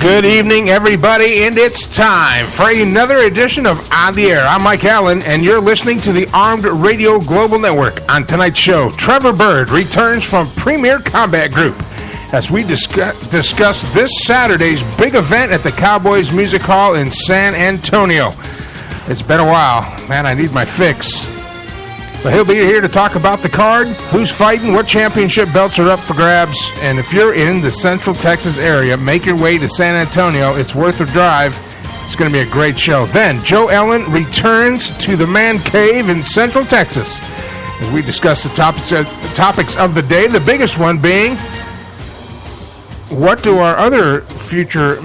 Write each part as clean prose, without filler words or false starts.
Good evening, everybody, and it's time for another edition of On the Air. I'm Mike Allen, and you're listening to the Armed Radio Global Network. On tonight's show, Trevor Byrd returns from Premier Combat Group as we discuss this Saturday's big event at the Cowboys Music Hall in San Antonio. It's been a while. Man, I need my fix. But he'll be here to talk about the card, who's fighting, what championship belts are up for grabs, and if you're in the Central Texas area, make your way to San Antonio. It's worth a drive. It's going to be a great show. Then, Joe Ellen returns to the Man Cave in Central Texas as we discuss the topics of the day, the biggest one being, what do our other future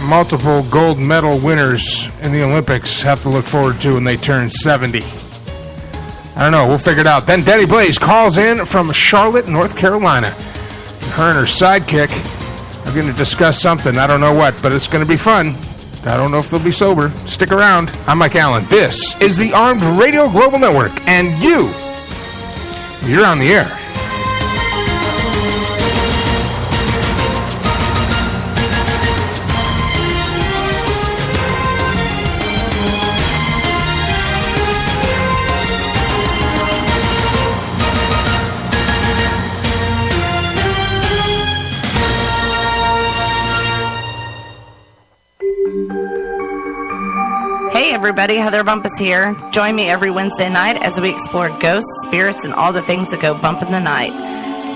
multiple gold medal winners in the Olympics have to look forward to when they turn 70? I don't know. We'll figure it out. Then Dani Blaze calls in from Charlotte, North Carolina. Her and her sidekick are going to discuss something. I don't know what, but it's going to be fun. I don't know if they'll be sober. Stick around. I'm Mike Allen. This is the Armed Radio Global Network, and you're on the air. Hey everybody, Heather Bumpus here. Join me every Wednesday night as we explore ghosts, spirits, and all the things that go bump in the night.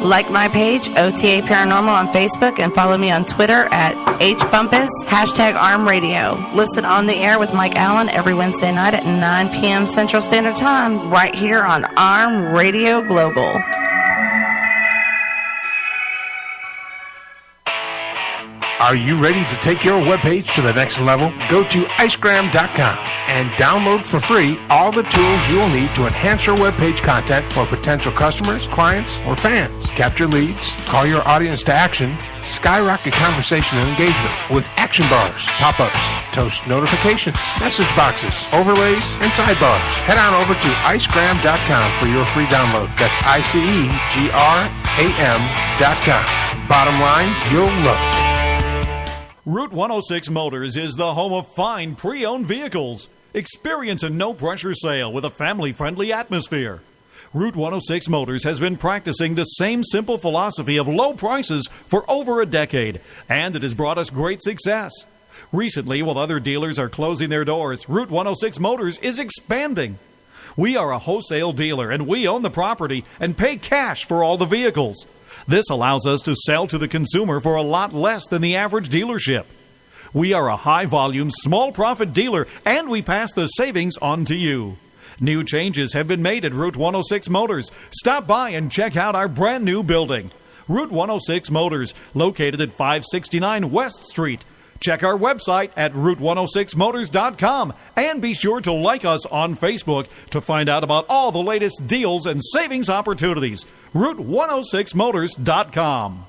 Like my page, OTA Paranormal on Facebook, and follow me on Twitter at HBumpus, #ArmRadio. Listen on the air with Mike Allen every Wednesday night at 9 p.m. Central Standard Time, right here on Arm Radio Global. Are you ready to take your webpage to the next level? Go to icegram.com and download for free all the tools you will need to enhance your webpage content for potential customers, clients, or fans. Capture leads, call your audience to action, skyrocket conversation and engagement with action bars, pop-ups, toast notifications, message boxes, overlays, and sidebars. Head on over to icegram.com for your free download. That's icegram.com. Bottom line, you'll love it. Route 106 Motors is the home of fine pre-owned vehicles. Experience a no-pressure sale with a family-friendly atmosphere. Route 106 Motors has been practicing the same simple philosophy of low prices for over a decade, and it has brought us great success. Recently, while other dealers are closing their doors, Route 106 Motors is expanding. We are a wholesale dealer, and we own the property and pay cash for all the vehicles. This allows us to sell to the consumer for a lot less than the average dealership. We are a high-volume, small-profit dealer, and we pass the savings on to you. New changes have been made at Route 106 Motors. Stop by and check out our brand-new building. Route 106 Motors, located at 569 West Street. Check our website at route106motors.com and be sure to like us on Facebook to find out about all the latest deals and savings opportunities. route106motors.com.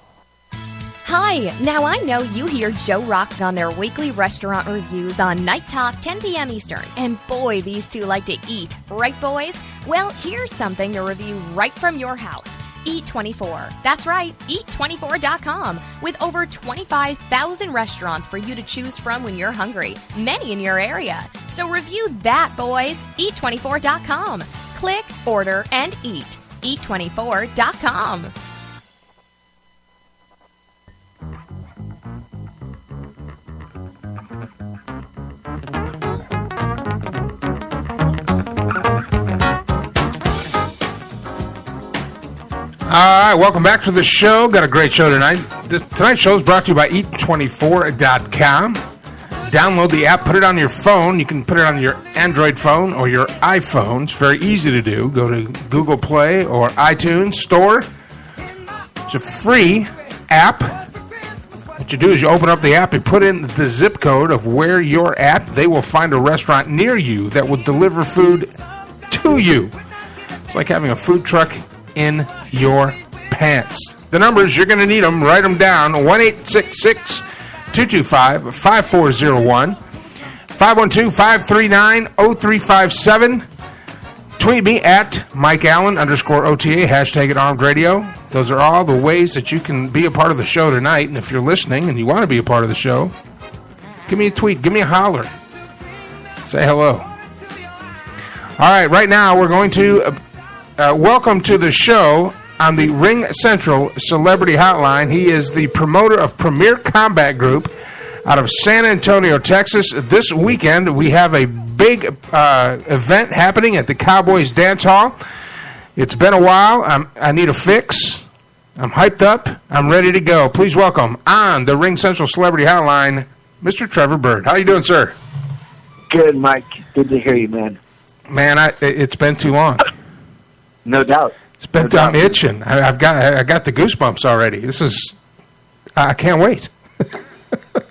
Hi, now I know you hear Joe Rocks on their weekly restaurant reviews on Night Talk, 10 p.m. Eastern. And boy, these two like to eat. Right, boys? Well, here's something to review right from your house. Eat24. That's right, Eat24.com, with over 25,000 restaurants for you to choose from when you're hungry, many in your area. So review that, boys. Eat24.com. Click, order, and eat. Eat24.com. All right, welcome back to the show. Got a great show tonight. Tonight's show is brought to you by Eat24.com. Download the app, put it on your phone. You can put it on your Android phone or your iPhone. It's very easy to do. Go to Google Play or iTunes Store. It's a free app. What you do is you open up the app, you put in the zip code of where you're at. They will find a restaurant near you that will deliver food to you. It's like having a food truck in your pants. The numbers, you're going to need them. Write them down. 1-866-225-5401. 512-539-0357. tweet me at MikeAllen_OTA, hashtag at Armed Radio. Those are all the ways that you can be a part of the show tonight. And if you're listening and you want to be a part of the show, give me a tweet, give me a holler. Say hello. All right, right now we're going to welcome to the show on the Ring Central Celebrity Hotline. He is the promoter of Premier Combat Group out of San Antonio, Texas. This weekend we have a big event happening at the Cowboys Dance Hall. It's been a while. I need a fix. I'm hyped up. I'm ready to go. Please welcome on the Ring Central Celebrity Hotline, Mr. Trevor Byrd. How you doing, sir? Good, Mike. Good to hear you, man. Man, it's been too long. No doubt. It's been I'm itching. I got the goosebumps already. I can't wait.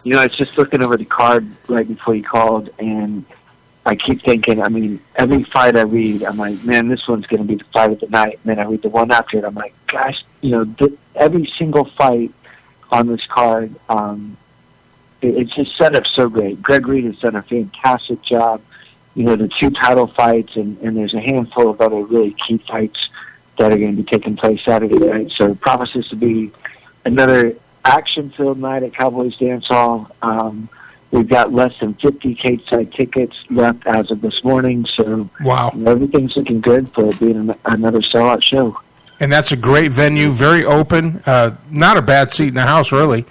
You know, I was just looking over the card right before you called, and I keep thinking, I mean, every fight I read, I'm like, man, this one's going to be the fight of the night. And then I read the one after it, I'm like, gosh, you know, every single fight on this card, it's just set up so great. Greg Reed has done a fantastic job. You know, the 2 title fights, and there's a handful of other really key fights that are going to be taking place Saturday night. So it promises to be another action-filled night at Cowboys Dance Hall. We've got less than 50 cage-side tickets left as of this morning. So wow, you know, everything's looking good for being another sellout show. And that's a great venue, very open, not a bad seat in the house, really.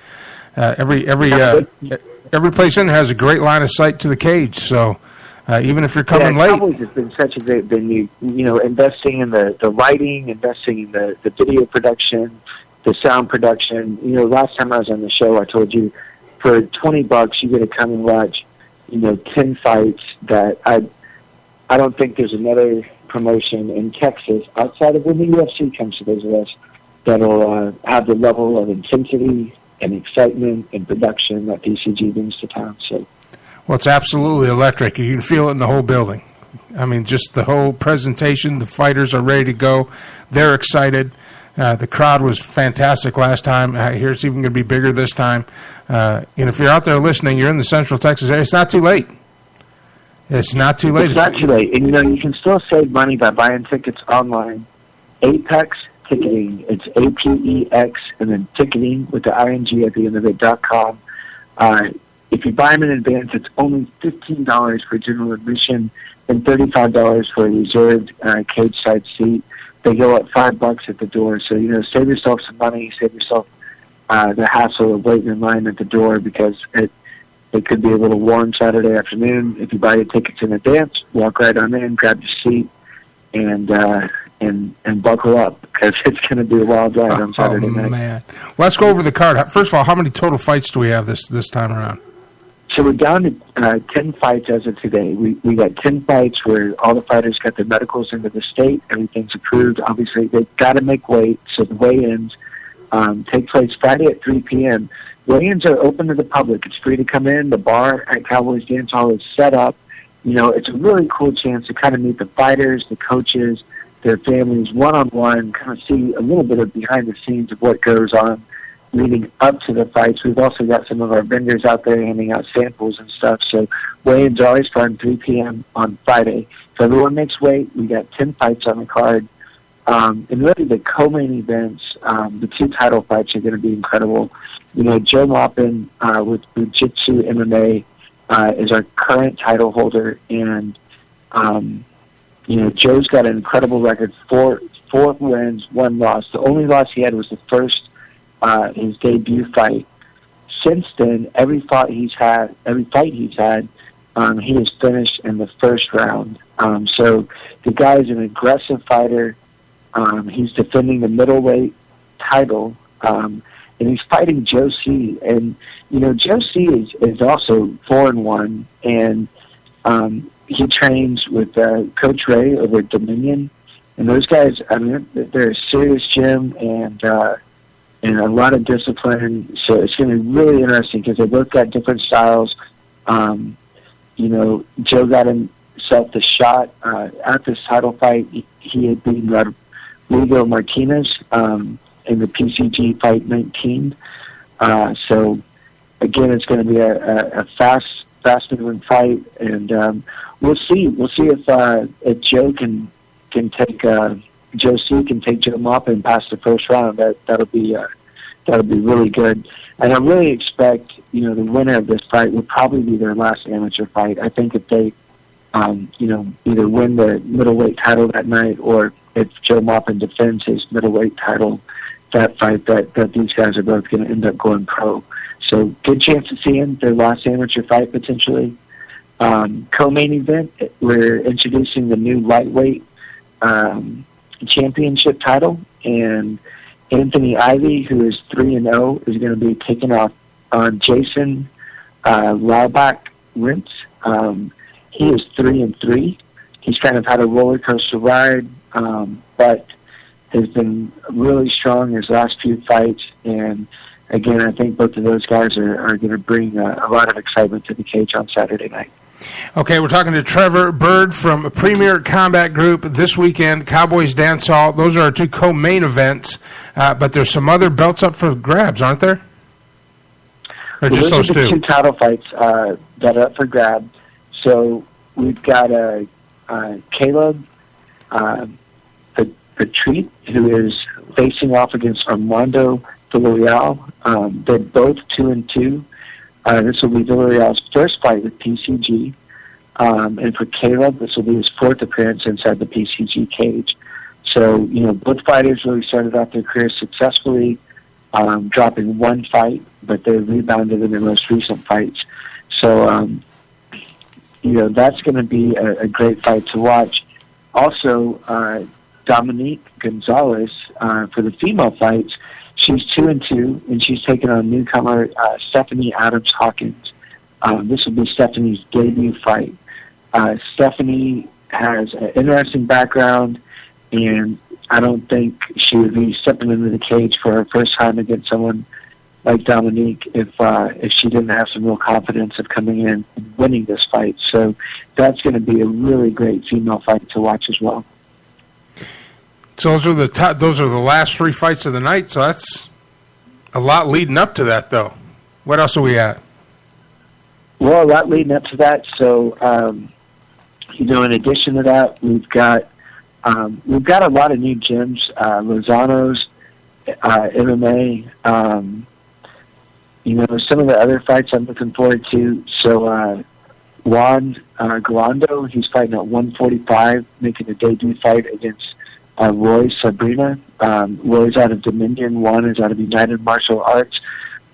Every place in has a great line of sight to the cage, so even if you're coming late. Cowboys has been such a great venue, you know, investing in the lighting, investing in the video production, the sound production. You know, last time I was on the show, I told you for $20 you get to come and watch, you know, 10 fights that I don't think there's another promotion in Texas outside of when the UFC comes to those of us that'll have the level of intensity and excitement and production that DCG brings to town. So, well, it's absolutely electric. You can feel it in the whole building. I mean, just the whole presentation. The fighters are ready to go. They're excited. The crowd was fantastic last time. I hear it's even going to be bigger this time. And if you're out there listening, you're in the Central Texas area, it's not too late. It's not too late. It's not too late. And, you know, you can still save money by buying tickets online. Apex Ticketing. It's APEX and then ticketing with the ING at the end of it.com. If you buy them in advance, it's only $15 for general admission and $35 for a reserved cage side seat. They go up $5 at the door. So, you know, save yourself some money, save yourself the hassle of waiting in line at the door, because it could be a little warm Saturday afternoon. If you buy your tickets in advance, walk right on in, grab your seat, and buckle up, because it's going to be a wild ride on Saturday night. Man. Let's go over the card. First of all, how many total fights do we have this time around? So we're down to 10 fights as of today. We got 10 fights where all the fighters got their medicals into the state. Everything's approved. Obviously, they've got to make weight, so the weigh-ins take place Friday at 3 p.m. Weigh-ins are open to the public. It's free to come in. The bar at Cowboys Dance Hall is set up. You know, it's a really cool chance to kind of meet the fighters, the coaches, their families one-on-one, kind of see a little bit of behind the scenes of what goes on leading up to the fights. We've also got some of our vendors out there handing out samples and stuff. So weigh-ins are always fun, 3 p.m. on Friday. So everyone makes weight. We got 10 fights on the card. And really the co-main events, the 2 title fights are going to be incredible. You know, Joe Maupin with Jiu-Jitsu MMA is our current title holder. And, you know, Joe's got an incredible record, 4 wins, 1 loss. The only loss he had was the first his debut fight. Since then, every fight he's had, he has finished in the first round. So the guy is an aggressive fighter. He's defending the middleweight title, and he's fighting Joe C. And you know, Joe C. is also 4-1, and he trains with Coach Ray over at Dominion. And those guys, I mean, they're a serious gym and a lot of discipline. So it's going to be really interesting because they both got different styles. You know, Joe got himself the shot at this title fight. He had beaten Rodrigo Martinez in the PCG Fight 19. So again, it's going to be a fast-moving fight, and we'll see. We'll see if Joe can can take Joe C can take Joe Maupin past the first round. That'll be really good. And I really expect, the winner of this fight would probably be their last amateur fight. I think if they, either win the middleweight title that night, or if Joe Maupin defends his middleweight title that fight, that these guys are both going to end up going pro. So good chance to see him, their last amateur fight potentially. Co-main event, we're introducing the new lightweight championship title, and Anthony Ivy, who is 3-0, is going to be taking off on Jason Laubach-Rintz. He is 3-3. He's kind of had a roller coaster ride, but has been really strong his last few fights. And again, I think both of those guys are going to bring a lot of excitement to the cage on Saturday night. Okay, we're talking to Trevor Byrd from Premier Combat Group this weekend, Cowboys Dance Hall. Those are our two co-main events, but there's some other belts up for grabs, aren't there? Or just those two? Two title fights that are up for grabs. So we've got Caleb Petrit, who is facing off against Armando Villarreal. They're both 2-2. This will be Villarreal's first fight with PCG. And for Caleb, this will be his fourth appearance inside the PCG cage. So, both fighters really started off their careers successfully, dropping one fight, but they rebounded in their most recent fights. So, that's going to be a great fight to watch. Also, Dominique Gonzalez, for the female fights, she's 2-2, and she's taking on newcomer Stephanie Adams-Hawkins. This will be Stephanie's debut fight. Stephanie has an interesting background, and I don't think she would be stepping into the cage for her first time against someone like Dominique if she didn't have some real confidence of coming in and winning this fight. So that's going to be a really great female fight to watch as well. So those are the last three fights of the night. So that's a lot leading up to that, though. What else are we at? Well, a lot leading up to that. So, in addition to that, we've got a lot of new gyms. Lozano's, MMA. Some of the other fights I'm looking forward to. So, Juan Galando, he's fighting at 145, making a debut fight against Roy Sabrina. Roy's out of Dominion. Juan is out of United Martial Arts.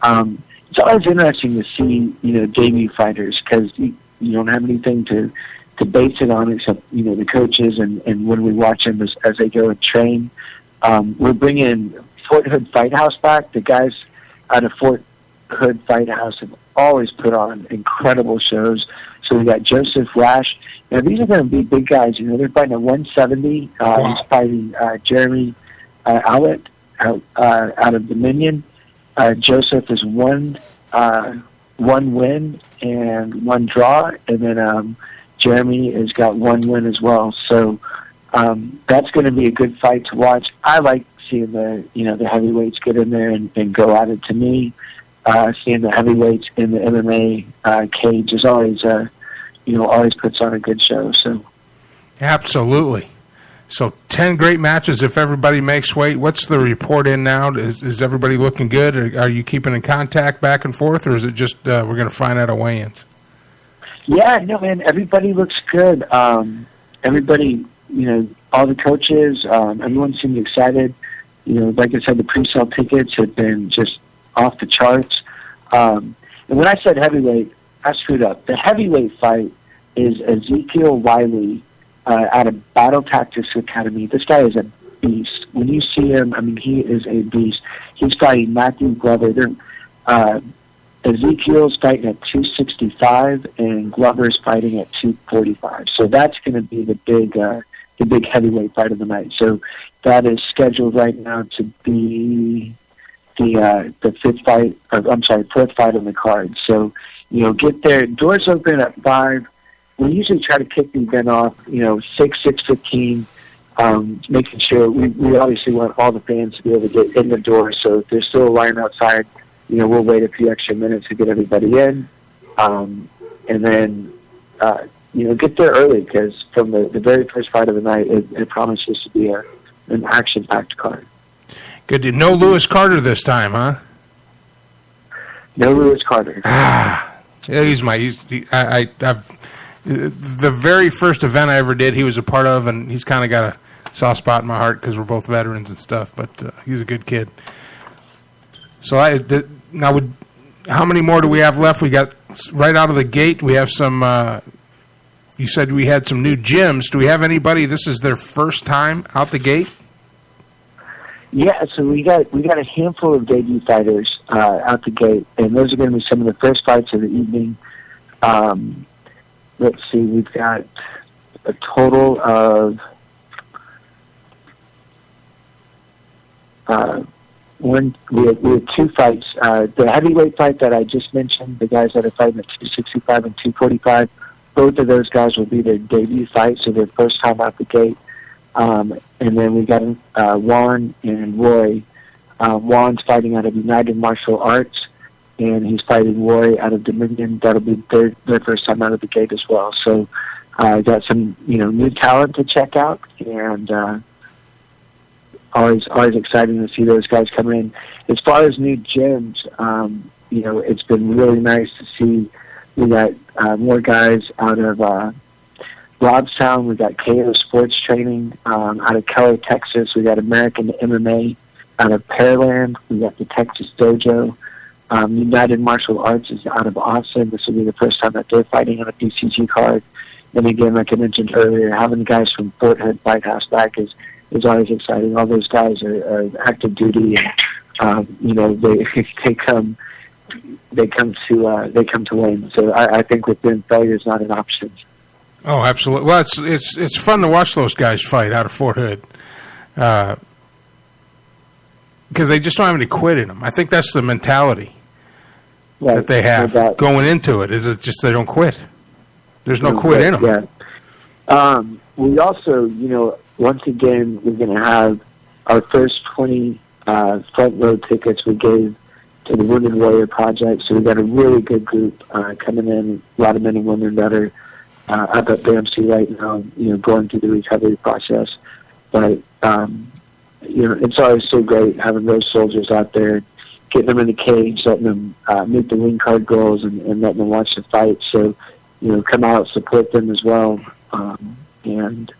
It's always interesting to see, debut fighters, because you don't have anything to base it on except, the coaches and when we watch them as they go and train. We're bringing Fort Hood Fight House back. The guys out of Fort Hood Fight House have always put on incredible shows. So we got Joseph Rash. Now, these are going to be big guys. They're fighting at 170. Wow. He's fighting Jeremy Owlett out of Dominion. Joseph is one win and one draw, and then Jeremy has got one win as well. So that's going to be a good fight to watch. I like seeing the heavyweights get in there and go at it. To me, seeing the heavyweights in the MMA cage is always always puts on a good show. So absolutely. So 10 great matches if everybody makes weight. What's the report in now? Is everybody looking good? Are you keeping in contact back and forth, or is it just we're going to find out at weigh-ins? Yeah, no, man, everybody looks good. Everybody, all the coaches, everyone seemed excited. Like I said, the pre-sale tickets have been just off the charts. And when I said heavyweight, I screwed up. The heavyweight fight is Ezekiel Wiley out of Battle Tactics Academy. This guy is a beast. When you see him, he is a beast. He's fighting Matthew Glover. Ezekiel's fighting at 265, and Glover's fighting at 245. So that's going to be the big heavyweight fight of the night. So that is scheduled right now to be the fourth fight on the card. So, get there. Doors open at 5. We usually try to kick the event off, 6:15, making sure we obviously want all the fans to be able to get in the door. So if there's still a line outside, we'll wait a few extra minutes to get everybody in. And then get there early, because from the very first fight of the night, it promises to be an action-packed card. Good. No Lewis Carter this time, huh? No Lewis Carter. He's the very first event I ever did, he was a part of, and he's kind of got a soft spot in my heart because we're both veterans and stuff. But he's a good kid. So how many more do we have left? We got right out of the gate. We have some. You said we had some new gyms. Do we have anybody? This is their first time out the gate. Yeah, so we got a handful of debut fighters out the gate, and those are going to be some of the first fights of the evening. Let's see, we've got a total of we have two fights. The heavyweight fight that I just mentioned, the guys that are fighting at 265 and 245, both of those guys will be their debut fight, so their first time out the gate. And then we got Juan and Roy. Juan's fighting out of United Martial Arts, and he's fighting Roy out of Dominion. That'll be their first time out of the gate as well. So got some new talent to check out, and always exciting to see those guys come in. As far as new gyms, it's been really nice to see. We got more guys out of Robstown. We got KO Sports Training out of Keller, Texas. We got American MMA out of Pearland. We got the Texas Dojo. United Martial Arts is out of Austin. This will be the first time that they're fighting on a BCG card. And again, like I mentioned earlier, having guys from Fort Hood Fight House back is always exciting. All those guys are active duty, and they come to win. So I think with them, failure is not an option. Oh, absolutely. Well, it's fun to watch those guys fight out of Fort Hood, because they just don't have any quit in them. I think that's the mentality that they have going into it. Is it just they don't quit? There's no quit in them. Yeah. We also, once again, we're going to have our first 20 front row tickets we gave to the Women Warrior Project. So we've got a really good group coming in, a lot of men and women that are up at BAMC right now, going through the recovery process. But, it's always so great having those soldiers out there, getting them in the cage, letting them meet the wing card girls, and letting them watch the fight. So, come out, support them as well. And,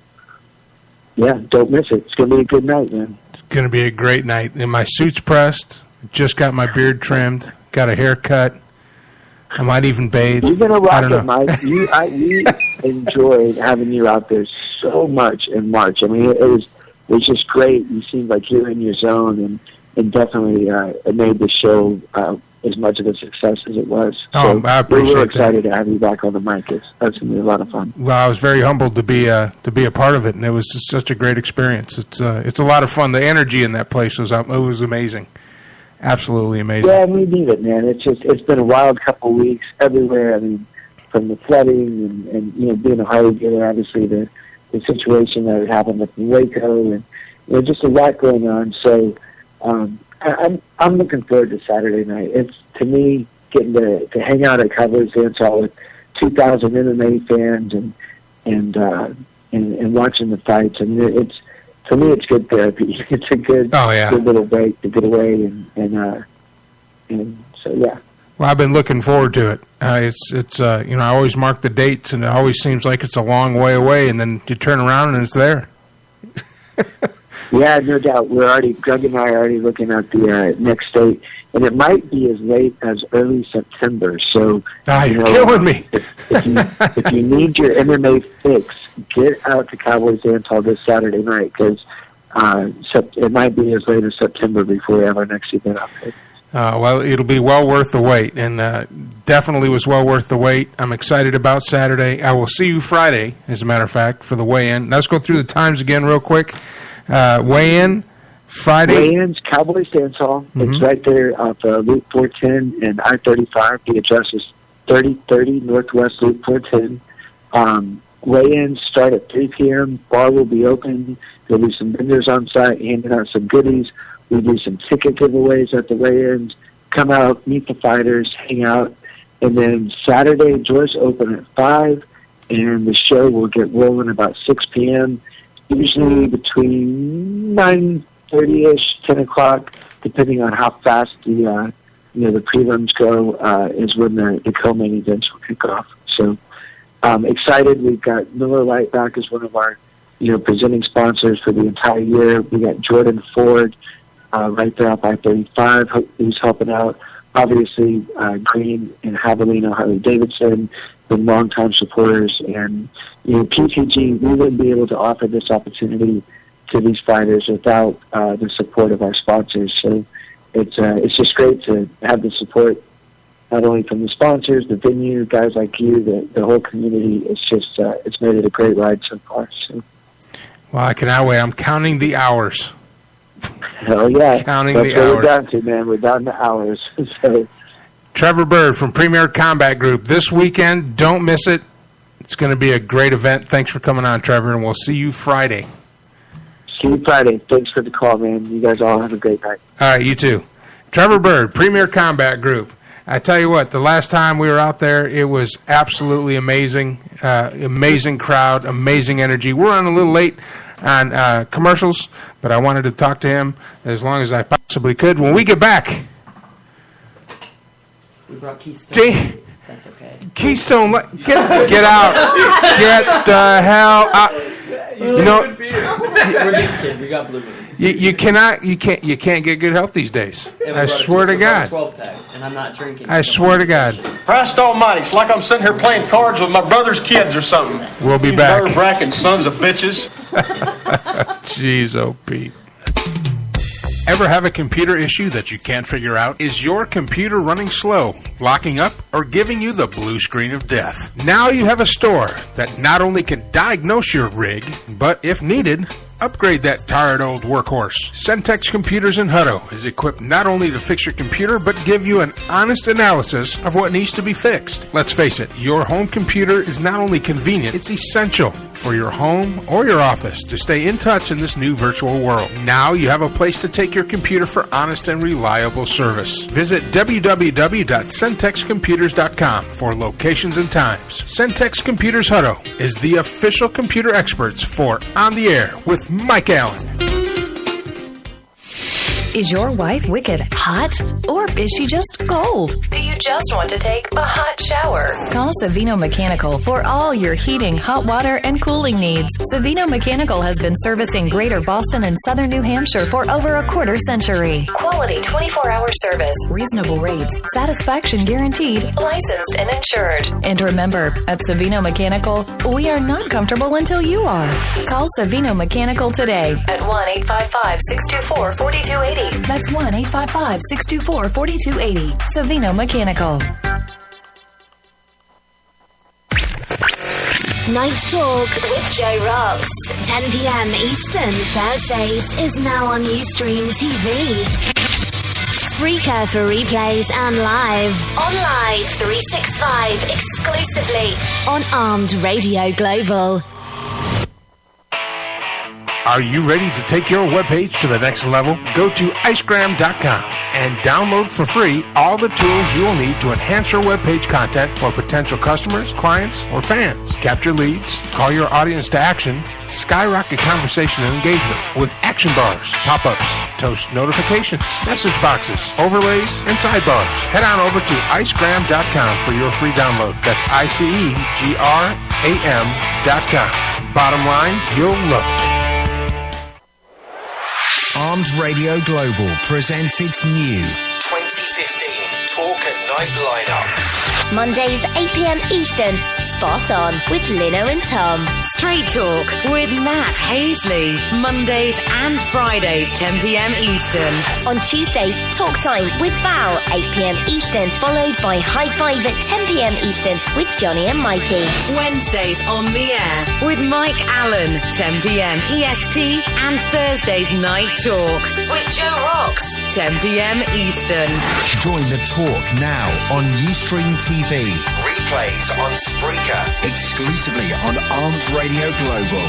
yeah, don't miss it. It's going to be a good night, man. It's going to be a great night. And my suit's pressed. Just got my beard trimmed. Got a haircut. I might even bathe. You're going to rock it, Mike. We enjoyed having you out there so much in March. I mean, it was just great. You seemed like you were in your zone, and definitely it made the show as much of a success as it was. So I appreciate we're excited to have you back on the mic. That's going to be a lot of fun. Well, I was very humbled to be a part of it, and it was just such a great experience. It's a lot of fun. The energy in that place was amazing. Absolutely amazing. Yeah, we need it, man. It's been a wild couple of weeks everywhere. I mean, from the flooding and being a Harley dealer, obviously the situation that happened with Waco, and just a lot going on. So I'm looking forward to Saturday night. It's, to me, getting to hang out at Cowboys Dance Hall with 2,000 MMA fans and watching the fights, and for me, it's good therapy. It's a good little break to get away, and so yeah. Well, I've been looking forward to it. It's I always mark the dates, and it always seems like it's a long way away, and then you turn around and it's there. Yeah, no doubt. Greg and I are already looking at the next date, and it might be as late as early September. So, you're killing me. if you need your MMA fix, get out to Cowboys Dance Hall this Saturday night, because it might be as late as September before we have our next event out there. Well, it'll be well worth the wait, and definitely was well worth the wait. I'm excited about Saturday. I will see you Friday, as a matter of fact, for the weigh-in. Let's go through the times again real quick. Weigh-in, Friday. Weigh-in's Cowboys Dance Hall. Mm-hmm. It's right there off Loop 410 and I-35. The address is 3030 Northwest Loop 410. Weigh-ins start at 3 p.m. Bar will be open. There'll be some vendors on site handing out some goodies. We do some ticket giveaways at the weigh-ins. Come out, meet the fighters, hang out. And then Saturday, doors open at 5, and the show will get rolling about 6 p.m., usually between 9:30-ish, 10 o'clock, depending on how fast the prelims go, is when the co-main events will kick off. So excited. We've got Miller Lite back as one of our presenting sponsors for the entire year. We got Jordan Ford right there up I-35 who's helping out. Obviously, Green and Javelina Harley-Davidson, been longtime supporters, and PTG, we wouldn't be able to offer this opportunity to these fighters without the support of our sponsors. So it's just great to have the support, not only from the sponsors, the venue, guys like you, the whole community. It's just it's made it a great ride so far. So. Well, I cannot wait. I'm counting the hours. Hell yeah. Counting That's the what hours. we're down to, man. We're down to hours. So. Trevor Byrd from Premier Combat Group. This weekend, don't miss it. It's going to be a great event. Thanks for coming on, Trevor, and we'll see you Friday. See you Friday. Thanks for the call, man. You guys all have a great night. All right, you too. Trevor Byrd, Premier Combat Group. I tell you what, the last time we were out there, it was absolutely amazing. Amazing crowd, amazing energy. We're on a little late on commercials, but I wanted to talk to him as long as I possibly could. When we get back, we brought Keystone. Jay, that's okay. Keystone, get out. Get the hell out. We're just kidding. We got Blue Moon. You can't get good help these days. I swear to God. 12-pack, and I'm not drinking. I swear to God. Christ almighty, it's like I'm sitting here playing cards with my brother's kids or something. We'll be back. Nerve-wracking sons of bitches. Jeez, oh Pete. Ever have a computer issue that you can't figure out? Is your computer running slow, locking up, or giving you the blue screen of death? Now you have a store that not only can diagnose your rig, but if needed, upgrade that tired old workhorse. Centex Computers in Hutto is equipped not only to fix your computer, but give you an honest analysis of what needs to be fixed. Let's face it, your home computer is not only convenient, it's essential for your home or your office to stay in touch in this new virtual world. Now you have a place to take your computer for honest and reliable service. Visit www.centexcomputers.com for locations and times. Centex Computers Hutto is the official computer experts for On the Air with Mike Allen. Is your wife wicked hot? Or is she just cold? Do you just want to take a hot shower? Call Savino Mechanical for all your heating, hot water, and cooling needs. Savino Mechanical has been servicing Greater Boston and Southern New Hampshire for over a quarter century. Quality 24-hour service, reasonable rates, satisfaction guaranteed, licensed and insured. And remember, at Savino Mechanical, we are not comfortable until you are. Call Savino Mechanical today at 1-855-624-4280. That's 1-855-624-4280. Savino Mechanical. Night Talk with Joe Rocks. 10 p.m. Eastern, Thursdays, is now on Ustream TV. Spreaker for replays and live. On Live 365, exclusively on Armed Radio Global. Are you ready to take your webpage to the next level? Go to icegram.com and download for free all the tools you will need to enhance your webpage content for potential customers, clients, or fans. Capture leads, call your audience to action, skyrocket conversation and engagement with action bars, pop-ups, toast notifications, message boxes, overlays, and sidebars. Head on over to icegram.com for your free download. That's icegram.com. Bottom line, you'll love it. Armed Radio Global presents its new 2015 Talk at Night lineup. Mondays, 8 p.m. Eastern, Spot On with Lino and Tom. Straight Talk with Matt Hazley. Mondays and Fridays, 10 p.m. Eastern. On Tuesdays, Talk Time with Val, 8 p.m. Eastern, followed by High Five at 10 p.m. Eastern with Johnny and Mikey. Wednesdays on the air with Mike Allen, 10 p.m. EST, and Thursdays Night Talk with Joe Rocks, 10 p.m. Eastern. Join the talk now on Ustream TV. Replays on Spreaker, exclusively on Armed Radio Global.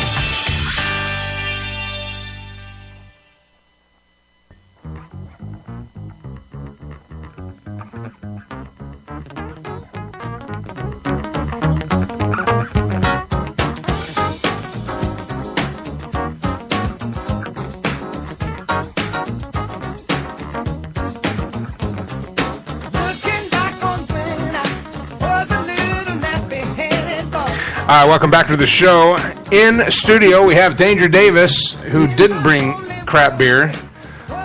All right, welcome back to the show. In studio, we have Danger Davis, who didn't bring crap beer.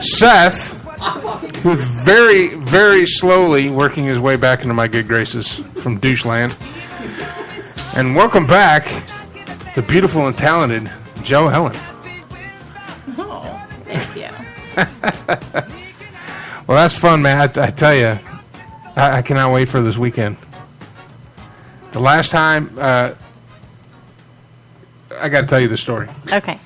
Seth, who's very, very slowly working his way back into my good graces from Doucheland. And welcome back, the beautiful and talented Joe Helen. Oh, thank you. Well, that's fun, man. I tell you, I cannot wait for this weekend. The last time, I got to tell you the story. Okay.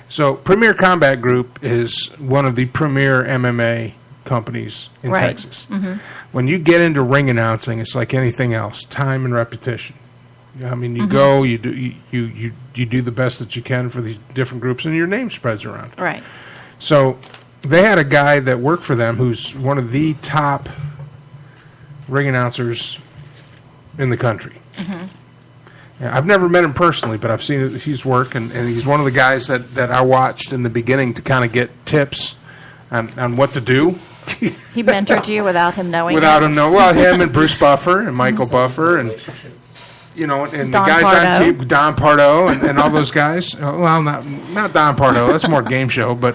So, Premier Combat Group is one of the premier MMA companies in Texas. Mm-hmm. When you get into ring announcing, it's like anything else: time and repetition. I mean, you go, you do the best that you can for these different groups, and your name spreads around. Right. So, they had a guy that worked for them who's one of the top ring announcers in the country. Mm-hmm. Yeah, I've never met him personally, but I've seen his work, and he's one of the guys that I watched in the beginning to kind of get tips on what to do. He mentored you without him knowing. Without him knowing. Well, him and Bruce Buffer and Michael Buffer and and Don the guys Pardo. on team, Don Pardo and all those guys. Well, not Don Pardo. That's more game show, but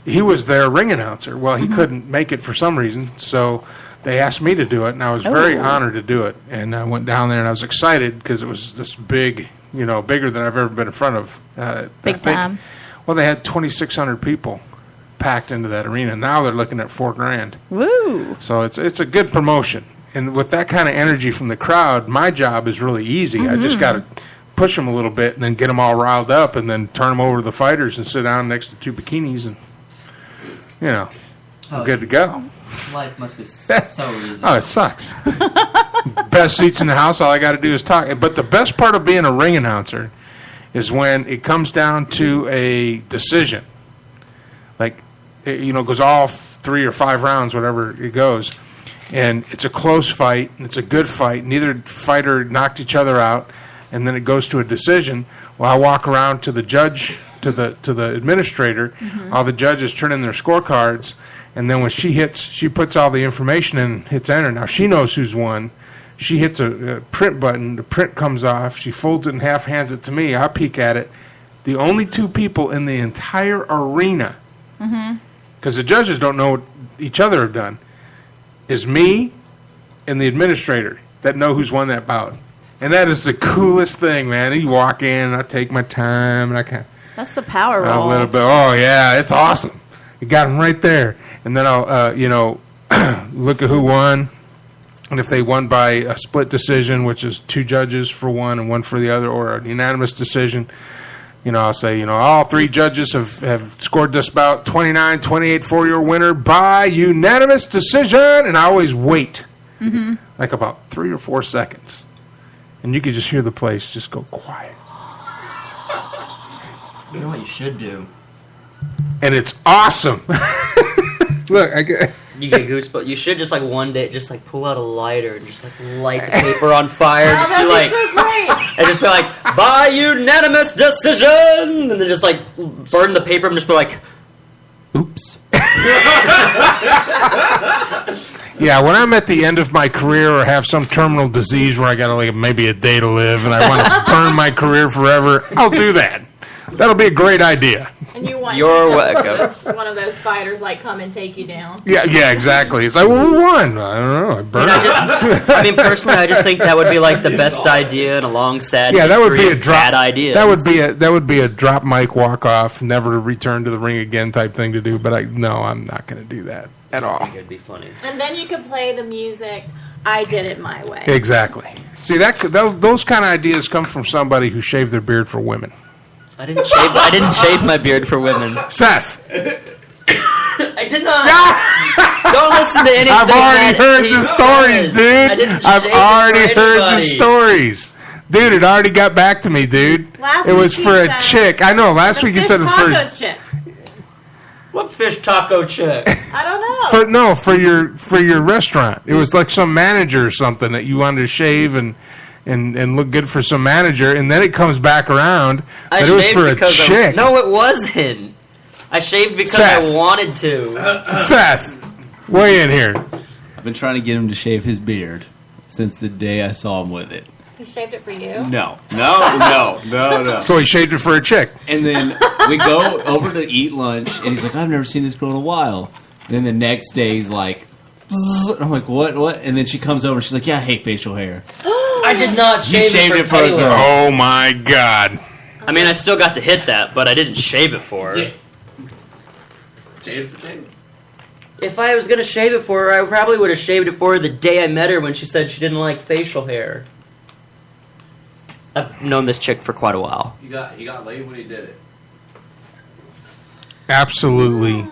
he was their ring announcer. Well, he couldn't make it for some reason, so they asked me to do it, and I was very honored to do it. And I went down there, and I was excited because it was this big, bigger than I've ever been in front of. Big time. Well, they had 2,600 people packed into that arena. Now they're looking at $4,000. Woo! So it's a good promotion. And with that kind of energy from the crowd, my job is really easy. I just got to push them a little bit and then get them all riled up and then turn them over to the fighters and sit down next to two bikinis and, I'm good to go. Life must be so easy. Oh, it sucks. Best seats in the house, all I got to do is talk. But the best part of being a ring announcer is when it comes down to a decision. Like, it goes all 3 or 5 rounds, whatever it goes. And it's a close fight, and it's a good fight. Neither fighter knocked each other out, and then it goes to a decision. Well, I walk around to the judge, to the administrator. All the judges turn in their scorecards, and then when she puts all the information in and hits enter. Now, she knows who's won. She hits a print button. The print comes off. She folds it in half, hands it to me. I peek at it. The only 2 people in the entire arena, because the judges don't know what each other have done, is me and the administrator that know who's won that bout. And that is the coolest thing, man. You walk in, and I take my time, and I kind of... That's the power roll. A little bit. Oh, yeah, it's awesome. You got him right there. And then I'll, look at who won. And if they won by a split decision, which is 2 judges for one and one for the other, or a unanimous decision, I'll say, all 3 judges have scored this bout 29-28 for your winner by unanimous decision. And I always wait, like about 3 or 4 seconds. And you can just hear the place just go quiet. You know what you should do? And it's awesome. Look, you get goosebumps. You should just one day pull out a lighter and just light the paper on fire. Just be like, so great. And just be like, by unanimous decision, and then just burn the paper and just be like, oops. Yeah, when I'm at the end of my career or have some terminal disease where I got maybe a day to live and I want to burn my career forever, I'll do that. That'll be a great idea. And you want You're welcome. one of those fighters come and take you down. Yeah, exactly. It's like, well, who won? I don't know. I burned it. Personally, I just think that would be the best idea in a long, sad that would be a drop. Bad idea. That would be a drop mic walk off, never to return to the ring again type thing to do. But I'm not going to do that at all. I think it'd be funny. And then you could play the music. I did it my way. Exactly. See, those kind of ideas come from somebody who shaved their beard for women. I didn't shave my beard for women. Seth. I did not. Don't listen to anything. I've already heard the stories, dude. I've already heard the stories. Dude, it already got back to me, dude. It was for a chick. I know, last week you said it for... chick. What fish taco chick? I don't know. For your restaurant. It was like some manager or something that you wanted to shave and look good for some manager, and then it comes back around. But it was for a chick. No, it wasn't. I shaved because I wanted to. Seth, weigh in here. I've been trying to get him to shave his beard since the day I saw him with it. He shaved it for you? No. So he shaved it for a chick. And then we go over to eat lunch, and he's like, I've never seen this girl in a while. And then the next day, he's like, and I'm like, what? And then she comes over, and she's like, yeah, I hate facial hair. I did not shave it for a Taylor. girl. Oh, my God. I mean, I still got to hit that, but I didn't shave it for her. Yeah. Shave it for Taylor. If I was going to shave it for her, I probably would have shaved it for her the day I met her when she said she didn't like facial hair. I've known this chick for quite a while. He got laid when he did it. Absolutely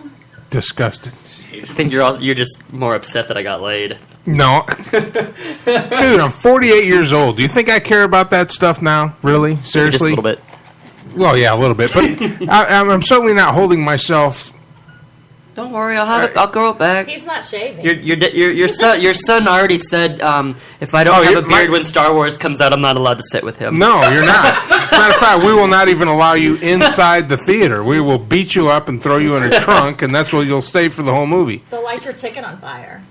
disgusted. I think you're just more upset that I got laid. No. Dude, I'm 48 years old. Do you think I care about that stuff now? Really? Seriously? Just a little bit. Well, yeah, a little bit. But I'm certainly not holding myself... Don't worry, I'll grow it back. He's not shaving. Your son already said if I don't have a beard when Star Wars comes out, I'm not allowed to sit with him. No, you're not. As a matter of fact, we will not even allow you inside the theater. We will beat you up and throw you in a trunk, and that's where you'll stay for the whole movie. They'll light your ticket on fire.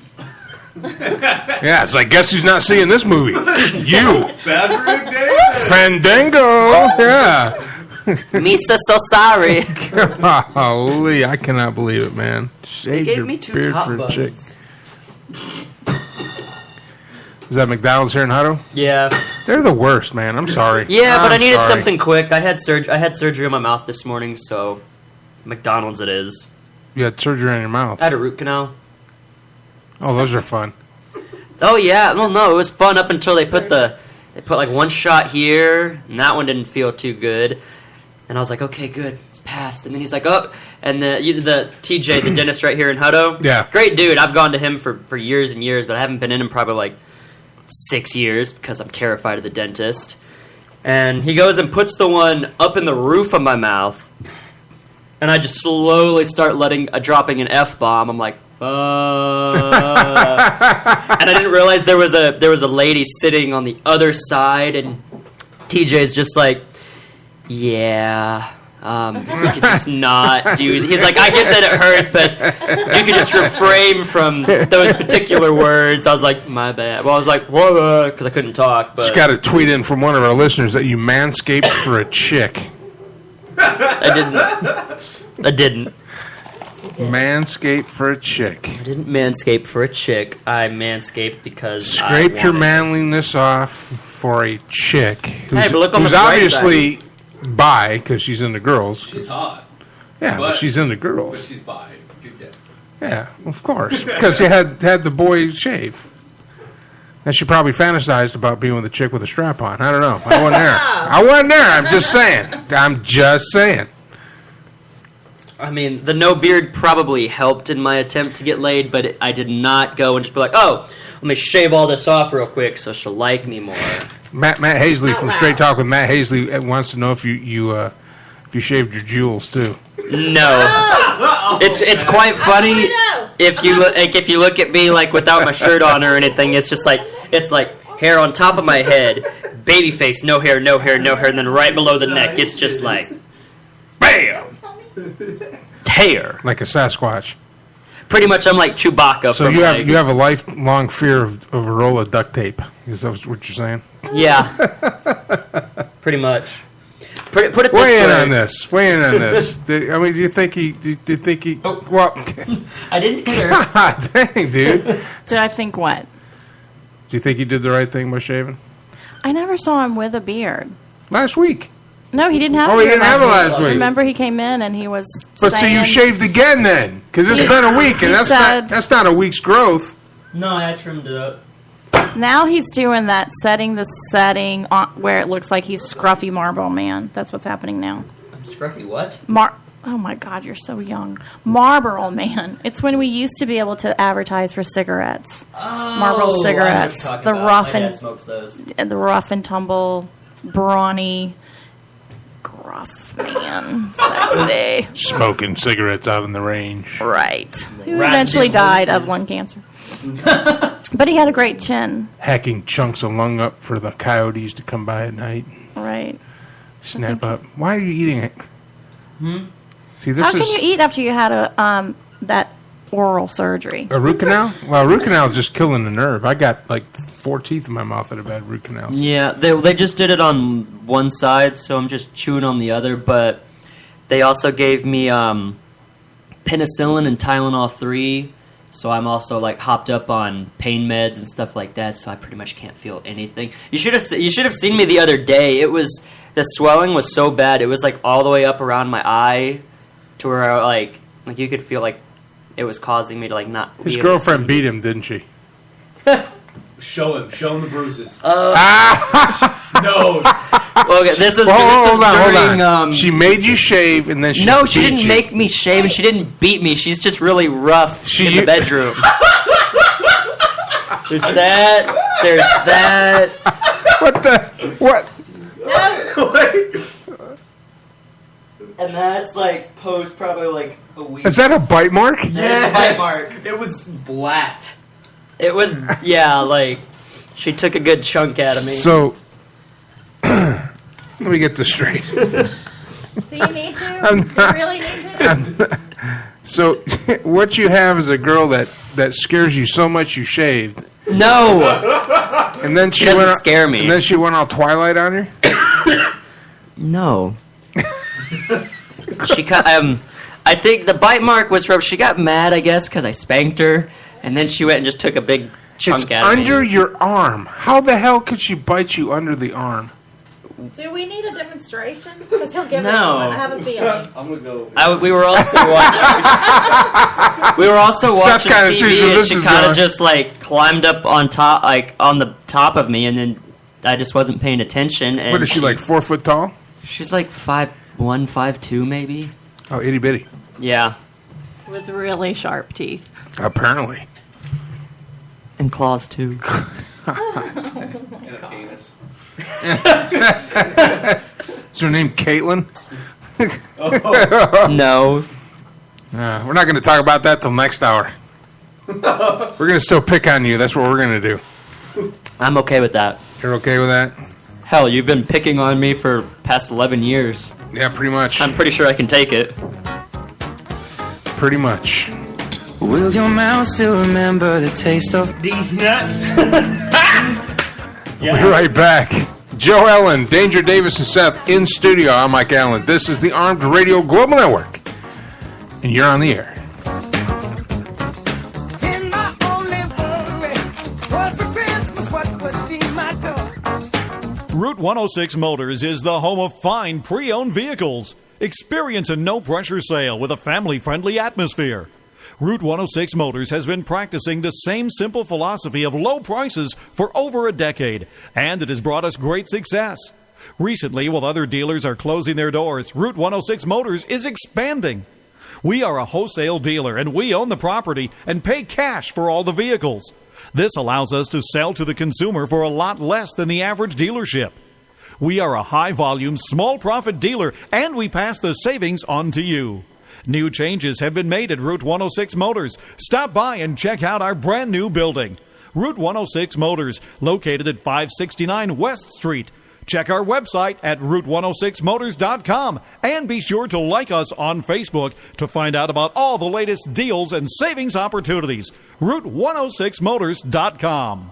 Yeah, it's like, guess who's not seeing this movie? You. Bad Day? Fandango. Yeah. Misa so sorry. Holy, I cannot believe it, man. Shave gave your me 2 beard top for a chick. buttons. Is that McDonald's here in Hutto? Yeah. They're the worst, man. I'm sorry. Yeah, but I needed sorry. something quick. I had surgery on my mouth this morning, so McDonald's it is. You had surgery on your mouth. I had a root canal. Oh, those are fun. Oh yeah, well no, it was fun up until they put like one shot here, and that one didn't feel too good. And I was like, okay, good, it's passed. And then he's like, oh, and the TJ, the dentist right here in Hutto, yeah, great dude. I've gone to him for years and years, but I haven't been in him probably like 6 years because I'm terrified of the dentist. And he goes and puts the one up in the roof of my mouth, and I just slowly start dropping an F-bomb. I'm like, and I didn't realize there was a lady sitting on the other side, and TJ's just like, yeah, if we could just not do. He's like, I get that it hurts, but if you could just refrain from those particular words. I was like, my bad. Well, I was like, whoa, because I couldn't talk. But just got a tweet in from one of our listeners that you manscaped for a chick. I didn't. Manscaped for a chick. I didn't manscape for a chick. I manscaped because scraped your manliness off for a chick who's who's obviously bi because she's into girls. She's hot. Yeah, but she's into girls. But she's bi. Yeah, of course, because you had the boy shave. And she probably fantasized about being with a chick with a strap on. I don't know. I wasn't there. I'm just saying. I mean, the no beard probably helped in my attempt to get laid, but I did not go and just be like, oh, let me shave all this off real quick so she'll like me more. Matt Hazley from Straight Talk with Matt Hazley wants to know if you shaved your jewels too. No, it's quite funny if you look at me like without my shirt on or anything. It's just like hair on top of my head, baby face, no hair, and then right below the neck, it's just like bam. Hair. Like a Sasquatch. Pretty much, I'm like Chewbacca. So you have a lifelong fear of a roll of duct tape. Is that what you're saying? Yeah. Pretty much. Put it this way. Weigh in on this. Do you think he? Oh. Well, I didn't hear. God dang, dude. Did I think what? Do you think he did the right thing by shaving? I never saw him with a beard. Last week. No, he didn't have. Oh, he didn't have it last week. Remember, he came in and he was. But so you shaved again then? Because it's been a week, and that's not a week's growth. No, I trimmed it up. Now he's doing that, setting the setting on where it looks like he's Scruffy Marlboro Man. That's what's happening now. I'm Scruffy what? Oh my God, you're so young. Marlboro Man. It's when we used to be able to advertise for cigarettes. Oh, Marlboro cigarettes. The rough My dad smokes those. The rough and tumble, brawny, gruff man, sexy. Smoking cigarettes out in the range. Right. Who eventually died of lung cancer. But he had a great chin. Hacking chunks of lung up for the coyotes to come by at night. Right. Snap up. Why are you eating it? See, this How can you eat after you had that oral surgery. A root canal? Well, a root canal is just killing the nerve. I got like 4 teeth in my mouth that have had root canals. Yeah, they just did it on one side, so I'm just chewing on the other. But they also gave me penicillin and Tylenol 3, so I'm also like hopped up on pain meds and stuff like that. So I pretty much can't feel anything. You should have seen me the other day. The swelling was so bad. It was like all the way up around my eye, to where I, like you could feel like it was causing me to like not. His girlfriend beat him, didn't she? Show him the bruises. No. Well, okay, this was hold during. on. She made you shave, and then she No, she beat didn't you. make me shave, and she didn't beat me. She's just really rough in the bedroom. There's that. There's that. What? And that's like post probably like a week. Is that a bite mark? Yeah, bite mark. It was black. It was, yeah, like she took a good chunk out of me. So, let me get this straight. Do you need to? Do you really need to? So, what you have is a girl that scares you so much you shaved. No. And then she doesn't scare me. And then she went all Twilight on her. No. She cut. I think the bite mark was from. She got mad, I guess, because I spanked her, and then she went and just took a big chunk It's out of me. under your arm. How the hell could she bite you under the arm? Do we need a demonstration? Because he'll give No. us one. I have a feeling. I'm gonna go. We were also watching. We were also watching kinda sees where TV, and this she is kind going. of just like climbed up on top, like on the top of me, and then I just wasn't paying attention. And What is she like? 4 foot tall? She's like 5'1", 5'2", maybe. Oh, itty bitty. Yeah, With really sharp teeth. Apparently. and claws too. And a penis. Is her name Caitlin? No. We're not going to talk about that till next hour. We're going to still pick on you. That's what we're going to do. I'm okay with that. You're okay with that? Hell, you've been picking on me for past 11 years. Yeah, pretty much. I'm pretty sure I can take it. Pretty much. Will your mouth still remember the taste of these nuts? We'll be right back. Joe Ellen, Danger Davis, and Seth in studio. I'm Mike Allen. This is the Armed Radio Global Network. And you're on the air. Route 106 Motors is the home of fine pre-owned vehicles. Experience a no-pressure sale with a family-friendly atmosphere. Route 106 Motors has been practicing the same simple philosophy of low prices for over a decade, and it has brought us great success. Recently, while other dealers are closing their doors, Route 106 Motors is expanding. We are a wholesale dealer, and we own the property and pay cash for all the vehicles. This allows us to sell to the consumer for a lot less than the average dealership. We are a high-volume, small-profit dealer, and we pass the savings on to you. New changes have been made at Route 106 Motors. Stop by and check out our brand-new building. Route 106 Motors, located at 569 West Street. Check our website at route106motors.com and be sure to like us on Facebook to find out about all the latest deals and savings opportunities. route106motors.com.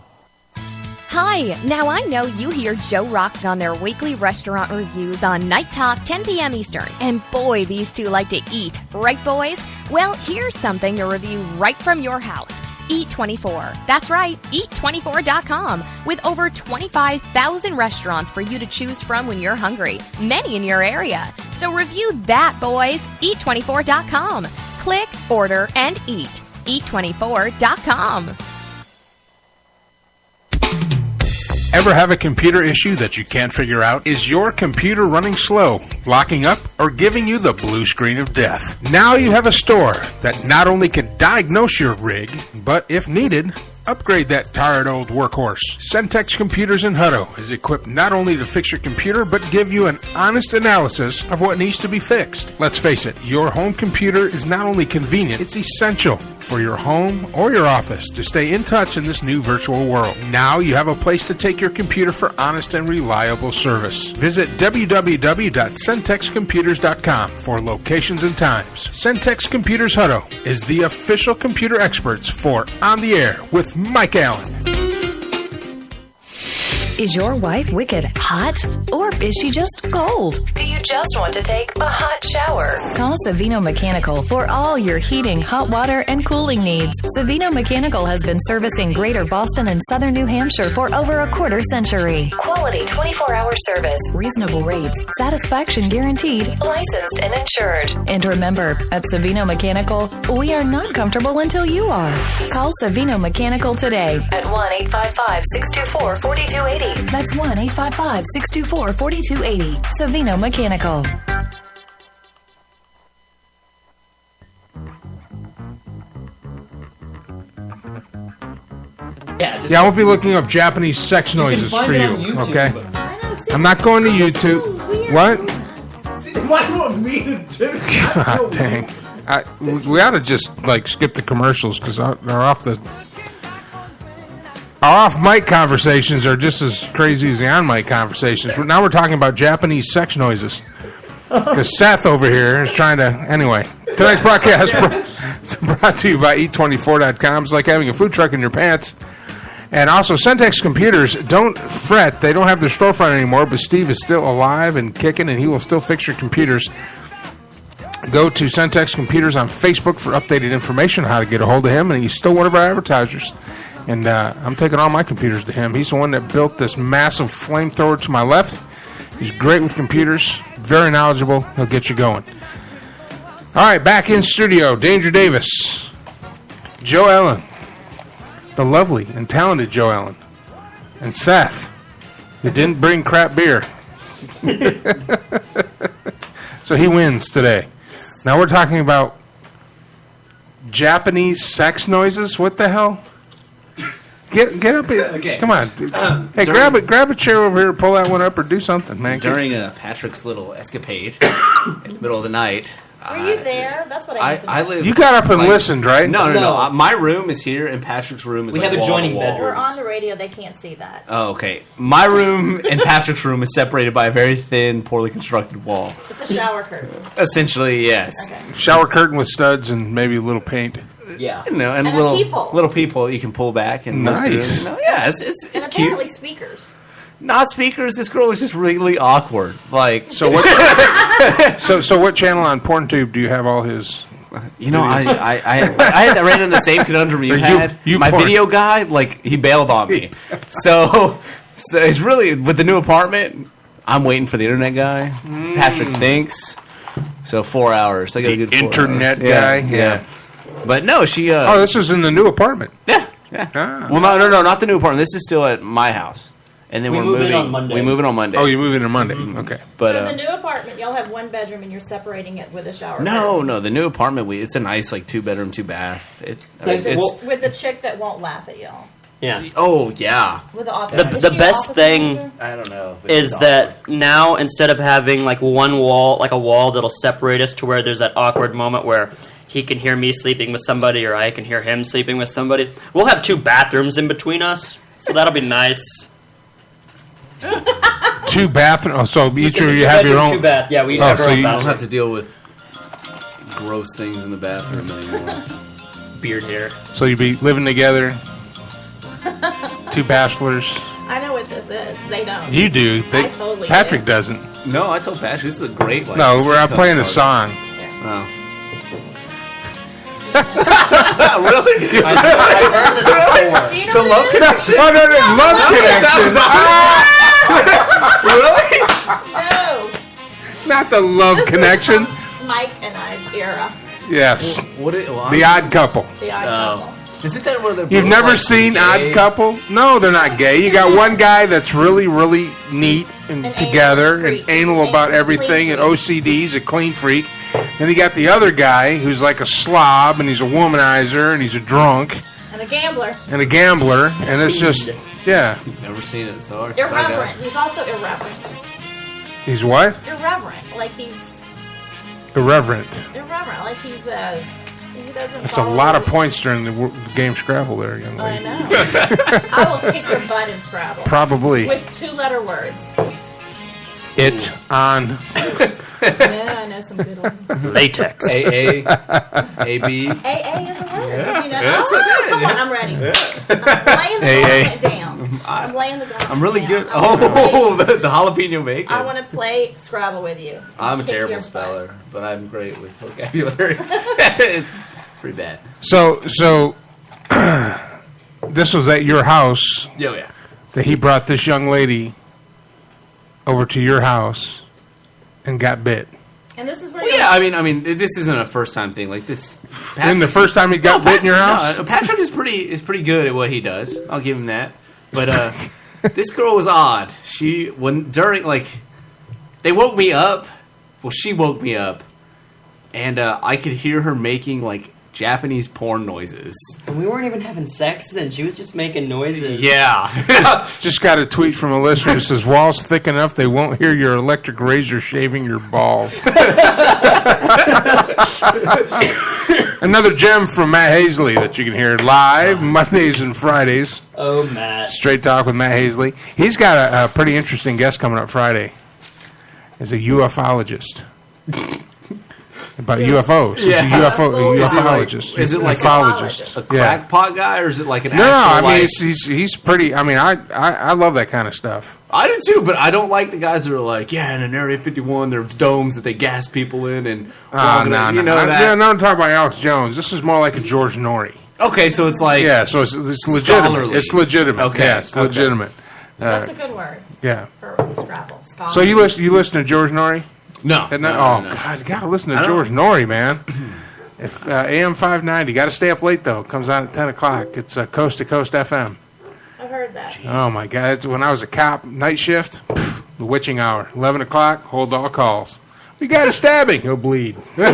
Hi, now I know you hear Joe Rocks on their weekly restaurant reviews on Night Talk, 10 p.m. Eastern. And boy, these two like to eat. Right, boys? Well, here's something to review right from your house. Eat24. That's right, eat24.com. With over 25,000 restaurants for you to choose from when you're hungry. Many in your area. So review that, boys. Eat24.com. Click, order, and eat. Eat24.com. Ever have a computer issue that you can't figure out? Is your computer running slow, locking up, or giving you the blue screen of death? Now you have a store that not only can diagnose your rig, but if needed, Upgrade that tired old workhorse. Centex Computers in Hutto is equipped not only to fix your computer, but give you an honest analysis of what needs to be fixed. Let's face it, your home computer is not only convenient, it's essential for your home or your office to stay in touch in this new virtual world. Now you have a place to take your computer for honest and reliable service. Visit www.centexcomputers.com for locations and times. Centex Computers Hutto is the official computer experts for On the Air with Mike Allen. Is your wife wicked hot? Or is she just cold? Do you just want to take a hot shower? Call Savino Mechanical for all your heating, hot water, and cooling needs. Savino Mechanical has been servicing Greater Boston and Southern New Hampshire for over a quarter century. Quality 24-hour service, reasonable rates, satisfaction guaranteed, licensed and insured. And remember, at Savino Mechanical, we are not comfortable until you are. Call Savino Mechanical today at 1-855-624-4280. That's 1-855-624-4280. Savino Mechanical. Yeah, I won't be looking up Japanese sex noises for you, okay? I'm not going to YouTube. What? What do you want me to do? God dang. We ought to just, skip the commercials because they're off the... Our off-mic conversations are just as crazy as the on-mic conversations. Now we're talking about Japanese sex noises. Because Seth over here is trying to... Anyway, tonight's broadcast is brought to you by Eat24.com. It's like having a food truck in your pants. And also, Centex Computers, don't fret. They don't have their storefront anymore, but Steve is still alive and kicking, and he will still fix your computers. Go to Centex Computers on Facebook for updated information on how to get a hold of him, and he's still one of our advertisers. And I'm taking all my computers to him. He's the one that built this massive flamethrower to my left. He's great with computers, very knowledgeable. He'll get you going. All right, back in studio, Danger Davis, Joe Ellen, the lovely and talented Joe Ellen, and Seth, who didn't bring crap beer. So he wins today. Now we're talking about Japanese sex noises. What the hell? Get up here. Okay. Come on. Hey, grab a chair over here, pull that one up, or do something, man. During Patrick's little escapade in the middle of the night. Were you there? That's what I need to know. live. You got up and listened, right? No. My room is here, and Patrick's room is. We have adjoining bedrooms. We're on the radio; they can't see that. Oh, okay. My room and Patrick's room is separated by a very thin, poorly constructed wall. It's a shower curtain. Essentially, yes. Okay. Shower curtain with studs and maybe a little paint. Yeah. And a little people you can pull back and nice. Yeah, it's and cute. apparently speakers. Not speakers. This girl was just really awkward. So what? so what channel on PornTube do you have all his? You know, I ran into the same conundrum you had. My video guy, he bailed on me. So it's really with the new apartment. I'm waiting for the internet guy. Patrick thinks. So 4 hours. I got a good 4 internet hours. guy. Yeah. But no, she. This is in the new apartment. Yeah. Ah. Well, no, not the new apartment. This is still at my house. And then we're moving on Monday. We move it on Monday. Oh, you move in on Monday. Okay. But So in the new apartment, y'all have one bedroom, and you're separating it with a shower. No, the new apartment. It's a nice 2-bedroom, 2-bath. It's with the chick that won't laugh at y'all. Yeah. Oh yeah. With the office. The best thing I don't know is that now instead of having one wall, a wall that'll separate us to where there's that awkward moment where he can hear me sleeping with somebody or I can hear him sleeping with somebody. We'll have 2 bathrooms in between us, so that'll be nice. 2 bathrooms. So each of you have your own. 2 bath. Yeah, we have our own you bathroom. don't have to deal with gross things in the bathroom anymore. Beard hair. So you'd be living together. 2 bachelors. I know what this is. They don't. You do. I totally Patrick do. doesn't. No, I told Patrick this is a great. No, we're out playing a song. Oh. Really? I've heard this before. Do you know The what love it is? connection? Oh, no, love connection. Really? No. Not the love connection. Mike and I's era. Yes. Well, The Odd Couple. The odd couple. Isn't that where they're You've never seen Odd Couple? No, they're not gay. You got one guy that's really, really neat and together and anal about everything, and OCD's a clean freak. Then you got the other guy who's like a slob, and he's a womanizer, and he's a drunk. And a gambler. And a gambler, and it's just, yeah. Never seen it, sorry. Irreverent. He's also irreverent. He's what? Irreverent. Like he's... Irreverent. Irreverent. Like he's, he doesn't That's a lot of points during the game Scrabble there, young lady. I know. I will kick your butt in Scrabble. Probably. With 2-letter words. It, on. Yeah, I know some good ones. Latex. AA. AB. AA is a word. Yeah. You know? Yes, Oh, I did, come yeah. on, I'm ready. Yeah. I'm laying the AA. gauntlet down. I'm laying the gauntlet I'm really down. good. I'm The jalapeno bacon. I want to play Scrabble with you. I'm a Kick terrible your speller, but I'm great with vocabulary. It's pretty bad. So, this was at your house. Oh, yeah. That he brought this young lady over to your house and got bit. And this is where Well, yeah, I mean, this isn't a first time thing. Like this. And the first time he got bit in your house? No, Patrick is pretty good at what he does. I'll give him that. But this girl was odd. They woke me up. Well, she woke me up, and I could hear her making like Japanese porn noises. And we weren't even having sex then. She was just making noises. Yeah. Just got a tweet from a listener that says, walls thick enough they won't hear your electric razor shaving your balls. Another gem from Matt Hazley that you can hear live Mondays and Fridays. Oh, Matt. Straight Talk with Matt Hazley. He's got a pretty interesting guest coming up Friday. He's a ufologist. About UFOs. He's a ufologist. Is it like a crackpot guy, or is it like an No, actual, I mean, he's pretty... I mean, I love that kind of stuff. I do too, but I don't like the guys that are like, yeah, in an Area 51, there's domes that they gas people in, and I'm that. not talking about Alex Jones. This is more like a George Norrie. Okay, so it's like... Yeah, so it's legitimate. Scholarly. It's legitimate. Okay. Yeah, it's legitimate. That's a good word. Yeah. For Scrabble. So you listen to George Norrie? No. No. God, you got to listen to I George Norrie, man. If AM 590, got to stay up late, though. It comes out at 10 o'clock. It's Coast to Coast FM. I've heard that. Oh, my God. It's when I was a cop, night shift, the witching hour. 11 o'clock, hold all calls. We got a stabbing. He'll bleed. He'll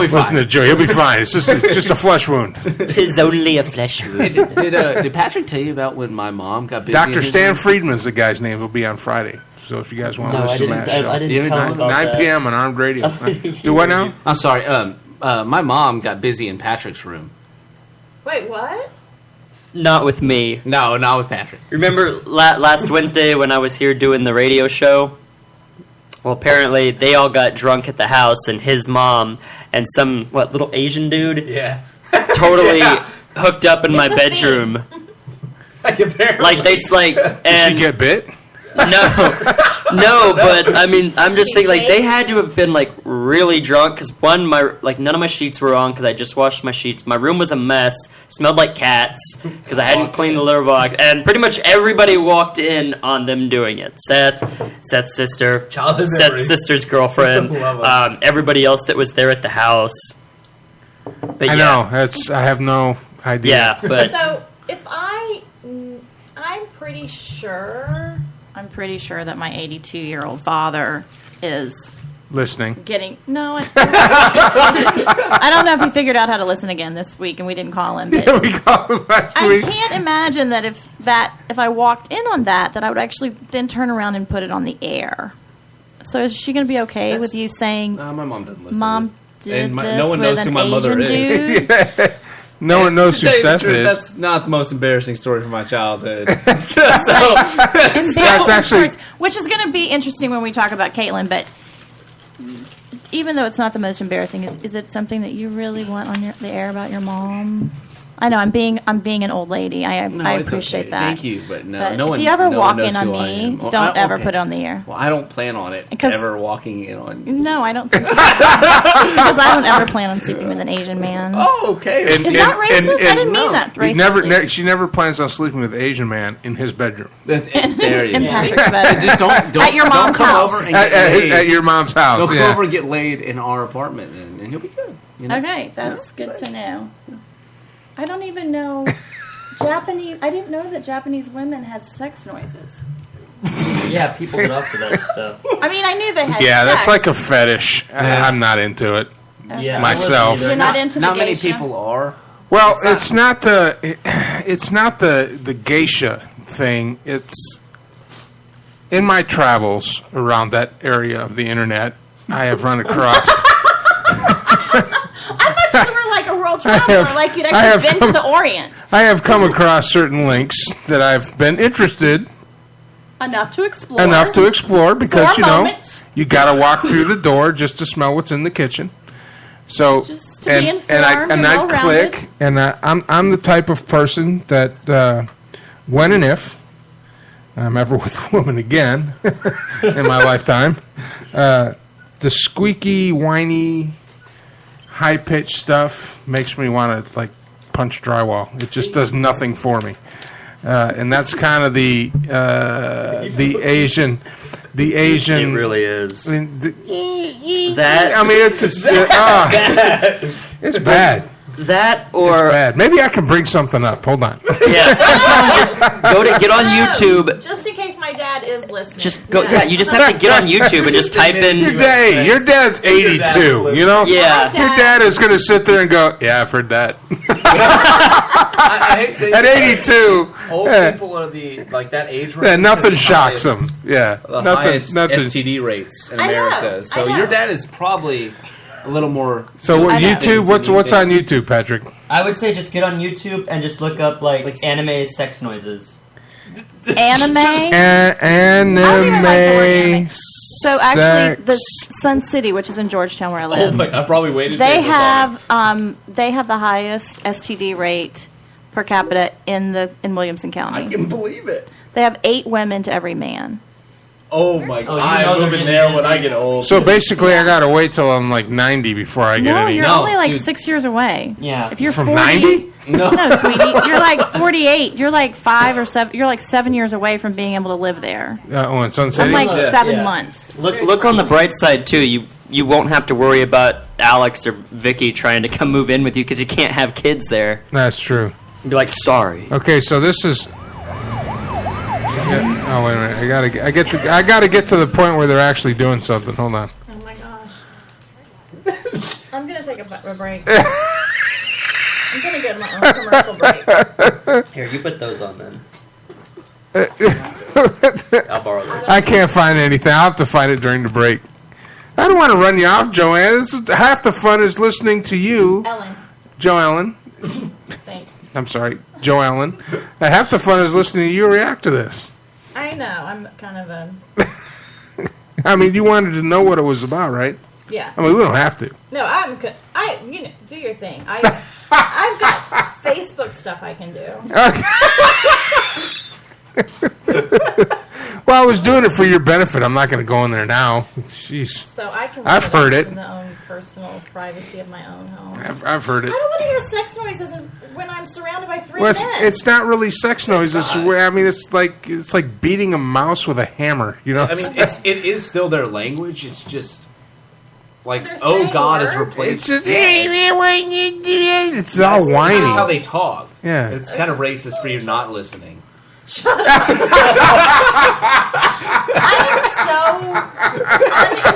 be fine. Listen to Joe. He'll be fine. It's just a flesh wound. Tis only a flesh wound. Did Patrick tell you about when my mom got busy? Dr. Stan Friedman's the guy's name. He'll be on Friday. So if you guys want to listen to Matt's show. I didn't tell him about 9 that. p.m. on Armed Radio. Do what now? I'm sorry. My mom got busy in Patrick's room. Wait, what? Not with me. No, not with Patrick. Remember last Wednesday when I was here doing the radio show? Well, apparently they all got drunk at the house, and his mom and some, little Asian dude? Yeah. Totally hooked up in my bedroom. Apparently. Did she get bit? No, but I mean, I'm just thinking they had to have been really drunk because none of my sheets were on because I just washed my sheets. My room was a mess, smelled like cats because I hadn't cleaned the litter box, and pretty much everybody walked in on them doing it. Seth's sister, Seth's sister's girlfriend, everybody else that was there at the house. But I know. I have no idea. Yeah, but So if I'm pretty sure that my 82-year-old father is listening. getting I don't know if he figured out how to listen again this week, and we didn't call him. But We called him last I week. can't imagine that if I walked in on that I would actually then turn around and put it on the air. So is she going to be okay with you saying? My mom doesn't listen. Mom did this no one knows with who an my mother Asian is. dude? No one knows who To tell you the Seth truth, is. That's not the most embarrassing story from my childhood. Embarrassing actually- stories, which is going to be interesting when we talk about Caitlin, but even though it's not the most embarrassing, is it something that you really want on the air about your mom? I know I'm being an old lady. I it's appreciate okay. that. Thank you, but no But one. if you ever no walk one knows in on who I me, am. Well, don't ever okay. put it on the air. Well, I don't plan on it ever walking in on. No, I don't think because I don't ever plan on sleeping with an Asian man. Oh, okay. Is that racist? I didn't mean that racist. She never plans on sleeping with an Asian man in his bedroom. There you In go. Patrick's bedroom. Just don't At your don't mom's come house. over and get laid. At your mom's house. Don't come yeah. over and get laid in our apartment, and he'll be good. You know? Okay, that's good to know. I don't even know Japanese. I didn't know that Japanese women had sex noises. yeah, people get up for that stuff. I mean, I knew they had. Yeah, sex. that's like a fetish. I'm not into it. Yeah, myself. You're not into the Not many geisha? people are, Well, it's not the geisha thing. It's in my travels around that area of the internet, I have run across. I thought you were like a world traveler, like you'd actually been to the Orient. I have come across certain links that I've been interested Enough to explore. Because, you got to walk through the door just to smell what's in the kitchen. So, just to be informed and I click, and I'm the type of person that when and if I'm ever with a woman again in my lifetime, the squeaky, whiny, high-pitched stuff makes me want to punch drywall. It just does nothing for me, and that's kind of the Asian. The Asian. It really is. I mean, it's just it's bad. That or it's bad. Maybe I can bring something up. Hold on. Yeah, just get on YouTube. Just in case my dad is listening. Just go. Yeah, you just have to get on YouTube and just type in. Your dad's 82. You know. Yeah. Your dad is going to sit there and go, "Yeah, I've heard that." I hate saying at 82, old people are that age range. Yeah, nothing shocks them. Yeah, the nothing. highest STD rates in America. So your dad is probably a little more. So YouTube? What's on YouTube, Patrick? I would say just get on YouTube and just look up anime sex noises. Anime. Anime. So actually, the Sun City, which is in Georgetown, where I live. Oh my! I probably waited. They have the highest STD rate per capita in Williamson County. I can believe it. They have 8 women to every man. Oh my God! I'm moving there when I get old. So basically, I gotta wait till I'm 90 before I get any. You're only 6 years away. Yeah. If you're from 40, 90. No, sweetie. You're 48. You're 5 or 7. You're 7 years away from being able to live there. In Sun City. I'm 7 months. Look on the bright side too. You won't have to worry about Alex or Vicky trying to come move in with you because you can't have kids there. That's true. You'd be sorry. Okay, so this is. Oh wait a minute! I gotta get to the point where they're actually doing something. Hold on. Oh my gosh! I'm gonna take a break. I'm gonna go to my own commercial break. Here, you put those on then. I'll borrow those. I can't find anything. I'll have to find it during the break. I don't want to run you off, Joanne. Half the fun is listening to you, Joe Ellen. Thanks. I'm sorry, Joe Ellen. Half the fun is listening to you react to this. I know. I'm kind of a. I mean, you wanted to know what it was about, right? Yeah. I mean, we don't have to. No, do your thing. I've got Facebook stuff I can do. Well, I was doing it for your benefit. I'm not going to go in there now. Jeez. So I can. I've heard it. In the own personal privacy of my own home. I've heard it. I don't want to hear sex noises when I'm surrounded by 3 Well, men. it's not really sex noises. I mean, it's like beating a mouse with a hammer. You know. I mean, it is still their language. It's just oh God is replaced. It's just it's all whiny. That's how they talk. Yeah, it's kind of racist for you not listening. Shut up. I am so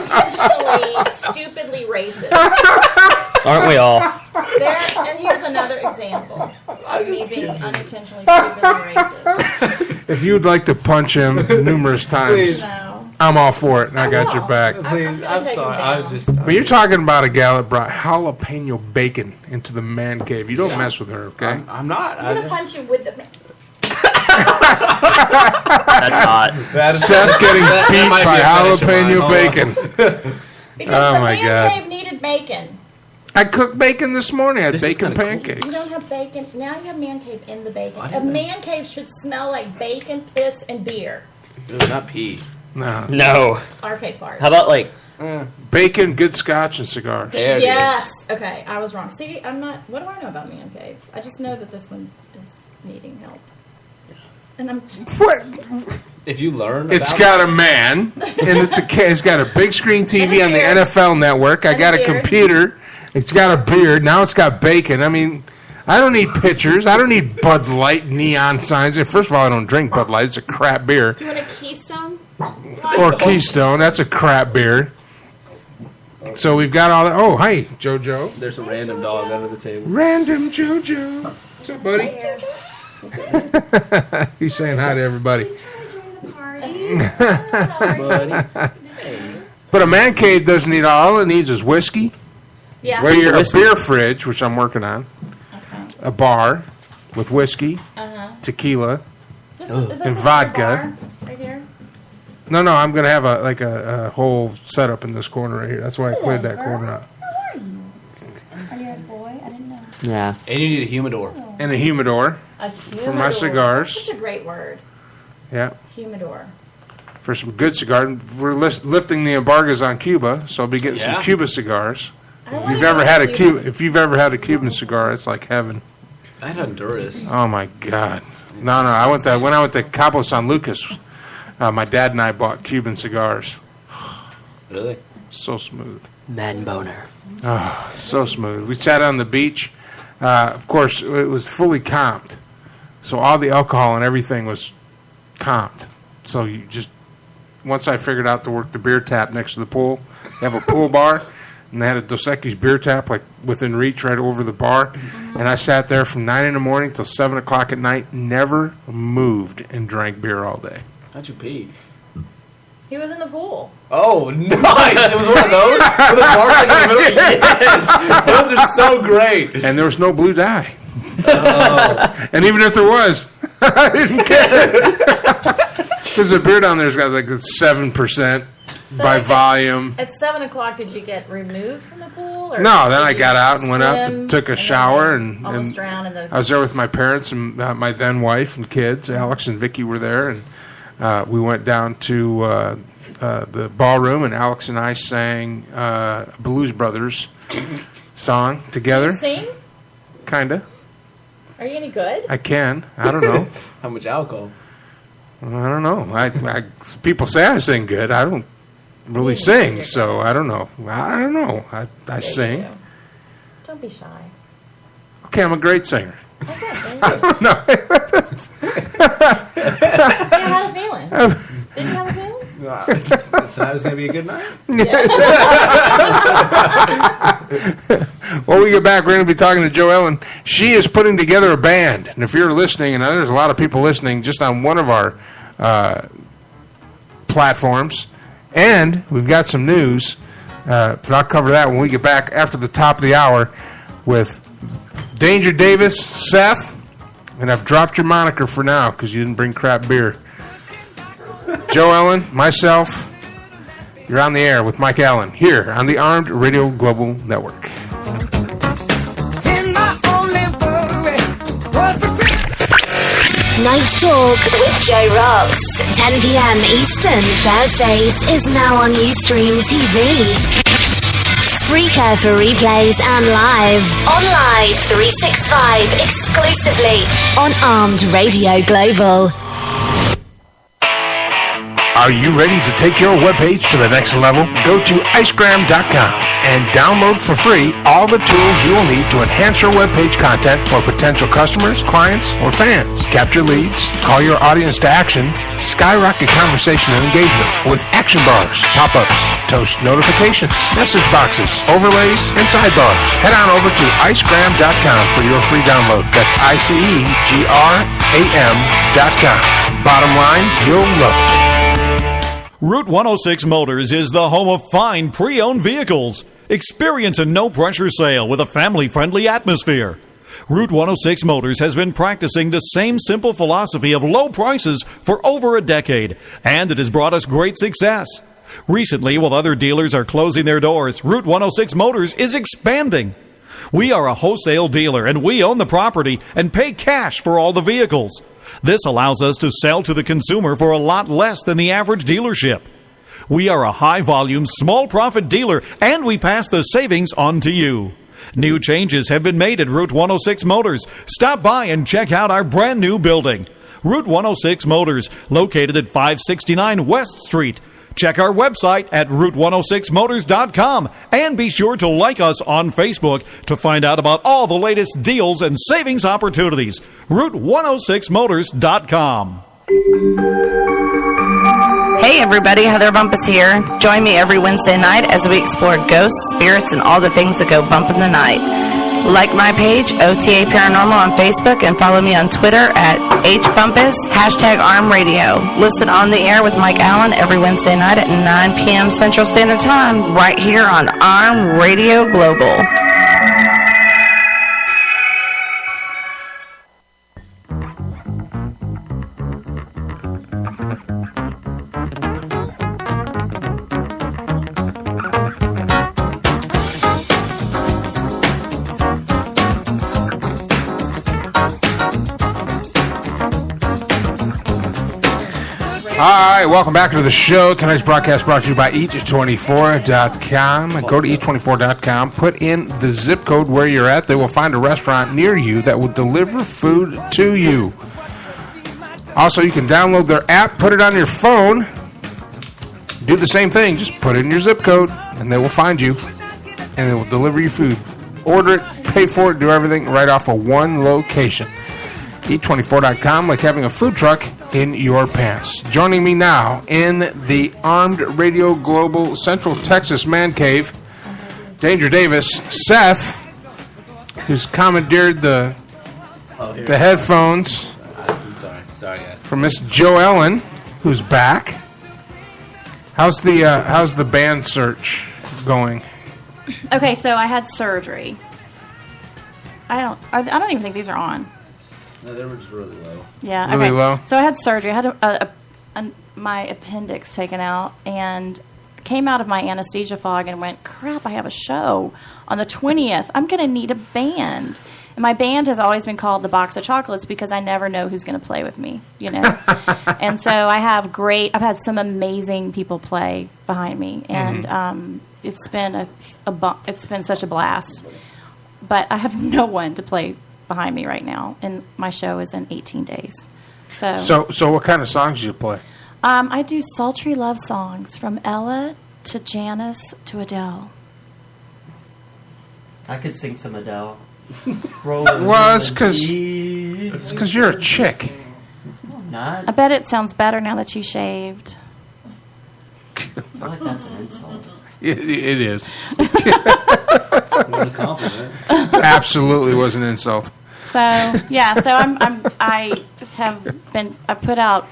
unintentionally, stupidly racist. Aren't we all? And here's another example of me being unintentionally, stupidly racist. If you'd like to punch him numerous times, I'm all for it, and I got your back. Please, I'm sorry. But you're talking about a gal that brought jalapeno bacon into the man cave. You don't mess with her, okay? I'm not. I'm going to punch you with the... That's hot. Seth getting beat by jalapeno bacon. Because oh the my man God. cave needed bacon. I cooked bacon this morning. I had bacon pancakes. You don't have bacon. Now you have man cave in the bacon. A man cave should smell like bacon, piss, and beer. Dude, not pee. No. RK fart. How about bacon, good scotch, and cigars? There it yes. Okay, I was wrong. See, I'm not. What do I know about man caves? I just know that this one is needing help. And I'm. What? If you learn, it's got a man, and it's got a big screen TV on the NFL Network. I got a computer. It's got a beard. Now it's got bacon. I mean, I don't need pictures. I don't need Bud Light neon signs. First of all, I don't drink Bud Light. It's a crap beer. Do you want a Keystone? Or Keystone. That's a crap beer. So we've got all that. Oh, hi, JoJo. There's a random dog under the table. Random JoJo. What's up, buddy? He's saying hi to everybody. But a man cave doesn't need all it needs is whiskey. Yeah. A beer fridge, which I'm working on. Okay. A bar with whiskey, tequila, and vodka. Right here? No, I'm going to have a whole setup in this corner right here. That's why I cleared that corner out. Are you a boy? I didn't know. Yeah. And you need a humidor. And a humidor. For my cigars. That's such a great word. Yeah. Humidor. For some good cigars. We're lifting the embargoes on Cuba, so I'll be getting some Cuba cigars. If you've ever had a Cuban cigar, it's like heaven. I had Honduras. Oh my God! No. I went to Cabo San Lucas. My dad and I bought Cuban cigars. Really? So smooth. Man boner. Oh, so smooth. We sat on the beach. Of course, it was fully comped, so all the alcohol and everything was comped. So you just once I figured out to work the beer tap next to the pool, they have a pool bar. And they had a Dos Equis beer tap like within reach right over the bar. And I sat there from 9 in the morning till 7 o'clock at night, never moved and drank beer all day. How'd you pee? He was in the pool. Oh, nice! It was one of those? With a bar like in the middle? Yes! Those are so great. And there was no blue dye. Oh. And even if there was, I didn't care. Because the beer down there's got like 7%. By volume. At 7 o'clock, did you get removed from the pool? Or no, then I got out and went up and took a shower. And almost drowned in the... I was there with my parents and my then wife and kids. Alex and Vicky were there. And we went down to the ballroom, and Alex and I sang Blues Brothers song together. Can you sing? Kinda. Are you any good? I can. I don't know. How much alcohol? I don't know. People say I sing good. I don't really sing, so I don't know. I sing. Don't be shy. Okay, I'm a great singer. Okay, I don't know. You had a feeling. Did you have a feeling? Tonight was going to be a good night. When we get back, we're going to be talking to Jo Ellen. She is putting together a band. And if you're listening, and there's a lot of people listening just on one of our platforms, and we've got some news, but I'll cover that when we get back after the top of the hour with Danger Davis, Seth, and I've dropped your moniker for now because you didn't bring crap beer. Jo Ellen, myself, you're on the air with Mike Allen here on the Armed Radio Global Network. Night Talk with Joe Rocks, 10 p.m. Eastern, Thursdays, is now on Ustream TV. Spreaker for replays and live. On Live 365, exclusively on Armed Radio Global. Are you ready to take your webpage to the next level? Go to icegram.com and download for free all the tools you will need to enhance your webpage content for potential customers, clients, or fans. Capture leads, call your audience to action, skyrocket conversation and engagement with action bars, pop-ups, toast notifications, message boxes, overlays, and sidebars. Head on over to icegram.com for your free download. That's icegram.com. Bottom line, you'll love it. Route 106 Motors is the home of fine pre-owned vehicles. Experience a no-pressure sale with a family-friendly atmosphere. Route 106 Motors has been practicing the same simple philosophy of low prices for over a decade, and it has brought us great success. Recently, while other dealers are closing their doors, Route 106 Motors is expanding. We are a wholesale dealer, and we own the property and pay cash for all the vehicles. This allows us to sell to the consumer for a lot less than the average dealership. We are a high-volume, small-profit dealer, and we pass the savings on to you. New changes have been made at Route 106 Motors. Stop by and check out our brand-new building. Route 106 Motors, located at 569 West Street. Check our website at route106motors.com and be sure to like us on Facebook to find out about all the latest deals and savings opportunities. route106motors.com. Hey everybody, Heather Bumpus here. Join me every Wednesday night as we explore ghosts, spirits, and all the things that go bump in the night. Like my page, OTA Paranormal on Facebook, and follow me on Twitter at HBumpus, #ArmRadio. Listen on the air with Mike Allen every Wednesday night at 9 p.m. Central Standard Time, right here on Arm Radio Global. Hi, welcome back to the show. Tonight's broadcast brought to you by Eat24.com. Go to Eat24.com, put in the zip code where you're at. They will find a restaurant near you that will deliver food to you. Also, you can download their app, put it on your phone. Do the same thing. Just put it in your zip code, and they will find you, and they will deliver you food. Order it, pay for it, do everything right off of one location. Eat24.com, like having a food truck in your pants. Joining me now in the Armed Radio Global Central Texas Man Cave, Danger Davis, Seth, who's commandeered the headphones. I'm sorry guys. From Miss Jo Ellen, who's back. How's the band search going? Okay, so I had surgery. I don't even think these are on. No, they were just really low. Yeah, okay. Really low? So I had surgery. I had my appendix taken out and came out of my anesthesia fog and went, crap, I have a show on the 20th. I'm going to need a band. And my band has always been called the Box of Chocolates because I never know who's going to play with me, you know. And so I've had some amazing people play behind me, and it's been it's been such a blast. But I have no one to play behind me right now, and my show is in 18 days. So what kind of songs do you play? I do sultry love songs from Ella to Janice to Adele. I could sing some Adele. Well, it's because you're a chick. Not. I bet it sounds better now that you shaved. I feel like that's an insult. It is. What a compliment. Absolutely was an insult. So yeah, so I put out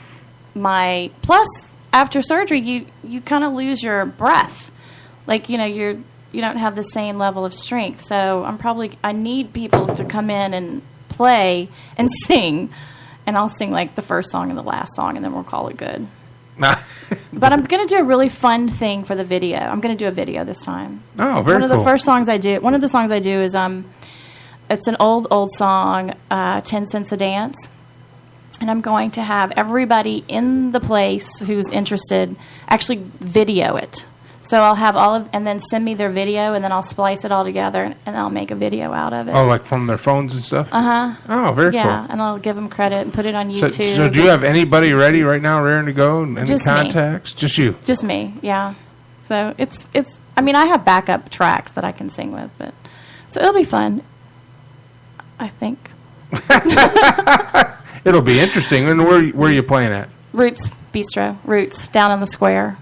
my plus after surgery you kind of lose your breath, like you don't have the same level of strength. So I need people to come in and play and sing, and I'll sing like the first song and the last song, and then we'll call it good. But I'm going to do a really fun thing for the video. I'm going to do a video this time. Oh, very cool. One of the songs I do is it's an old song, 10 Cents a Dance. And I'm going to have everybody in the place who's interested actually video it. So I'll have and then send me their video, and then I'll splice it all together, and I'll make a video out of it. Oh, like from their phones and stuff? Uh-huh. Oh, very cool. Yeah, and I'll give them credit and put it on YouTube. So do you have anybody ready right now, raring to go? Any Just contacts? Me. Just you? Just me, yeah. So it's. I mean, I have backup tracks that I can sing with, but so it'll be fun, I think. It'll be interesting. And where are you playing at? Roots Bistro, down in the square.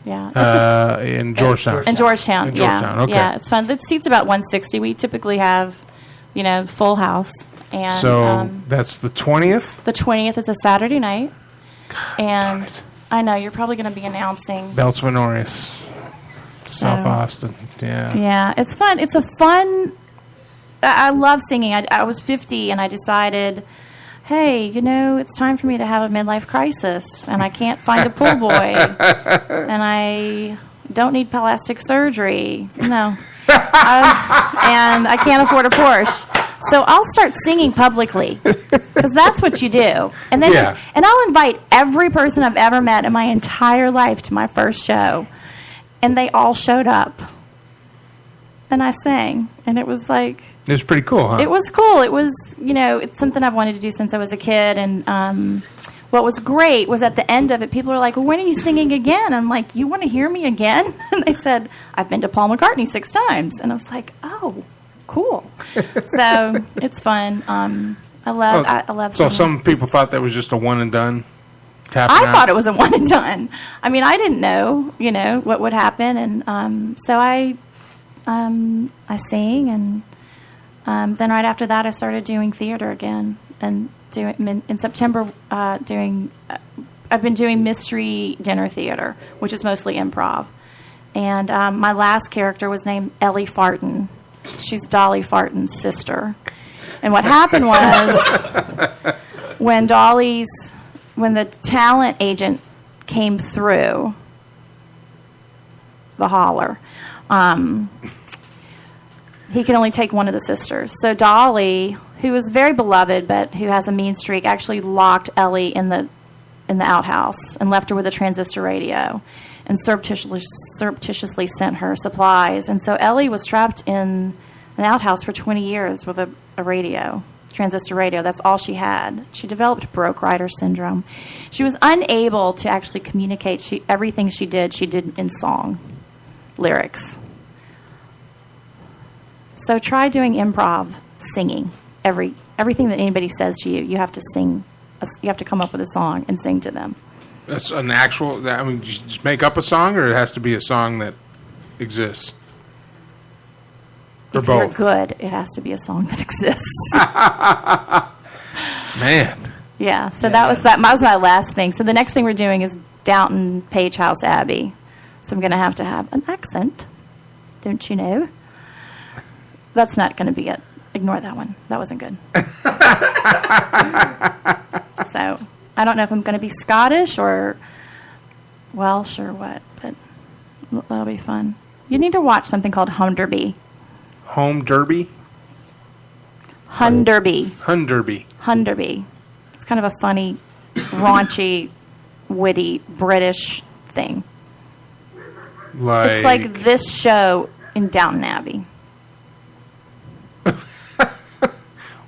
Yeah. In Georgetown. In Georgetown, yeah. Okay. Yeah, it's fun. The seat's about 160. We typically have, full house. And so that's the 20th? The 20th is a Saturday night. And I know you're probably going to be announcing. Belts of Honorius, South Austin. Yeah. Yeah, it's fun. It's a fun. I love singing. I was 50 and I decided, hey, it's time for me to have a midlife crisis, and I can't find a pool boy, and I don't need plastic surgery. No. And I can't afford a Porsche. So I'll start singing publicly, because that's what you do. And then, and I'll invite every person I've ever met in my entire life to my first show, and they all showed up. And I sang, and it was like... It was pretty cool, huh? It was cool. It was, it's something I've wanted to do since I was a kid. And what was great was at the end of it, people were like, well, when are you singing again? I'm like, you want to hear me again? And they said, I've been to Paul McCartney 6 times. And I was like, oh, cool. So it's fun. I love So singing. some people thought that was just a one and done? I thought it was a one and done. I mean, I didn't know, what would happen, and so I sing, and then right after that, I started doing theater again, and in September I've been doing mystery dinner theater, which is mostly improv, and my last character was named Ellie Farton. She's Dolly Farton's sister, and what happened was when the talent agent came through the holler, he could only take one of the sisters. So Dolly, who was very beloved but who has a mean streak, actually locked Ellie in the outhouse and left her with a transistor radio and surreptitiously sent her supplies. And so Ellie was trapped in an outhouse for 20 years with a radio. Transistor radio. That's all she had. She developed broke writer syndrome. She was unable to actually communicate. Everything she did in song lyrics. So try doing improv singing. Everything that anybody says to you, you have to sing. You have to come up with a song and sing to them. That's an actual. I mean, just make up a song, or it has to be a song that exists. Or if both. You're good, it has to be a song that exists. Man. Yeah, so that was my last thing. So the next thing we're doing is Downton Page House Abbey. So I'm going to have an accent, don't you know? That's not going to be it. Ignore that one. That wasn't good. So I don't know if I'm going to be Scottish or Welsh or what, but that'll be fun. You need to watch something called Home Derby. Home Derby? Hunderby. Hunderby. Hunderby. It's kind of a funny, raunchy, witty British thing. It's like this show in Downton Abbey.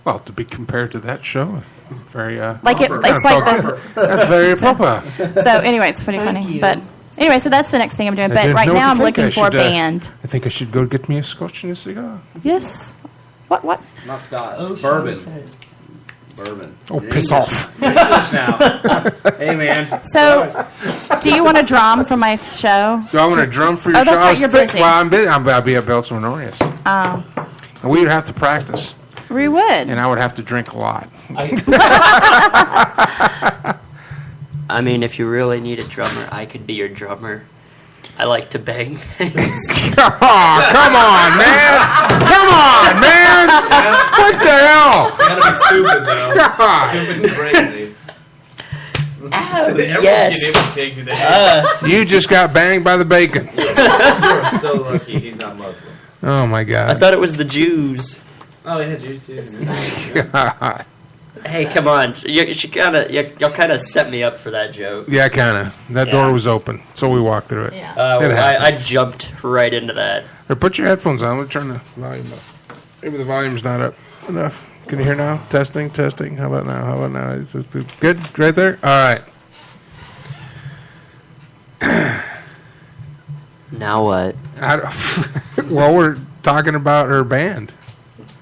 Well, to be compared to that show, very it's like that's very proper. So anyway, it's pretty funny. But anyway, so that's the next thing I'm doing. But right now I'm looking for a band. I think I should go get me a scotch and a cigar. Yes. What? Not scotch. Bourbon. Oh, piss off. English now. Hey, man. So, do you want a drum for my show? Do I want a drum for your show? That's right, you're busy. Well, I'm busy. I'll be at Belts and Honorius. Oh. And we would have to practice. We would. And I would have to drink a lot. I mean, if you really need a drummer, I could be your drummer. I like to bang things. Oh, come on, man! Come on, man! What the hell? You gotta be stupid, though. God. Stupid and crazy. Yes. You just got banged by the bacon. You're so lucky he's not Muslim. Oh, my God. I thought it was the Jews. Oh, yeah, Jews too. God. Hey, come on. Y'all kind of set me up for that joke. Yeah, kind of. That door was open, so we walked through it. Yeah. I jumped right into that. Or put your headphones on. Let's turn the volume up. Maybe the volume's not up enough. Can you hear now? Testing. How about now? Good? Right there? All right. Now what? Well, we're talking about her band.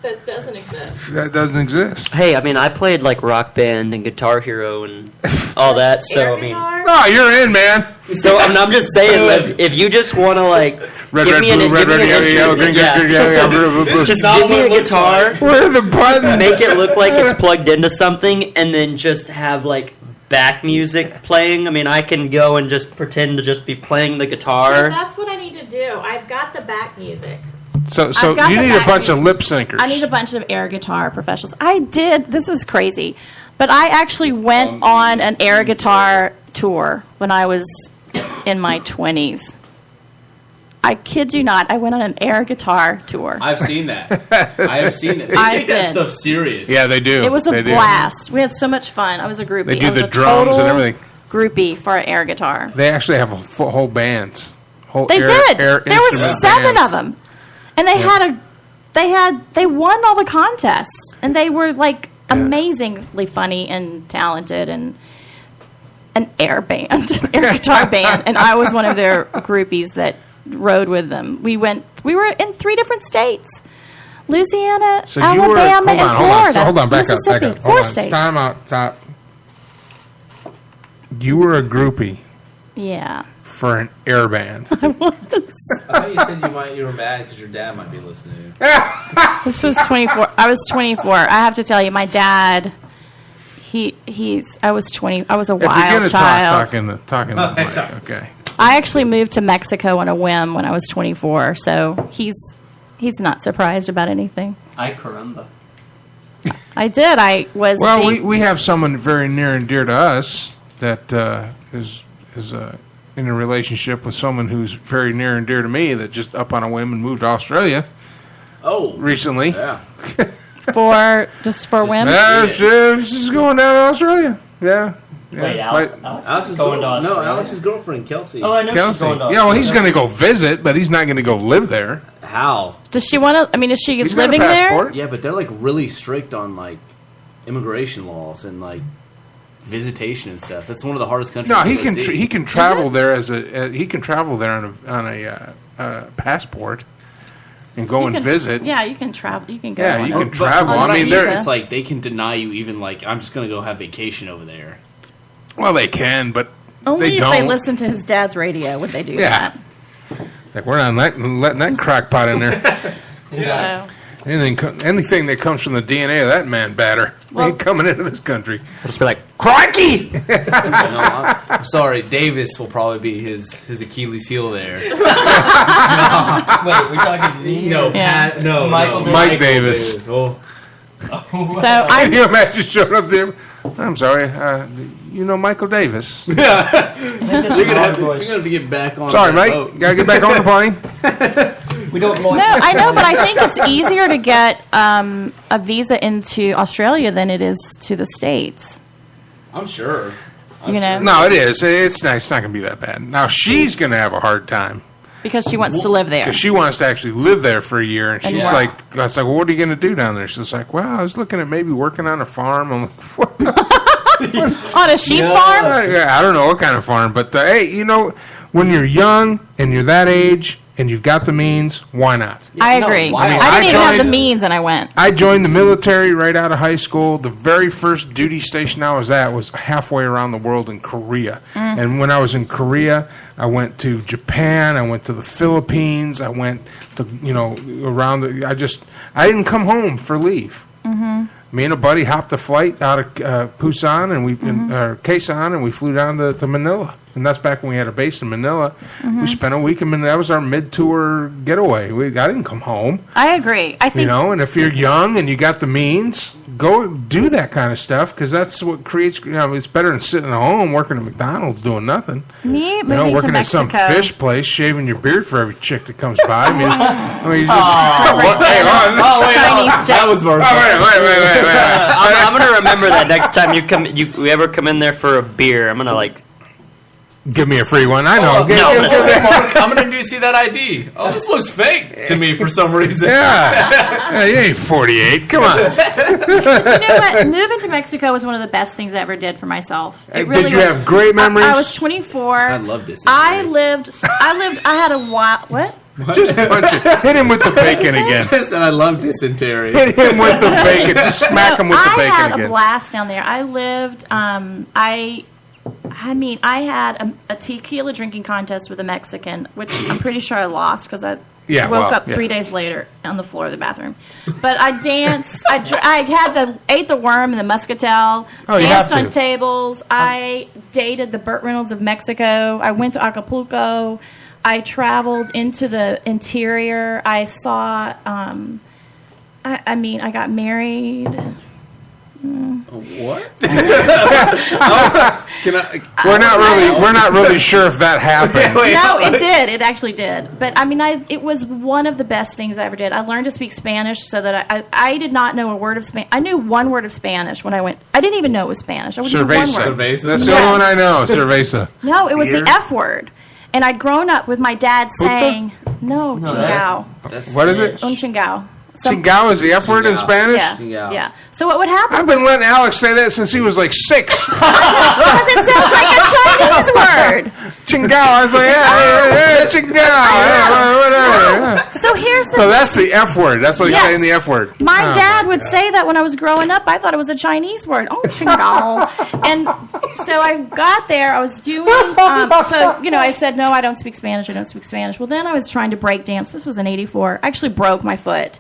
That doesn't exist. That doesn't exist. Hey, I mean, I played like Rock Band and Guitar Hero and all that. So I mean, oh, you're in, man. So I'm just saying, if you just want to like give me an just give me a guitar. Where are the buttons? Make it look like it's plugged into something, and then just have like back music playing. I mean, I can go and just pretend to just be playing the guitar. See, that's what I need to do. I've got the back music. So you need a bunch of lip syncers. I need a bunch of air guitar professionals. I did. This is crazy. But I actually went on an air guitar tour when I was in my 20s. I kid you not. I went on an air guitar tour. I've seen that. I have seen it. They take that stuff serious. Yeah, they do. It was a blast. We had so much fun. I was a groupie. They do I was the a drums and total everything. Groupie for an air guitar. They actually have whole bands. They did. There were 7 of them. And they won all the contests, and they were like amazingly funny and talented, and an air guitar band, and I was one of their groupies that rode with them. We were in 3 different states: Louisiana, Alabama, and Florida. Hold on, back up. 4 states. Time out, top. You were a groupie Yeah. for an air band. I thought you said you were mad because your dad might be listening. This was 24. I was 24. I have to tell you, my dad. I was 20. I was a wild child. If you're gonna talking to the mic, okay. I actually moved to Mexico on a whim when I was 24, so he's not surprised about anything. Ay caramba. I did. I was. Well, we have someone very near and dear to us that is in a relationship with someone who's very near and dear to me that just up on a whim and moved to Australia. Oh, recently. Yeah. for whim. Yeah, she's going down to Australia. Yeah. Wait, Alex is going to Australia. No, Alex's girlfriend, Kelsey. Oh, I know she's going to Australia. Yeah, well, he's going to go visit, but he's not going to go live there. How? Does she want to? I mean, is she He's got a living there? passport. Yeah, but they're like really strict on like immigration laws and like visitation and stuff. That's one of the hardest countries. No, to see. he can travel there he can travel there on a passport and go and visit. Yeah, you can travel. You can go. Yeah, you can travel. I mean, visa. it's like they can deny you even like I'm just going to go have vacation over there. Well, they can, but Only they if don't. they listen to his dad's radio would they do that. It's like we're not letting that crackpot in there. Yeah. So, anything that comes from the DNA of that man batter ain't coming into this country. I'll just be like, crikey! I'm sorry, Davis will probably be his Achilles heel there. Wait, we're talking me? No, Yeah. no, Mike Davis. Oh. Can you imagine showing up there? I'm sorry, you know Michael Davis. You're gonna have to get back on. Sorry, that Mike. boat. Gotta get back on the plane. We don't. No, I know, but I think it's easier to get a visa into Australia than it is to the States. I'm sure. No, it is. It's not going to be that bad. Now she's going to have a hard time because she wants to live there. Because she wants to actually live there for a year, and she's work. like, "I was like, well, what are you going to do down there?" She's like, "Well, I was looking at maybe working on a farm." I'm like, "What?" On a sheep farm? I don't know what kind of farm, but hey, when you're young and you're that age and you've got the means, why not? I agree. I didn't even have the means, and I went. I joined the military right out of high school. The very first duty station I was at was halfway around the world in Korea. And when I was in Korea, I went to Japan. I went to the Philippines. I went to around. I didn't come home for leave. Me and a buddy hopped a flight out of Busan and Quezon, and we flew down to Manila. And that's back when we had a base in Manila. We spent a week in Manila. That was our mid-tour getaway. I didn't come home. I agree. I think and if you're young and you got the means, go do that kind of stuff because that's what creates. It's better than sitting at home working at McDonald's doing nothing. Me moving working to at some Mexico. fish place, shaving your beard for every chick that comes by. You just. Chinese that was more. Wait. I'm gonna remember that next time you ever come in there for a beer. I'm gonna give me a free one. I know. I'm gonna do see that ID. Oh, this looks fake to me for some reason. Yeah, you ain't 48. Come on. You know what? Moving to Mexico was one of the best things I ever did for myself. It really Did you was. have great memories? I was 24. I love this. I had a while. What? Just punch it. Hit him with the bacon again. And I love dysentery. Hit him with the bacon. Just smack him with the bacon I had again. a blast down there. I lived. I had a tequila drinking contest with a Mexican, which I'm pretty sure I lost because I woke up 3 days later on the floor of the bathroom. But I danced. I ate the worm and the muscatel. Danced on tables. I dated the Burt Reynolds of Mexico. I went to Acapulco. I traveled into the interior. I saw. I got married. What? We're not really sure if that happened. No, it did. It actually did. But it was one of the best things I ever did. I learned to speak Spanish so that I did not know a word of Spanish. I knew one word of Spanish when I went. I didn't even know it was Spanish. I would know one word. Cerveza. That's the only one I know. Cerveza. No, it was the F word. And I'd grown up with my dad saying, no, chingao. What is it? Un chingao. Chingao is the F word in Spanish? Yeah. So what would happen? I've been letting Alex say that since he was like 6. Because it sounds like a Chinese word. Chingao. I was like, yeah, chingao. Whatever. So So here's the So that's the F word. That's like saying the F word. My dad would God. say that when I was growing up. I thought it was a Chinese word. Oh, chingao. And so I got there. I was doing, I said, no, I don't speak Spanish. I don't speak Spanish. Well, then I was trying to break dance. This was in 84. I actually broke my foot.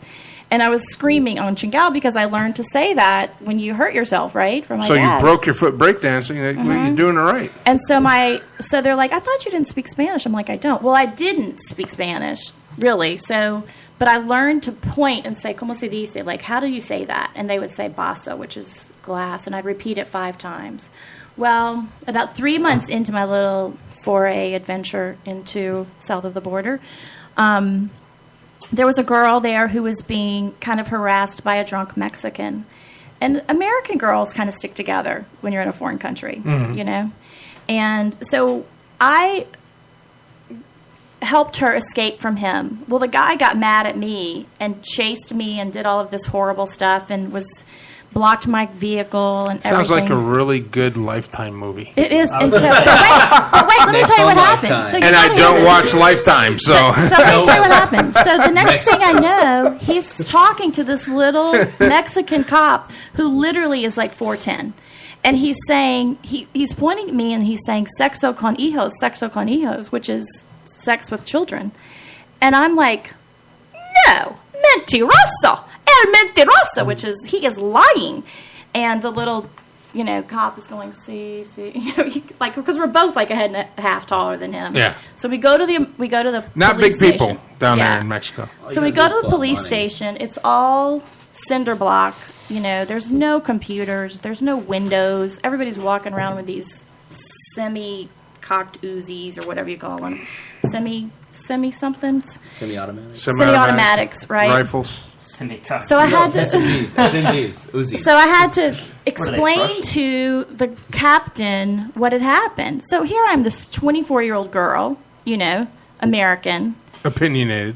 And I was screaming on chingao because I learned to say that when you hurt yourself, right? From my dad. So you broke your foot breakdancing. You're doing it right. And so they're like, I thought you didn't speak Spanish. I'm like, I don't. Well, I didn't speak Spanish, really. But I learned to point and say, ¿Cómo se dice? Like, how do you say that? And they would say vaso, which is glass. And I'd repeat it 5 times. Well, about 3 months into my little foray adventure into south of the border, there was a girl there who was being kind of harassed by a drunk Mexican. And American girls kind of stick together when you're in a foreign country, you know? And so I helped her escape from him. Well, the guy got mad at me and chased me and did all of this horrible stuff and blocked my vehicle and everything. Sounds like a really good Lifetime movie. It is. And so, but wait, let me tell you what happened. So and I don't watch Lifetime, so. So let me tell you what happened. So the next thing I know, he's talking to this little Mexican cop who literally is like 4'10". And he's saying, he's pointing at me and he's saying, sexo con hijos, which is sex with children. And I'm like, no, mentiroso. El mentiroso, which is he is lying, and the little, cop is going, see, because we're both like a head and a half taller than him. Yeah. So we go to the not police big people station. down there in Mexico. So we go to the police station. It's all cinder block. There's no computers. There's no windows. Everybody's walking around with these semi-cocked Uzis or whatever you call them, semi-somethings. Semi-automatics, right? Rifles. So I had to. SMGs. Uzi. So I had to explain to the captain what had happened. So here I'm, this 24-year-old girl, American, opinionated,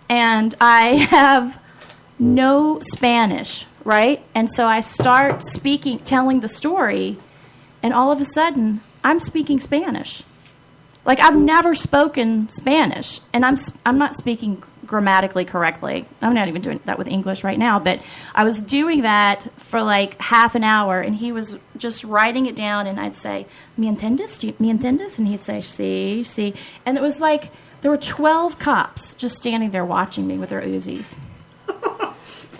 and I have no Spanish, right? And so I start telling the story, and all of a sudden I'm speaking Spanish. Like, I've never spoken Spanish, and I'm not speaking grammatically correctly. I'm not even doing that with English right now, but I was doing that for like half an hour, and he was just writing it down, and I'd say, ¿Me entiendes? ¿Me entiendes? And he'd say, sí, sí. And it was like there were 12 cops just standing there watching me with their Uzis.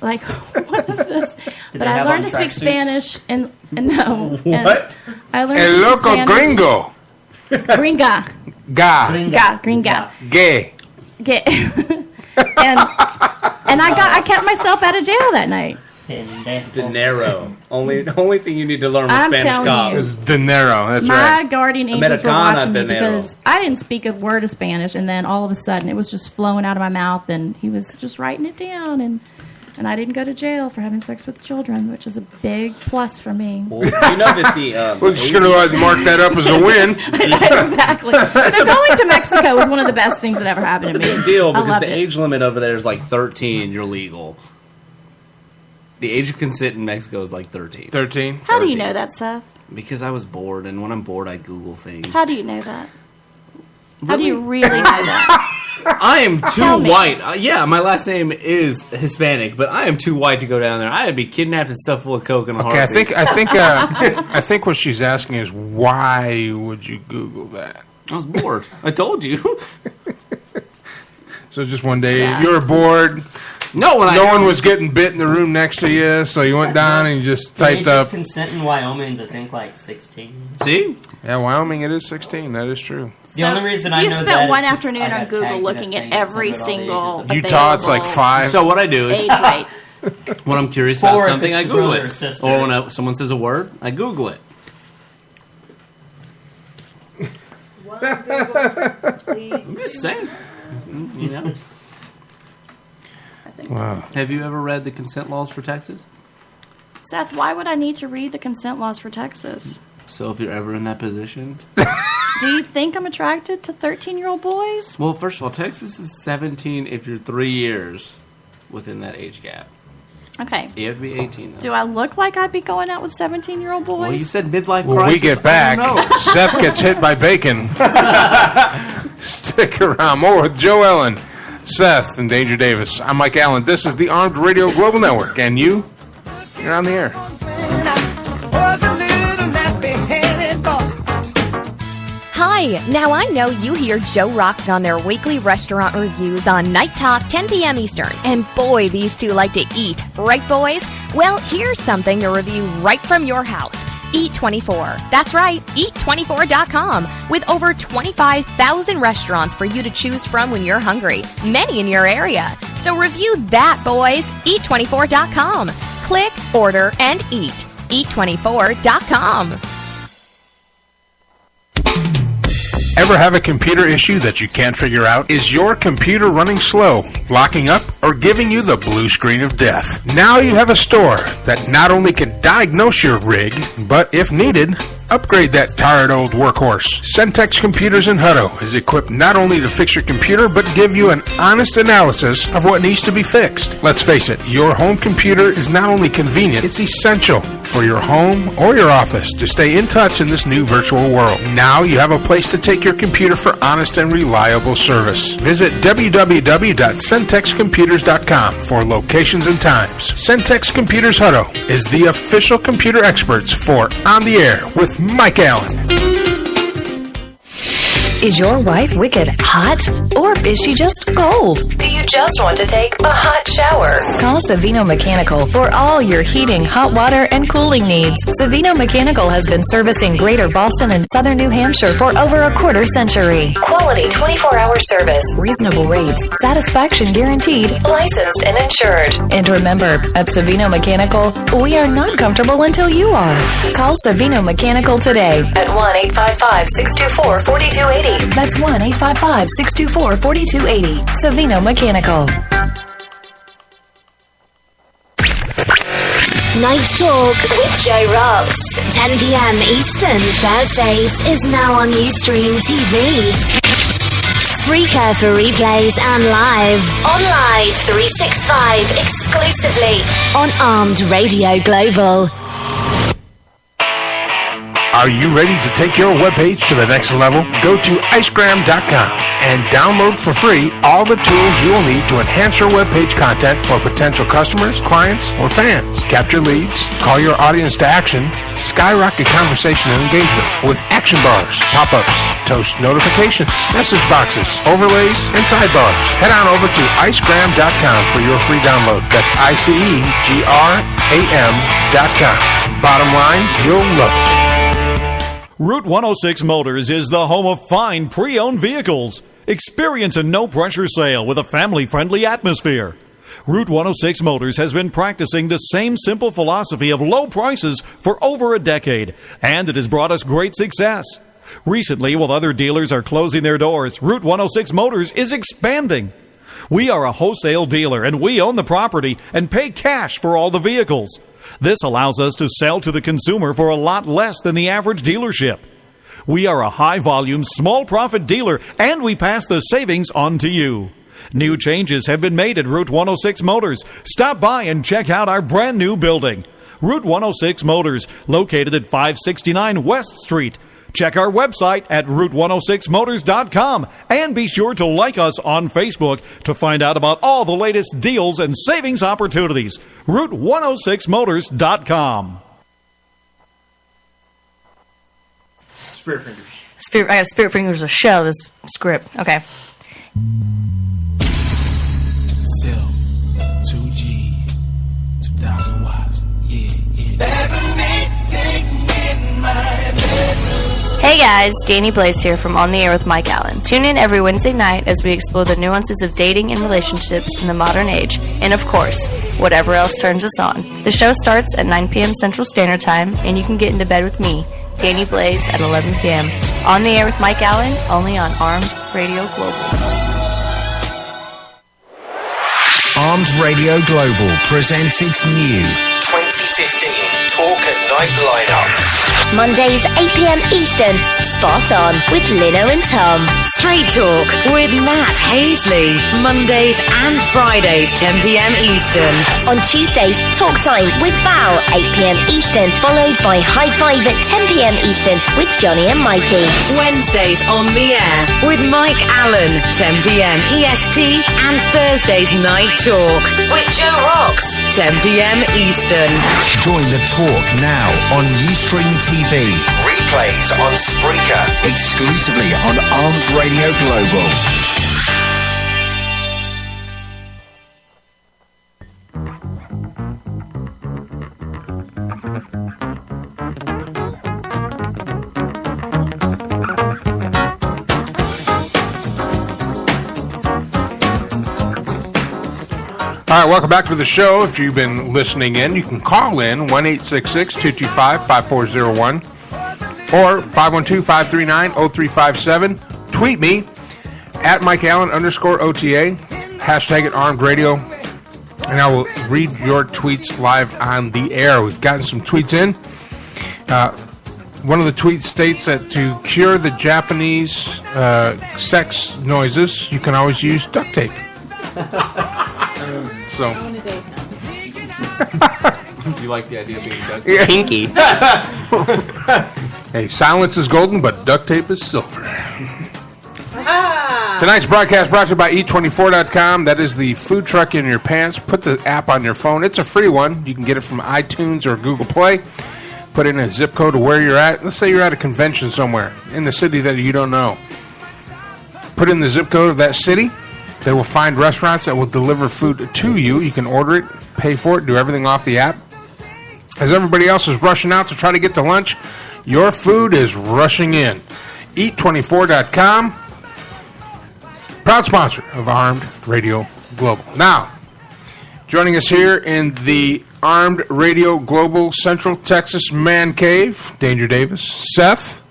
Like, what is this? But I learned to speak Spanish, and no. What? I learned El loco gringo. Gringa. Gringa. Gay. And I kept myself out of jail that night. Dinero. Only thing you need to learn with Spanish cops is dinero. That's my right. My guardian angels were watching me because I didn't speak a word of Spanish, and then all of a sudden it was just flowing out of my mouth, and he was just writing it down, and I didn't go to jail for having sex with children, which is a big plus for me. Well, you know that we're just going to mark that up as a win. Exactly. So going to Mexico was one of the best things that ever happened to me. It's a big deal because the age limit over there is like 13. You're legal. The age of consent in Mexico is like 13. 13? How do you know that, Seth? Because I was bored, and when I'm bored, I Google things. How do you know that? Really? How do you really know that? I am too white. Yeah, my last name is Hispanic, but I am too white to go down there. I'd be kidnapped and stuffed full of coke in a heartbeat. I think what she's asking is, why would you Google that? I was bored. I told you. So just one day you were bored. No one was getting bit in the room next to you, so you went down and you just typed up. Consent in Wyoming's, I think, like 16. See? Yeah, Wyoming, it is 16. That is true. The only reason I know that you spent one is afternoon on Google looking at every single Utah, it's like 5. So what I do is, age rate. when I'm curious about something, I Google it. Or when someone says a word, I Google it. I'm just saying. You know. Wow. Have you ever read the consent laws for Texas? Seth, why would I need to read the consent laws for Texas? So if you're ever in that position. Do you think I'm attracted to 13-year-old boys? Well, first of all, Texas is 17 if you're 3 years within that age gap. Okay. You have to be 18, though. Do I look like I'd be going out with 17-year-old boys? Well, you said midlife crisis. When we get back, Seth gets hit by bacon. Stick around. More with Joe Ellen, Seth, and Danger Davis. I'm Mike Allen. This is the Armed Radio Global Network. And you're on the air. Hi, now I know you hear Joe Rocks on their weekly restaurant reviews on Night Talk, 10 p.m. Eastern. And boy, these two like to eat. Right, boys? Well, here's something to review right from your house. Eat24. That's right, Eat24.com. With over 25,000 restaurants for you to choose from when you're hungry. Many in your area. So review that, boys. Eat24.com. Click, order, and eat. Eat24.com. Ever have a computer issue that you can't figure out? Is your computer running slow, locking up, or giving you the blue screen of death? Now you have a store that not only can diagnose your rig, but if needed, upgrade that tired old workhorse. Centex Computers in Hutto is equipped not only to fix your computer, but give you an honest analysis of what needs to be fixed. Let's face it, your home computer is not only convenient, it's essential for your home or your office to stay in touch in this new virtual world. Now you have a place to take your computer for honest and reliable service. Visit www.centexcomputers.com for locations and times. Centex Computers Hutto is the official computer experts for On the Air with Mike Allen. Is your wife wicked hot? Or is she just cold? Do you just want to take a hot shower? Call Savino Mechanical for all your heating, hot water, and cooling needs. Savino Mechanical has been servicing Greater Boston and Southern New Hampshire for over a quarter century. Quality 24-hour service, reasonable rates, satisfaction guaranteed, licensed and insured. And remember, at Savino Mechanical, we are not comfortable until you are. Call Savino Mechanical today at 1-855-624-4280. That's 1-855-624-4280. Savino Mechanical. Night Talk with Joe Rocks. 10 p.m. Eastern, Thursdays is now on Ustream TV. Spreaker for replays and live. On Live 365 exclusively on Armed Radio Global. Are you ready to take your webpage to the next level? Go to icegram.com and download for free all the tools you will need to enhance your webpage content for potential customers, clients, or fans. Capture leads, call your audience to action, skyrocket conversation and engagement with action bars, pop-ups, toast notifications, message boxes, overlays, and sidebars. Head on over to icegram.com for your free download. That's icegram.com. Bottom line, you'll love it. Route 106 Motors is the home of fine pre-owned vehicles. Experience a no-pressure sale with a family-friendly atmosphere. Route 106 Motors has been practicing the same simple philosophy of low prices for over a decade, and it has brought us great success. Recently, while other dealers are closing their doors, Route 106 Motors is expanding. We are a wholesale dealer, and we own the property and pay cash for all the vehicles. This allows us to sell to the consumer for a lot less than the average dealership. We are a high-volume, small-profit dealer, and we pass the savings on to you. New changes have been made at Route 106 Motors. Stop by and check out our brand-new building. Route 106 Motors, located at 569 West Street. Check our website at route106motors.com and be sure to like us on Facebook to find out about all the latest deals and savings opportunities. route106motors.com. Spirit Fingers. I got Spirit Fingers a show, this script. Okay. Cell, 2G, 2,000 watts. Yeah. Hey guys, Dani Blaze here from On the Air with Mike Allen. Tune in every Wednesday night as we explore the nuances of dating and relationships in the modern age, and of course, whatever else turns us on. The show starts at 9 p.m. Central Standard Time, and you can get into bed with me, Dani Blaze, at 11 p.m. On the Air with Mike Allen, only on Armed Radio Global. Armed Radio Global presents its new 2015 Talk at Night lineup. Mondays 8 p.m. Eastern, Spot On with Lino and Tom. Straight Talk with Matt Hazley. Mondays and Fridays, 10 p.m. Eastern. On Tuesdays, Talk Time with Val, 8 p.m. Eastern, followed by High Five at 10 p.m. Eastern with Johnny and Mikey. Wednesdays on the air with Mike Allen, 10 p.m. EST, and Thursdays Night Talk with Joe Rocks, 10 p.m. Eastern. Join the talk now on Ustream TV. Replays on Spreaker, exclusively on Armed Radio Global. All right, welcome back to the show. If you've been listening in, you can call in 1-866-225-5401 or 512-539-0357. Tweet me at MikeAllen_OTA, hashtag it Armed Radio, and I will read your tweets live on the air. We've gotten some tweets in. One of the tweets states that to cure the Japanese sex noises, you can always use duct tape. So. You like the idea of being duct Yeah. Pinky. Hey, silence is golden, but duct tape is silver. Tonight's broadcast brought to you by Eat24.com. That is the food truck in your pants. Put the app on your phone. It's a free one. You can get it from iTunes or Google Play. Put in a zip code of where you're at. Let's say you're at a convention somewhere in the city that you don't know. Put in the zip code of that city. They will find restaurants that will deliver food to you. You can order it, pay for it, do everything off the app. As everybody else is rushing out to try to get to lunch, your food is rushing in. Eat24.com, proud sponsor of Armed Radio Global. Now, joining us here in the Armed Radio Global Central Texas Man Cave, Danger Davis, Seth,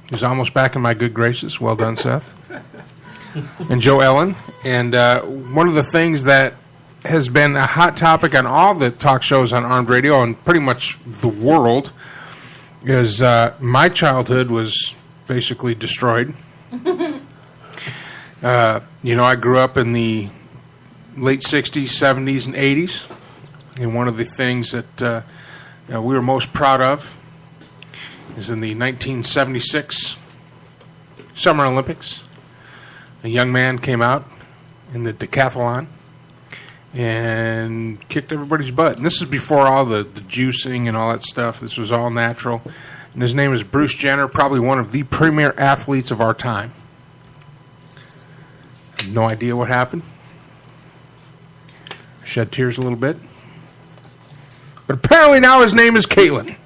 who's almost back in my good graces. Well done, Seth. And Joe Ellen. And one of the things that has been a hot topic on all the talk shows on Armed Radio and pretty much the world is my childhood was basically destroyed. I grew up in the late 60s, 70s, and 80s. And one of the things that we were most proud of is in the 1976 Summer Olympics. A young man came out in the decathlon and kicked everybody's butt. And this is before all the juicing and all that stuff. This was all natural. And his name is Bruce Jenner, probably one of the premier athletes of our time. No idea what happened. I shed tears a little bit. But apparently now his name is Caitlyn.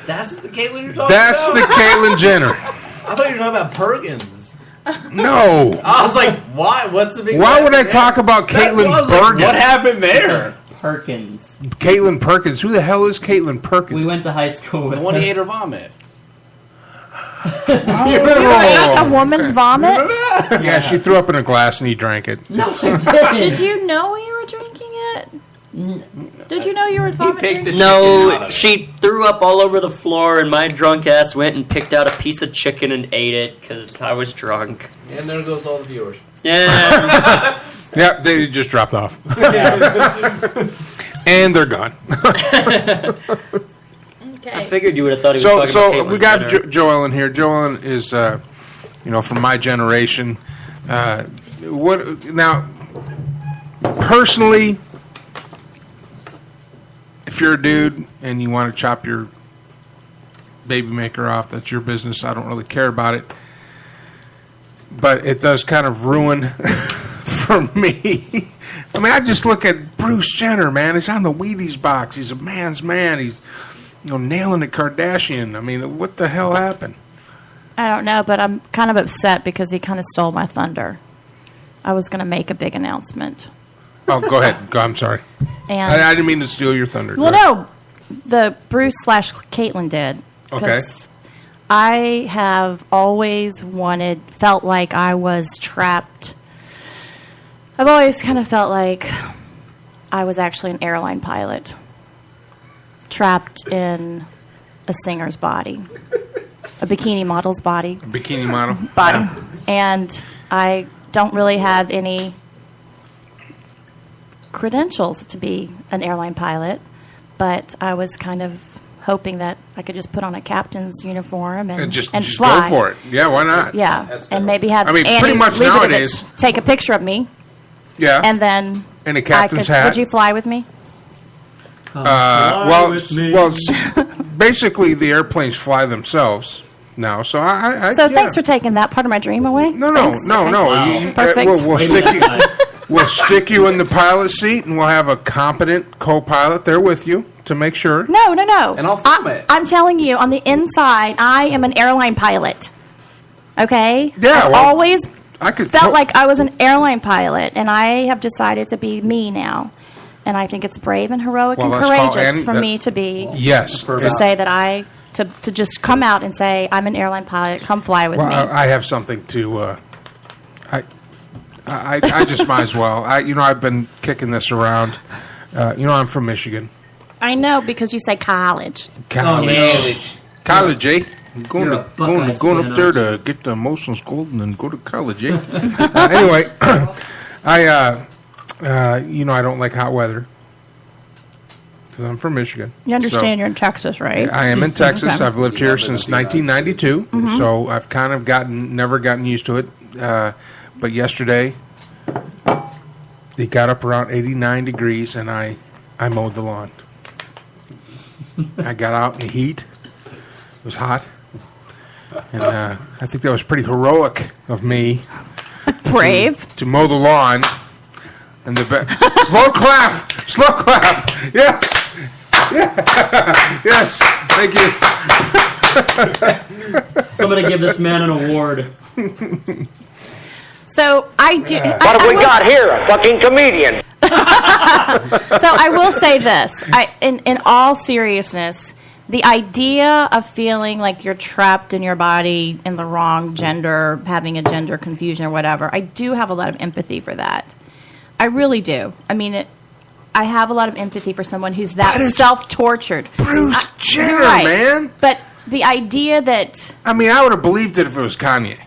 That's the Caitlyn you're talking That's about? the Caitlyn Jenner. I thought you were talking about Perkins. No. I was like, why? What's the big Why would I talk about Caitlyn Perkins? What happened there? Perkins. Caitlyn Perkins. Who the hell is Caitlyn Perkins? We went to high school with The one her. he ate her vomit. You ate a woman's vomit? Yeah, she threw up in a glass and he drank it. No, I didn't. Did you know you were drinking it? Did you know you were vomiting? No, she threw up all over the floor, and my drunk ass went and picked out a piece of chicken and ate it because I was drunk. And there goes all the viewers. Yeah. Yep, they just dropped off. And they're gone. Okay. I figured you would have thought he was talking about Caitlyn we got Jenner. Joe Ellen here. Joe Ellen is, from my generation. Now, personally, if you're a dude and you want to chop your baby maker off, that's your business. I don't really care about it. But it does kind of ruin for me. I mean, I just look at Bruce Jenner, man. He's on the Wheaties box. He's a man's man. He's nailing it Kardashian. I mean, what the hell happened? I don't know, but I'm kind of upset because he kind of stole my thunder. I was going to make a big announcement. Oh, go ahead. I'm sorry. And I didn't mean to steal your thunder. Well, no, the Bruce/Caitlyn did. Okay. I have always felt like I was trapped. I've always kind of felt like I was actually an airline pilot, trapped in a singer's body. a bikini model's body. Bikini model. Body. Yeah. And I don't really have any credentials to be an airline pilot, but I was kind of hoping that I could just put on a captain's uniform and just fly. go for it. Yeah, why not? Yeah, and maybe have I mean, Annie pretty much Leibovitz nowadays. take a picture of me. Yeah. And then in a captain's hat. Would you fly with me? Basically, the airplanes fly themselves now. So Thanks for taking that part of my dream away. No. Perfect. We'll stick you in the pilot seat, and we'll have a competent co-pilot there with you to make sure. No. And I'll film it. I'm telling you, on the inside, I am an airline pilot. Okay? Yeah, I've always I felt like I was an airline pilot, and I have decided to be me now. And I think it's brave and heroic and courageous for me to be. Yes. To say that to just come out and say, I'm an airline pilot, come fly with me. I have something to. I just might as well. I've been kicking this around. I'm from Michigan. I know, because you say college. College, eh? Going up there to get the Molson's Gold and then go to college, eh? Anyway, I don't like hot weather because I'm from Michigan. You understand you're in Texas, right? I am in Texas. Okay. I've lived here since 1992, so I've kind of never gotten used to it. But yesterday, it got up around 89 degrees, and I mowed the lawn. I got out in the heat. It was hot. And I think that was pretty heroic of me. Brave. To mow the lawn. And slow clap! Yes! Yes! Thank you. Somebody give this man an award. So I do. What have we got here? A fucking comedian. So I will say this. In all seriousness, the idea of feeling like you're trapped in your body in the wrong gender, having a gender confusion or whatever, I do have a lot of empathy for that. I really do. I mean, I have a lot of empathy for someone who's that self-tortured. Bruce Jenner, right. man. But the idea that... I mean, I would have believed it if it was Kanye.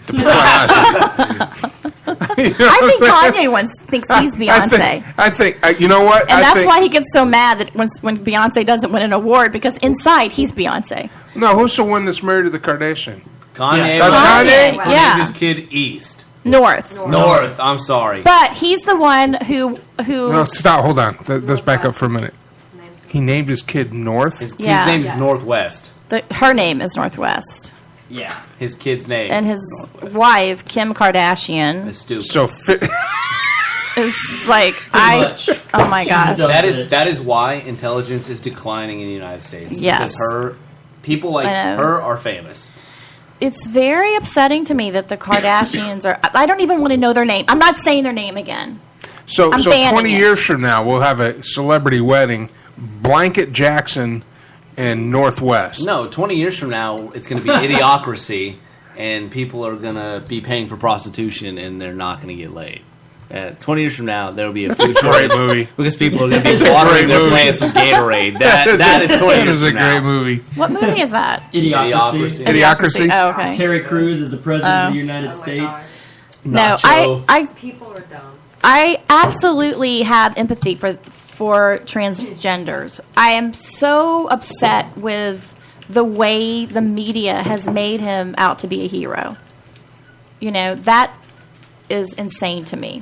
To be quite honest. I think Kanye thinks he's Beyonce. I think you know what? And that's why he gets so mad that when Beyonce doesn't win an award, because inside he's Beyonce. No, who's the one that's married to the Kardashian? Kanye. That's Kanye? Yeah. Named his kid East. North. I'm sorry. But he's the one who. No, stop. Hold on. Let's back up for a minute. He named his kid North. His kid's name is Northwest. Her name is Northwest. Yeah. His kid's name. And his wife, Kim Kardashian, is stupid. So is like oh my gosh. That is why intelligence is declining in the United States. Yes. Because people like her are famous. It's very upsetting to me that the Kardashians are. I don't even want to know their name. I'm not saying their name again. So 20 years from now, we'll have a celebrity wedding. Blanket Jackson and Northwest. No, 20 years from now, it's going to be Idiocracy, and people are going to be paying for prostitution, and they're not going to get laid. 20 years from now, there will be a food great movie. Because people are going to be watering their plants with Gatorade. That is 20 years from now. That is a great movie. What movie is that? Idiocracy. Oh, okay. Terry Crews is the president of the United States. No, people are dumb. I absolutely have empathy for transgenders. I am so upset with the way the media has made him out to be a hero. That is insane to me.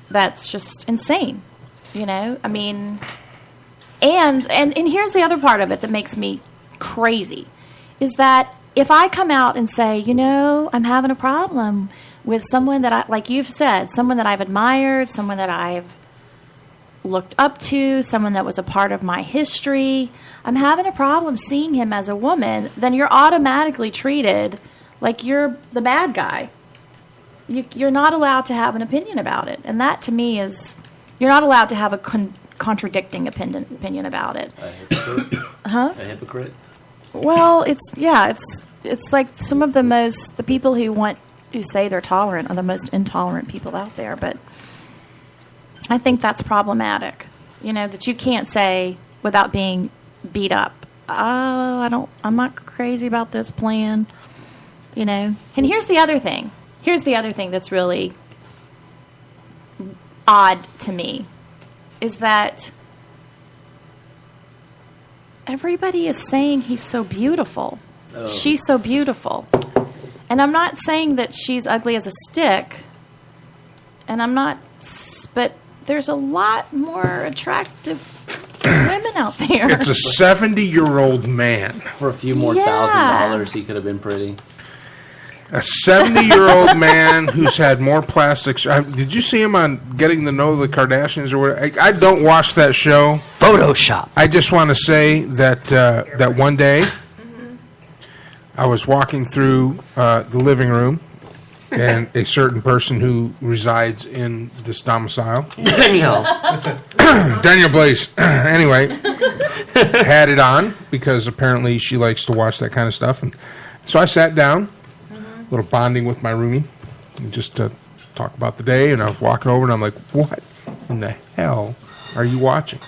That's just insane. I mean, and here's the other part of it that makes me crazy, is that if I come out and say, I'm having a problem with someone that like you've said, someone that I've admired, someone that I've looked up to, someone that was a part of my history, I'm having a problem seeing him as a woman, then you're automatically treated like you're the bad guy. You're not allowed to have an opinion about it. And that, to me, is... You're not allowed to have a contradicting opinion about it. A hypocrite? Huh? A hypocrite? Well, it's like some of the people who say they're tolerant are the most intolerant people out there. But I think that's problematic. That you can't say without being beat up I'm not crazy about this plan, you know. And here's the other thing. Here's the other thing that's really odd to me is that everybody is saying he's so beautiful. Oh. She's so beautiful. And I'm not saying that she's ugly as a stick. And I'm not, but there's a lot more attractive women out there. It's a 70-year-old man. For a few more $1,000, he could have been pretty. A 70-year-old man who's had more plastics. Did you see him on Getting to Know the Kardashians or whatever? I don't watch that show. Photoshop. I just want to say that that one day I was walking through the living room, and a certain person who resides in this domicile, Dani Blaze, anyway, had it on because apparently she likes to watch that kind of stuff, and so I sat down. A little bonding with my roomie, and just to talk about the day. And I was walking over, and I'm like, "What in the hell are you watching?"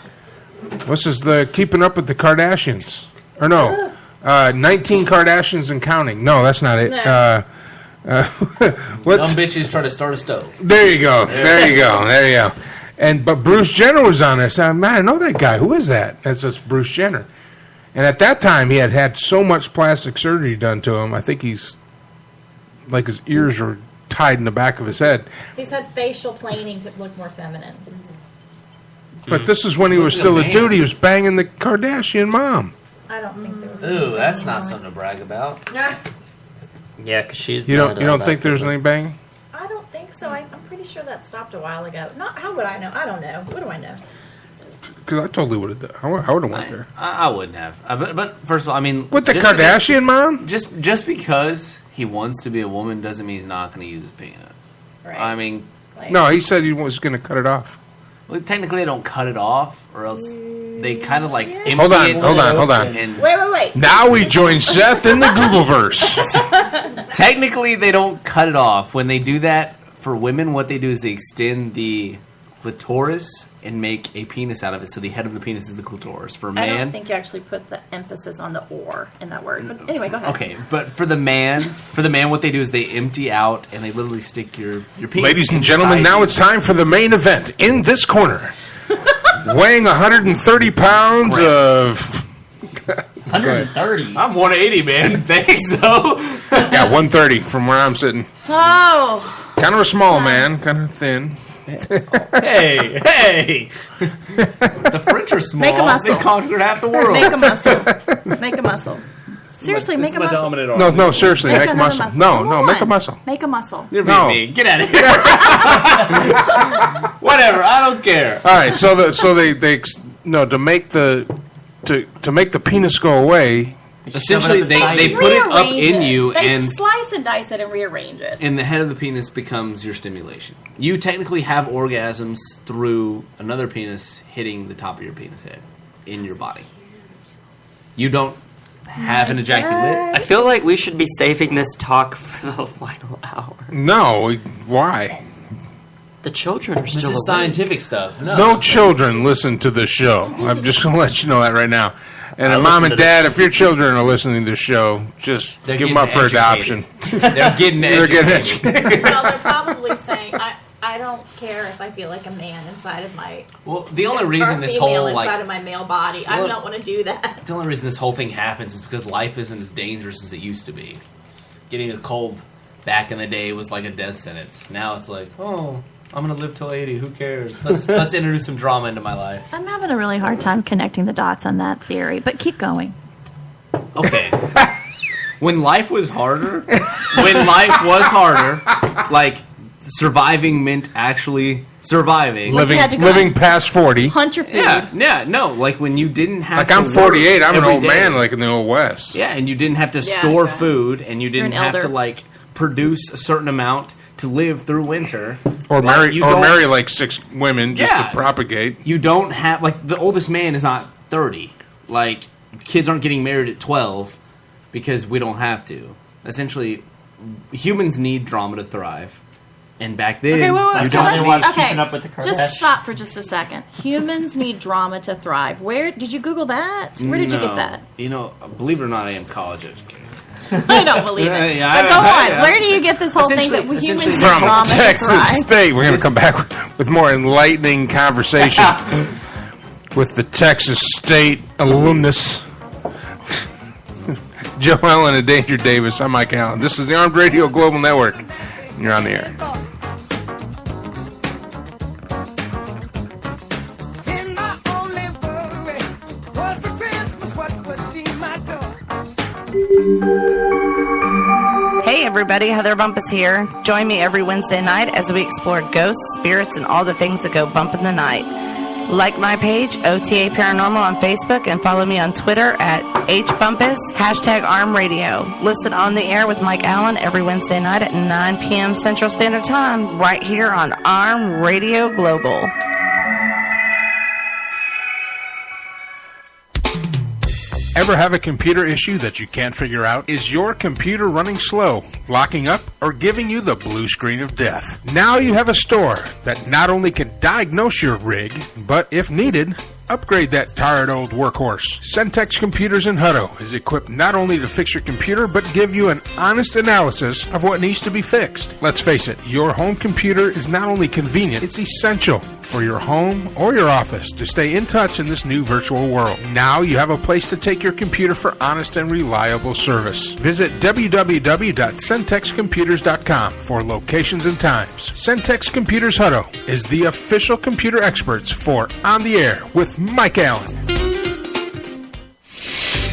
This is the Keeping Up with the Kardashians, or no, 19 Kardashians and counting. No, that's not it. Dumb bitches try to start a stove. There you go. There you go. There you go. But Bruce Jenner was on there. I said, "Man, I know that guy. Who is that?" That's just Bruce Jenner. And at that time, he had so much plastic surgery done to him. I think his ears were tied in the back of his head. He's had facial planing to look more feminine. But this is when he was still a dude. He was banging the Kardashian mom. I don't think there was. Ooh, that's not something to brag about. Yeah, because she's. You don't think there's any banging? I don't think so. I'm pretty sure that stopped a while ago. How would I know? I don't know. What do I know? Because I totally would have. I would have went there. I wouldn't have. But first of all, I mean, with the Kardashian mom, just because he wants to be a woman doesn't mean he's not going to use his penis. Right. I mean, no, he said he was going to cut it off. Well, technically, they don't cut it off, or else they kind of like empty Hold it. on. And Wait. Now we join Seth in the Googleverse. Technically, they don't cut it off. When they do that for women, what they do is they extend the clitoris and make a penis out of it. So the head of the penis is the clitoris. For a man, I don't think you actually put the emphasis on the "or" in that word. But anyway, go ahead. Okay, but for the man, what they do is they empty out and they literally stick your penis. Ladies and gentlemen, now it's time for the main event. In this corner, weighing 130 pounds of. 130. I'm 180, man. Thanks, though. Yeah, 130 from where I'm sitting. Oh. Kind of a small man, kind of thin. Hey! The French are small. Make a muscle. They conquered half the world. Make a muscle. Seriously, make a muscle. Dominant arm. No, seriously, make a muscle. No, make a muscle. Make a muscle. You're being mean. Get out of here. Whatever. I don't care. All right, so to make the penis go away. Essentially, they put it up in you, They and slice and dice it and rearrange it. and the head of the penis becomes your stimulation. You technically have orgasms through another penis hitting the top of your penis head in your body. You don't have an ejaculate. I feel like we should be saving this talk for the final hour. No, why? The children are still This is scientific stuff. No children listen to this show. I'm just going to let you know that right now. And mom and listen to dad, if your children are listening to this show, just They're give them up for getting adoption. They're getting educated. Well, they're probably saying, I don't care if I feel like a man inside of my... Well, the only reason this whole, inside of my male body. I don't want to do that. The only reason this whole thing happens is because life isn't as dangerous as it used to be. Getting a cold back in the day was like a death sentence. Now it's like, oh, I'm going to live till 80. Who cares? Let's introduce some drama into my life. I'm having a really hard time connecting the dots on that theory, but keep going. Okay. When life was harder, like surviving meant actually surviving. Living past 40. Hunt your food. Yeah, no. Like when you didn't have to I'm 48, I'm an old day. Man like in the Old West. Yeah, and you didn't have to store food, and you didn't have to like produce a certain amount to live through winter. Or marry like 6 women just to propagate. You don't have, like, the oldest man is not 30. Like, kids aren't getting married at 12 because we don't have to. Essentially, humans need drama to thrive. And back then, Okay, wait. you don't watch Keeping Up with the Kardashians. Just stop for just a second. Humans need drama to thrive. Where did you Google that? Where did you get that? You know, believe it or not, I am college educated. I don't believe it. But go on. Where do you get this whole thing that humans need from drama to Texas thrive? State? We're going to come back with more enlightening conversation with the Texas State alumnus, Joe Allen and Danger Davis. I'm Mike Allen. This is the Armed Radio Global Network, and you're on the air. Hey everybody, Heather Bumpus here. Join me every Wednesday night as we explore ghosts, spirits, and all the things that go bump in the night. Like my page, OTA Paranormal on Facebook, and follow me on Twitter at HBumpus, #ArmRadio. Listen on the air with Mike Allen every Wednesday night at 9 p.m. Central Standard Time, right here on Arm Radio Global. Ever have a computer issue that you can't figure out? Is your computer running slow, locking up, or giving you the blue screen of death? Now you have a store that not only can diagnose your rig, but if needed, upgrade that tired old workhorse. Centex Computers in Hutto is equipped not only to fix your computer, but give you an honest analysis of what needs to be fixed. Let's face it, your home computer is not only convenient, it's essential for your home or your office to stay in touch in this new virtual world. Now you have a place to take your computer for honest and reliable service. Visit www.centexcomputers.com for locations and times. Centex Computers Hutto is the official computer experts for On the Air with Mike Allen.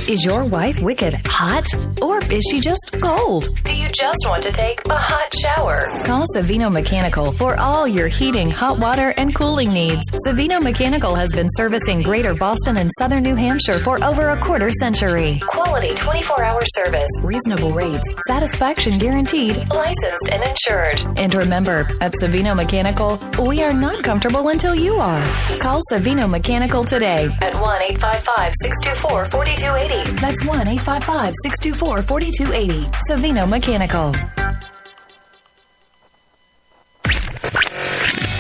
Is your wife wicked hot? Or is she just cold? Do you just want to take a hot shower? Call Savino Mechanical for all your heating, hot water, and cooling needs. Savino Mechanical has been servicing Greater Boston and Southern New Hampshire for over a quarter century. Quality 24-hour service, reasonable rates, satisfaction guaranteed, licensed and insured. And remember, at Savino Mechanical, we are not comfortable until you are. Call Savino Mechanical today at 1-855-624-4280. That's 1-855-624-4280. Savino Mechanical.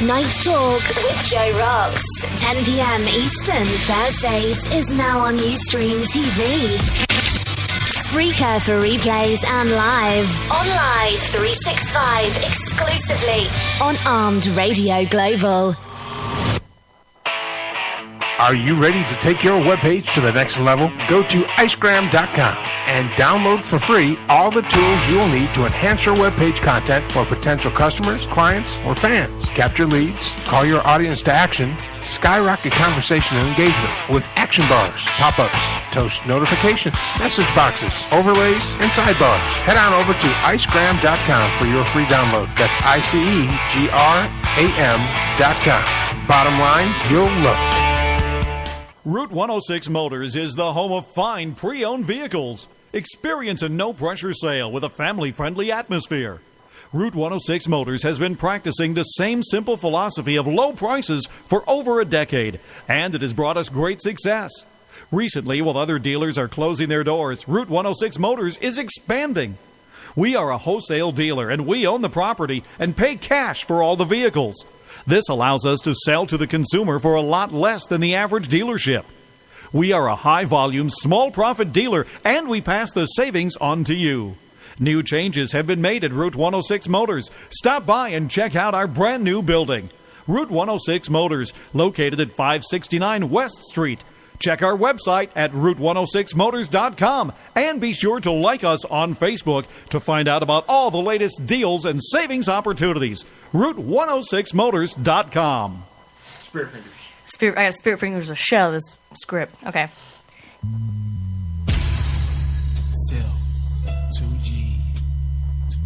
Night Talk with Joe Rocks. 10 p.m. Eastern, Thursdays, is now on Ustream TV. Spreaker for replays and live. On Live 365, exclusively on Armed Radio Global. Are you ready to take your webpage to the next level? Go to icegram.com and download for free all the tools you will need to enhance your webpage content for potential customers, clients, or fans. Capture leads, call your audience to action, skyrocket conversation and engagement with action bars, pop-ups, toast notifications, message boxes, overlays, and sidebars. Head on over to icegram.com for your free download. That's icegram.com. Bottom line, you'll love it. Route 106 Motors is the home of fine pre-owned vehicles. Experience a no-pressure sale with a family-friendly atmosphere. Route 106 Motors has been practicing the same simple philosophy of low prices for over a decade, and it has brought us great success. Recently, while other dealers are closing their doors, Route 106 Motors is expanding. We are a wholesale dealer, and we own the property and pay cash for all the vehicles. This allows us to sell to the consumer for a lot less than the average dealership. We are a high-volume, small-profit dealer, and we pass the savings on to you. New changes have been made at Route 106 Motors. Stop by and check out our brand-new building. Route 106 Motors, located at 569 West Street. Check our website at route106motors.com and be sure to like us on Facebook to find out about all the latest deals and savings opportunities. route106motors.com. Spirit fingers. I got Spirit Fingers to show this script. Okay. Cell 2G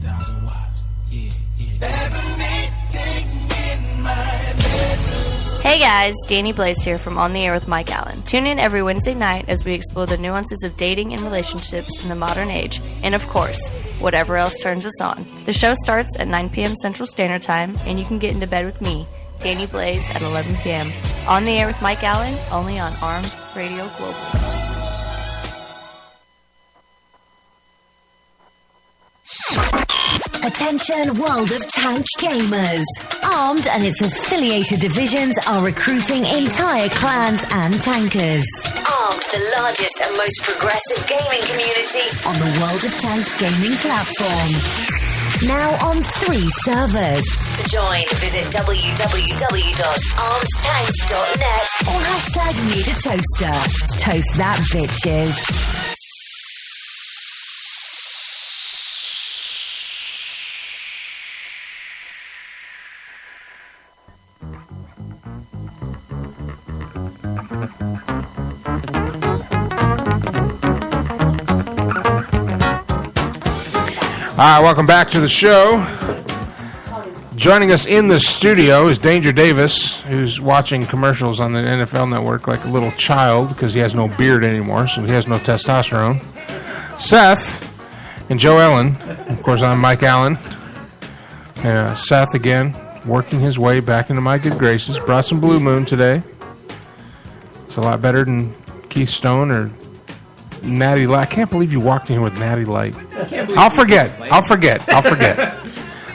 2000 watts. Yeah. Hey guys, Dani Blaze here from On the Air with Mike Allen. Tune in every Wednesday night as we explore the nuances of dating and relationships in the modern age, and of course, whatever else turns us on. The show starts at 9 p.m. Central Standard Time, and you can get into bed with me, Dani Blaze, at 11 p.m. On the Air with Mike Allen, only on Armed Radio Global. A Attention World of Tank gamers. Armed and its affiliated divisions are recruiting entire clans and tankers. Armed, the largest and most progressive gaming community on the World of Tanks gaming platform. Now on 3 servers. To join, visit www.armedtanks.net or #NeedAToaster. Toast that, bitches. All right, welcome back to the show. Joining us in the studio is Danger Davis, who's watching commercials on the NFL Network like a little child because he has no beard anymore, so he has no testosterone. Seth and Joe Ellen. Of course, I'm Mike Allen. Seth, again, working his way back into my good graces. Brought some Blue Moon today. It's a lot better than Keith Stone or Natty Light. I can't believe you walked in here with Natty Light. I'll forget.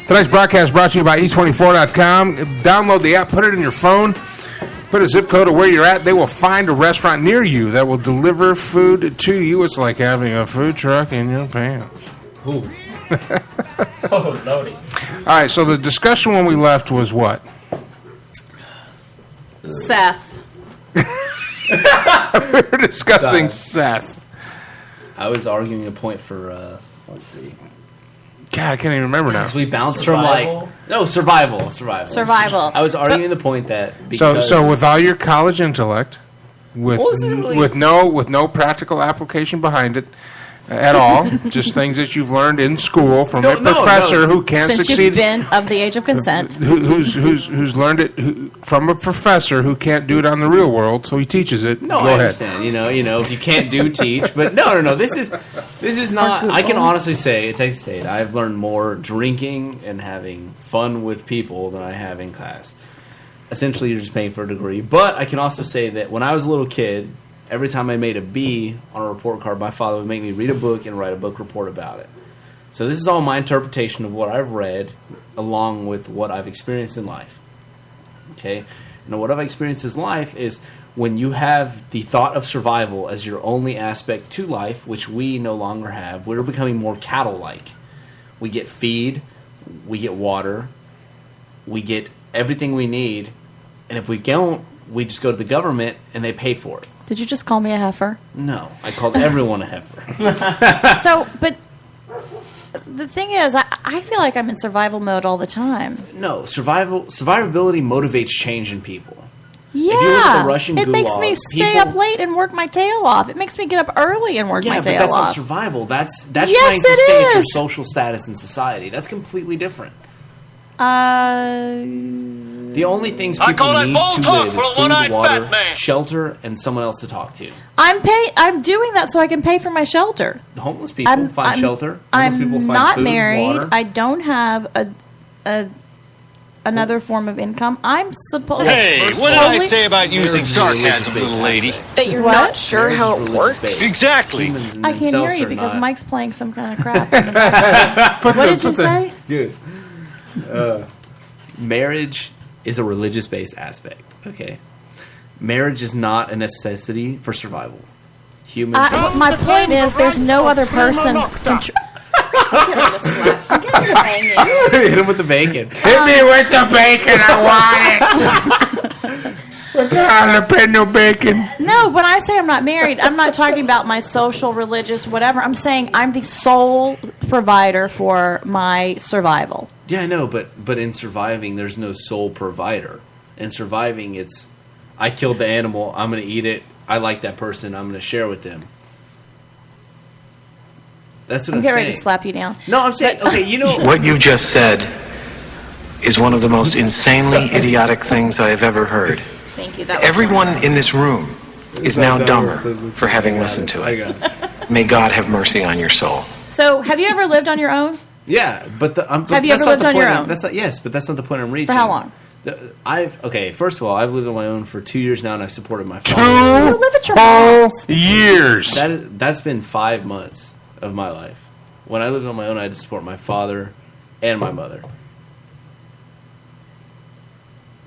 Tonight's broadcast brought to you by E24.com. Download the app, put it in your phone, put a zip code of where you're at. They will find a restaurant near you that will deliver food to you. It's like having a food truck in your pants. Ooh. Oh, lordy. All right, so the discussion when we left was what? Seth. We were discussing Seth. I was arguing a point for, let's see. God, I can't even remember now. So we bounced survival? Survival. I was arguing the point that because... So with all your college intellect, with no practical application behind it at all, just things that you've learned in school from a professor who can't Since succeed. you've been of the age of consent. Who's learned it from a professor who can't do it on the real world, so he teaches it. No, Go I ahead. understand. You know, if you can't teach, but no. This is not. I can honestly say, I've learned more drinking and having fun with people than I have in class. Essentially, you're just paying for a degree. But I can also say that when I was a little kid, every time I made a B on a report card, my father would make me read a book and write a book report about it. So this is all my interpretation of what I've read, along with what I've experienced in life. Okay? And what I've experienced in life is when you have the thought of survival as your only aspect to life, which we no longer have, we're becoming more cattle-like. We get feed, we get water, we get everything we need, and if we don't, we just go to the government and they pay for it. Did you just call me a heifer? No, I called everyone a heifer. But the thing is, I feel like I'm in survival mode all the time. No, survivability motivates change in people. Yeah, if you look at the Russian it makes me stay up late and work my tail off. It makes me get up early and work my tail off. Yeah, but that's not survival. That's yes, trying to stay at your is. social status in society. That's completely different. The only things people need to live is food, water, shelter, and someone else to talk to. I'm doing that so I can pay for my shelter. The homeless people find shelter. Homeless people find not food, married. water. I don't have another form of income. I'm supposed. Hey, what did I say about using sarcasm, little lady? That you're not sure how it works. Exactly. I can't hear you because Mike's playing some kind of crap. In the background. What did you say? Good. Marriage is a religious-based aspect. Okay, marriage is not a necessity for survival. Humans. My point is, there's no other person. I'm getting ready to slap. I'm getting ready to bang you. Hit him with the bacon. Hit me with the bacon. I want it. With the jalapeno bacon. No, when I say I'm not married, I'm not talking about my social, religious, whatever. I'm saying I'm the sole provider for my survival. Yeah, I know, but in surviving, there's no sole provider. In surviving, it's I killed the animal. I'm going to eat it. I like that person. I'm going to share with them. That's what I'm getting saying. ready to slap you down. No, I'm saying, okay, you know. What you just said is one of the most insanely idiotic things I have ever heard. Thank you. That Everyone in this room is now dumber for having listened to it. May God have mercy on your soul. So, have you ever lived on your own? Yeah, but have you ever lived on your own? Yes, but that's not the point I'm reaching. For how long? First of all, I've lived on my own for 2 years now, and I've supported my father. You live at your house. Years. That's been 5 months of my life. When I lived on my own, I had to support my father and my mother.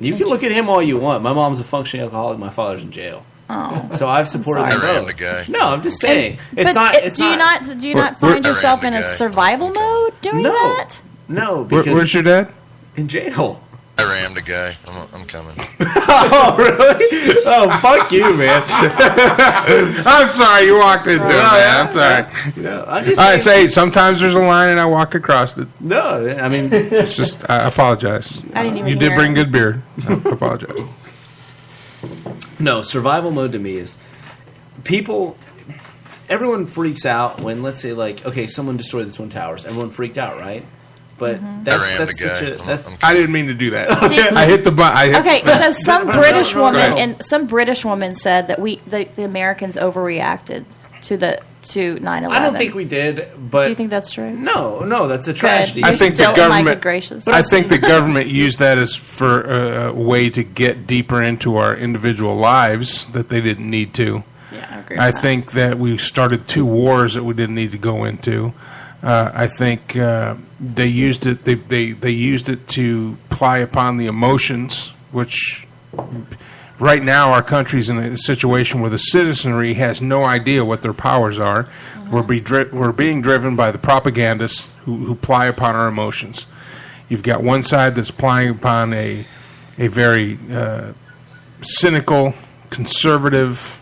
You can look at him all you want. My mom's a functioning alcoholic. My father's in jail. Oh, so I've supported them both. The guy. No, I'm just saying. Do you not find yourself in a survival mode doing that? No, because where's your dad? In jail. I rammed a guy. I'm coming. Oh, really? Oh, fuck you, man. I'm sorry, you walked into it, man. I'm sorry. No, I'm just I say sometimes there's a line and I walk across it. No, I mean, it's just I apologize. I didn't even You hear did bring it. good beer. I apologize. No, survival mode to me is everyone freaks out when, let's say, like, okay, someone destroyed the Twin Towers. Everyone freaked out, right? But that's such a... I didn't mean to do that. Okay. I hit the button. Okay, so some British woman said that the Americans overreacted to 9/11. I don't think we did, but... Do you think that's true? No, that's a tragedy. I think the government. Gracious. I think the government used that as for a way to get deeper into our individual lives that they didn't need to. Yeah, I agree. I think that we started 2 wars that we didn't need to go into. I think they used it. They used it to ply upon the emotions, which right now our country's in a situation where the citizenry has no idea what their powers are. We're being driven by the propagandists who ply upon our emotions. You've got one side that's plying upon a very cynical, conservative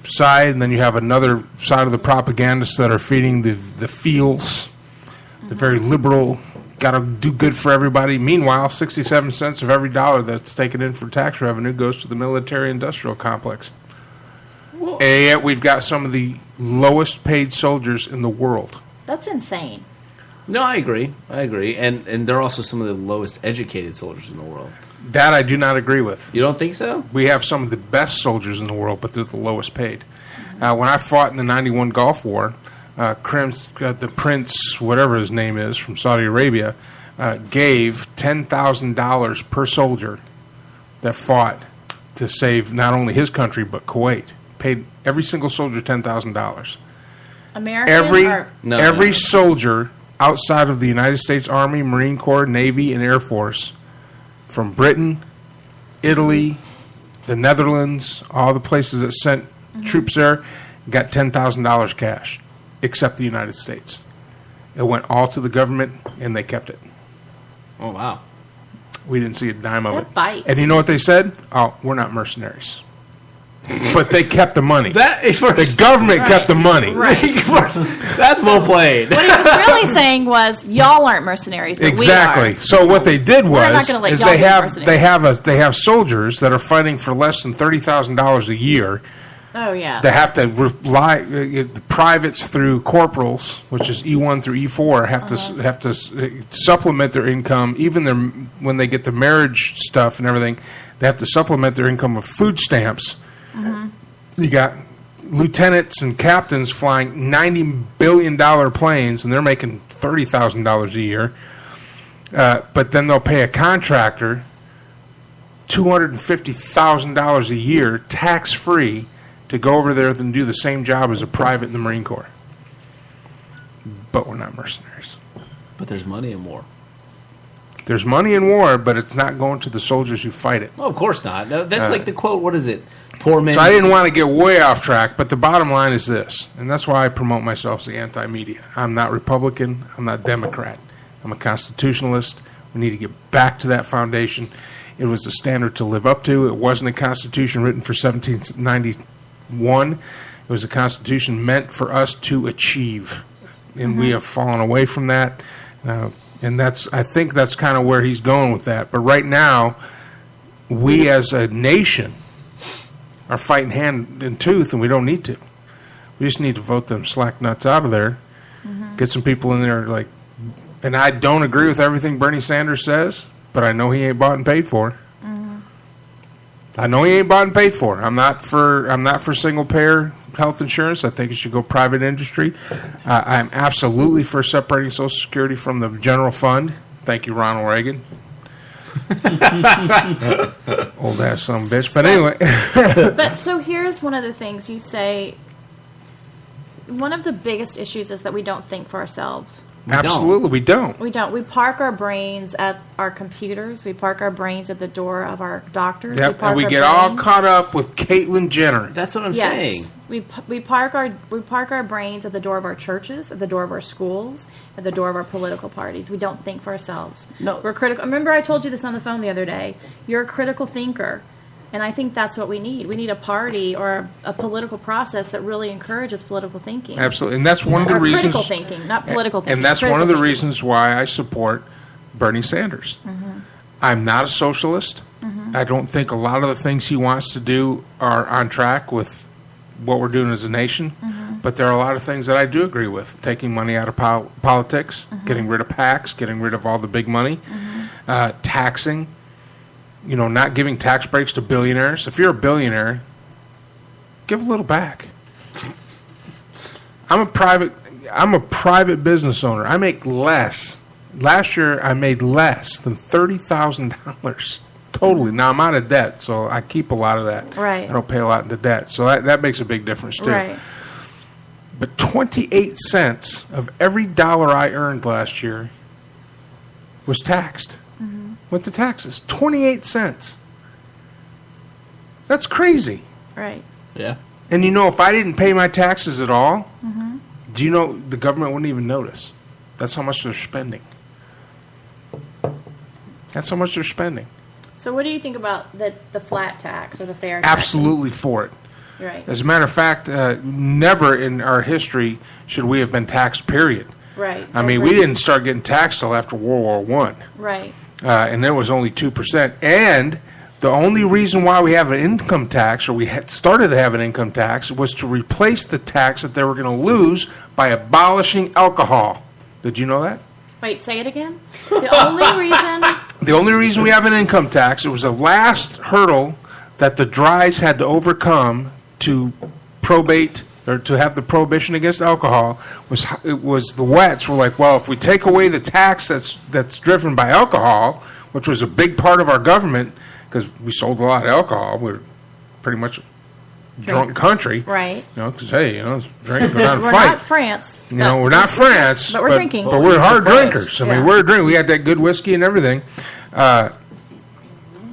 side, and then you have another side of the propagandists that are feeding the feels, the very liberal, got to do good for everybody. Meanwhile, 67 cents of every dollar that's taken in for tax revenue goes to the military-industrial complex. And yet we've got some of the lowest paid soldiers in the world. That's insane. No, I agree. And they're also some of the lowest educated soldiers in the world. That I do not agree with. You don't think so? We have some of the best soldiers in the world, but they're the lowest paid. When I fought in the 91 Gulf War, the prince, whatever his name is, from Saudi Arabia, gave $10,000 per soldier that fought to save not only his country, but Kuwait. Paid every single soldier $10,000. Every soldier outside of the United States Army, Marine Corps, Navy, and Air Force, from Britain, Italy, the Netherlands, all the places that sent troops there, got $10,000 cash, except the United States. It went all to the government, and they kept it. Oh, wow. We didn't see a dime of That it. bites. And you know what they said? Oh, we're not mercenaries. But they kept the money. The government kept the money. Right. That's well played. What he was really saying was, y'all aren't mercenaries, but Exactly. we are. So what they did We're not was gonna let is y'all they be have mercenaries. they have soldiers that are fighting for less than $30,000 a year. Oh, yeah. They have to rely the privates through corporals, which is E1 through E4, have to supplement their income. Even when they get the marriage stuff and everything, they have to supplement their income with food stamps. You got lieutenants and captains flying $90 billion planes, and they're making $30,000 a year. But then they'll pay a contractor $250,000 a year, tax-free, to go over there and do the same job as a private in the Marine Corps. But we're not mercenaries. But there's money in war. There's money in war, but it's not going to the soldiers who fight it. Oh, of course not. No, that's like the quote, what is it? Poor man. So I didn't want to get way off track, but the bottom line is this, and that's why I promote myself as the anti-media. I'm not Republican. I'm not Democrat. I'm a constitutionalist. We need to get back to that foundation. It was a standard to live up to. It wasn't a constitution written for 1791. It was a constitution meant for us to achieve, and we have fallen away from that. And I think that's kind of where he's going with that. But right now, we as a nation are fighting hand and tooth, and we don't need to. We just need to vote them slack nuts out of there. Get some people in there like, and I don't agree with everything Bernie Sanders says, but I know he ain't bought and paid for. I know he ain't bought and paid for. I'm not for single payer health insurance. I think it should go private industry. I'm absolutely for separating Social Security from the general fund. Thank you, Ronald Reagan. Old ass son of a bitch. But anyway. But so here's one of the things you say. One of the biggest issues is that we don't think for ourselves. Absolutely, we don't. We don't. We park our brains at our computers. We park our brains at the door of our doctors. Yep, and we get all caught up with Caitlyn Jenner. That's what I'm Yes. saying. We park our brains at the door of our churches, at the door of our schools, at the door of our political parties. We don't think for ourselves. No. We're critical. Remember I told you this on the phone the other day. You're a critical thinker. And I think that's what we need. We need a party or a political process that really encourages political thinking. Absolutely, and that's one of the Or reasons. critical thinking, not political thinking. And that's critical one of the thinking. reasons why I support Bernie Sanders. Mhm. I'm not a socialist. Mhm. I don't think a lot of the things he wants to do are on track with what we're doing as a nation. Mhm. But there are a lot of things that I do agree with. Taking money out of politics, getting rid of PACs, getting rid of all the big money, taxing. Not giving tax breaks to billionaires. If you're a billionaire, give a little back. I'm a private business owner. I make less. Last year, I made less than $30,000 totally. Now I'm out of debt, so I keep a lot of that. Right. I don't pay a lot into debt, so that makes a big difference too. Right. But 28 cents of every dollar I earned last year was taxed. Went to taxes. 28 cents. That's crazy. Right. Yeah. And if I didn't pay my taxes at all, do you know the government wouldn't even notice? That's how much they're spending. That's how much they're spending. So what do you think about the flat tax or the fair tax? Absolutely for it. Right. As a matter of fact, never in our history should we have been taxed, period. Right. I mean, we didn't start getting taxed till after World War I. Right. And there was only 2%. And the only reason why we have an income tax, or we had started to have an income tax, was to replace the tax that they were going to lose by abolishing alcohol. Did you know that? Wait, say it again. The only reason. The only reason we have an income tax, it was the last hurdle that the Dries had to overcome to probate or to have the prohibition against alcohol was the Wets were like, well, if we take away the tax that's driven by alcohol, which was a big part of our government because we sold a lot of alcohol, we're pretty much a drunk country, right? Because it's drink, go down and We're fight. not France. We're not France, but we're drinking. But we're hard drinkers. I mean, we're drinking. We had that good whiskey and everything.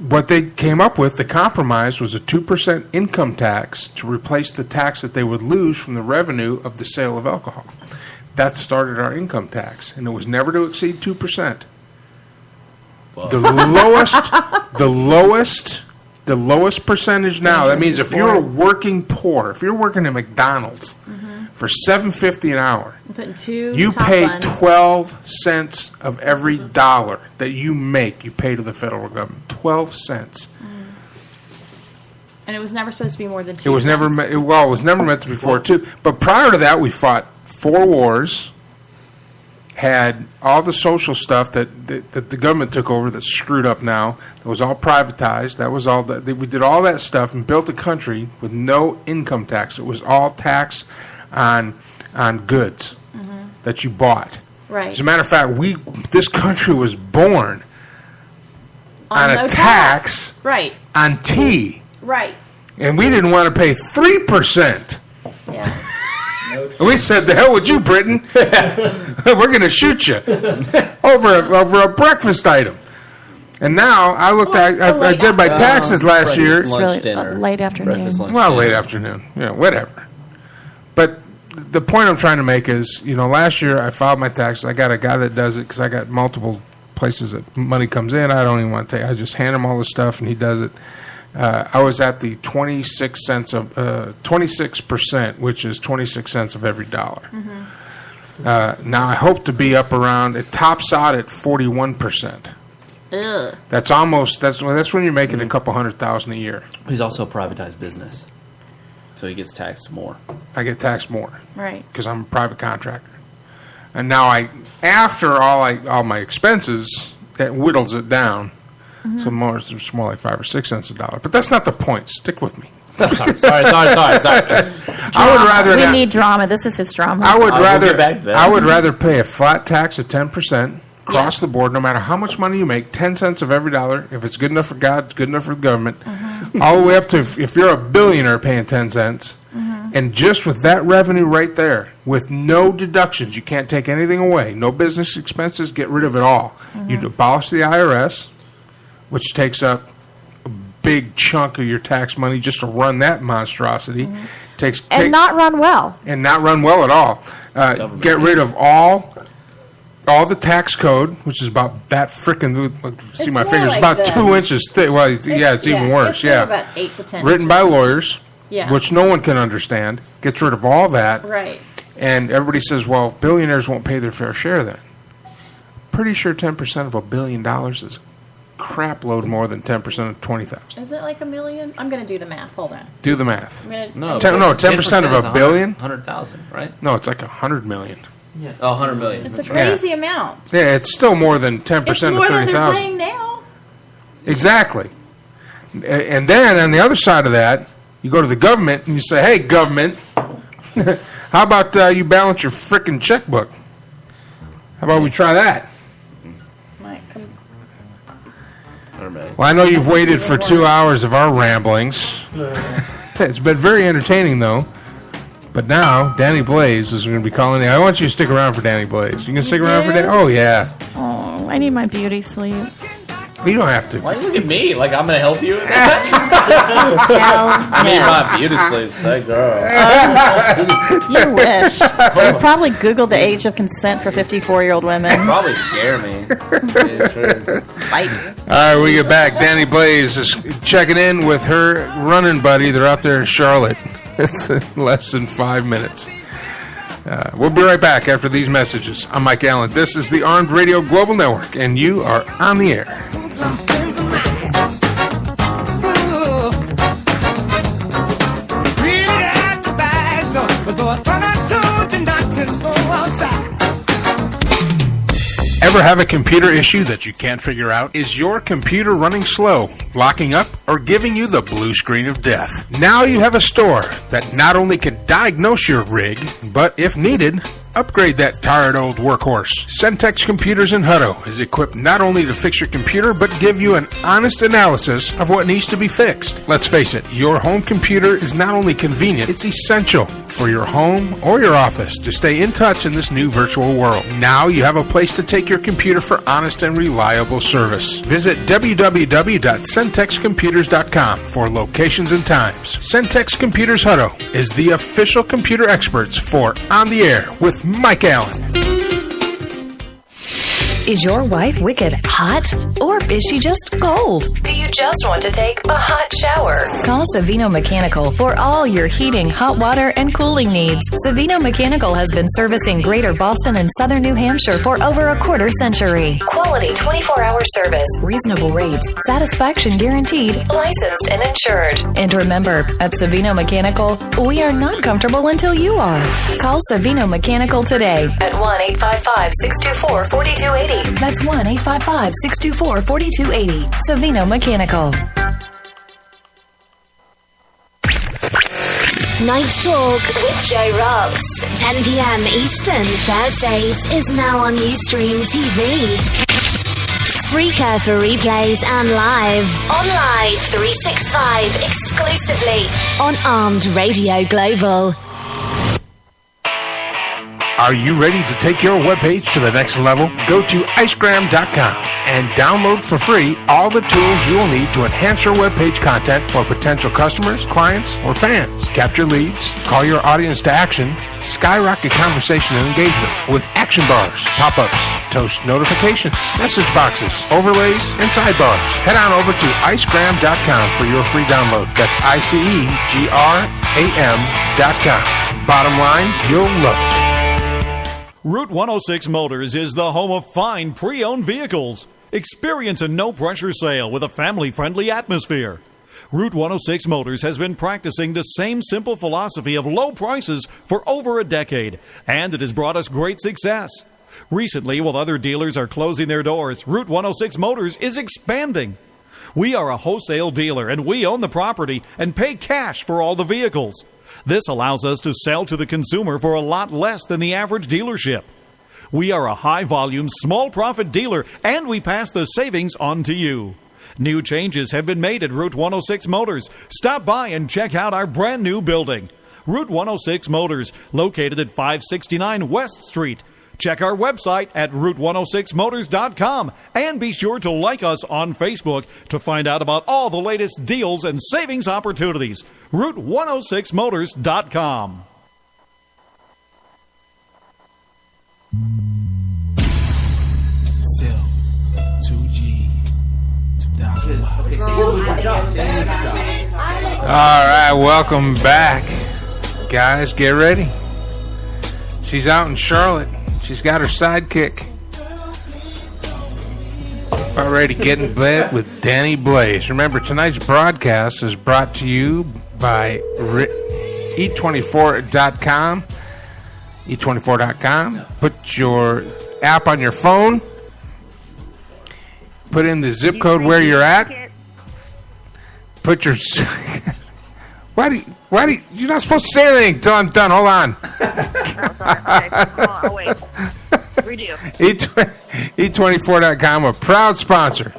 What they came up with, the compromise, was a 2% income tax to replace the tax that they would lose from the revenue of the sale of alcohol. That started our income tax, and it was never to exceed 2%. The lowest percentage now. That means if you're working poor, if you're working at McDonald's for $7.50 an hour, you pay 12 cents of every dollar that you make. You pay to the federal government 12 cents. And it was never supposed to be more than 2 It was never it was never meant to be 4 2. But prior to that, we fought 4 wars. Had all the social stuff that the government took over that's screwed up now. It was all privatized. That was all that we did all that stuff and built a country with no income tax. It was all tax on goods that you bought. Right. As a matter of fact, this country was born on a tax right. on tea. Right. And we didn't want to pay 3%. Yeah. We said, "The hell with you, Britain! We're going to shoot you over a breakfast item." And now I looked. I did my taxes last year. It's really late afternoon. Late afternoon. Yeah, whatever. But the point I'm trying to make is, last year I filed my taxes. I got a guy that does it because I got multiple places that money comes in. I don't even want to take. I just hand him all the stuff and he does it. I was at the 26%, which is 26 cents of every dollar. Now I hope to be up around. It tops out at 41%. Ugh. That's when you're making a couple $100,000 a year. He's also a privatized business, so he gets taxed more. I get taxed more, right? Because I'm a private contractor. And now after all my expenses, that whittles it down. So it's more like 5 or 6 cents a dollar. But that's not the point. Stick with me. Sorry. I would rather. We need drama. This is his drama. I would rather pay a flat tax of 10% across the board, no matter how much money you make. 10 cents of every dollar. If it's good enough for God, it's good enough for the government. All the way up to if you're a billionaire paying 10 cents, And just with that revenue right there, with no deductions, you can't take anything away, no business expenses, get rid of it all. You abolish the IRS, which takes up a big chunk of your tax money just to run that monstrosity. Not run well. And not run well at all. Get rid of all the tax code, which is about that frickin', see my fingers, like about this. 2 inches thick. Well, it's even worse. It's about 8 to 10 Written by lawyers, Yeah. which no one can understand. Gets rid of all that. Right. And everybody says, well, billionaires won't pay their fair share then. Pretty sure 10% of $1 billion is a crap load more than 10% of 20,000. Is it like $1 million? I'm going to do the math. Hold on. Do the math. No, 10% of $1 billion? 100,000, right? No, it's like 100 million. Yeah. Oh, 100 million. It's a crazy amount. Yeah, it's still more than 10% It's of more than they're 30,000. paying now. Exactly. And then on the other side of that, you go to the government and you say, hey, government, how about you balance your frickin' checkbook? How about we try that? Well, I know you've waited for 2 hours of our ramblings. It's been very entertaining, though. But now, Dani Blaze is going to be calling in. I want you to stick around for Dani Blaze. You going to stick around for Dani? Oh, yeah. Oh, I need my beauty sleep. You don't have to. Why you look at me like I'm going to help you? I mean, my beauty sleeps. That girl. You wish. You probably Googled the age of consent for 54-year-old women. Probably scare me. Yeah, true. Bite me. All right, we get back. Dani Blaze is checking in with her running buddy. They're out there in Charlotte. It's less than 5 minutes. We'll be right back after these messages. I'm Mike Allen. This is the Armed Radio Global Network, and you are on the air. Ever have a computer issue that you can't figure out? Is your computer running slow, locking up, or giving you the blue screen of death? Now you have a store that not only can diagnose your rig, but if needed, upgrade that tired old workhorse. Centex Computers in Hutto is equipped not only to fix your computer, but give you an honest analysis of what needs to be fixed. Let's face it, your home computer is not only convenient, it's essential for your home or your office to stay in touch in this new virtual world. Now you have a place to take your computer for honest and reliable service. Visit www.centexcomputers.com for locations and times. Centex Computers Hutto is the official computer experts for On the Air with Mike Allen. Is your wife wicked hot? Or is she just cold? Do you just want to take a hot shower? Call Savino Mechanical for all your heating, hot water, and cooling needs. Savino Mechanical has been servicing Greater Boston and Southern New Hampshire for over a quarter century. Quality 24-hour service, reasonable rates, satisfaction guaranteed, licensed and insured. And remember, at Savino Mechanical, we are not comfortable until you are. Call Savino Mechanical today at 1-855-624-4280. That's 1-855-624-4280. Savino Mechanical. Night Talk with Joe Rocks. 10 p.m. Eastern, Thursdays, is now on Ustream TV. Spreaker for replays and live. On Live 365, exclusively on Armed Radio Global. Are you ready to take your webpage to the next level? Go to icegram.com and download for free all the tools you will need to enhance your webpage content for potential customers, clients, or fans. Capture leads, call your audience to action, skyrocket conversation and engagement with action bars, pop-ups, toast notifications, message boxes, overlays, and sidebars. Head on over to icegram.com for your free download. That's icegram.com. Bottom line, you'll love it. Route 106 Motors is the home of fine pre-owned vehicles. Experience a no-pressure sale with a family-friendly atmosphere. Route 106 Motors has been practicing the same simple philosophy of low prices for over a decade, and it has brought us great success. Recently, while other dealers are closing their doors, Route 106 Motors is expanding. We are a wholesale dealer, and we own the property and pay cash for all the vehicles. This allows us to sell to the consumer for a lot less than the average dealership. We are a high-volume, small-profit dealer, and we pass the savings on to you. New changes have been made at Route 106 Motors. Stop by and check out our brand-new building. Route 106 Motors, located at 569 West Street. Check our website at route106motors.com and be sure to like us on Facebook to find out about all the latest deals and savings opportunities. route106motors.com. Cell 2G 2001. All right, welcome back, guys. Get ready. She's out in Charlotte. She's got her sidekick. About ready to get in bed with Dani Blaze. Remember, tonight's broadcast is brought to you by E24.com. E24.com. Put your app on your phone. Put in the zip code where you're at. Put your... Why do you... You're not supposed to say anything until I'm done. Hold on. I'll wait. Redo. E24.com, a proud sponsor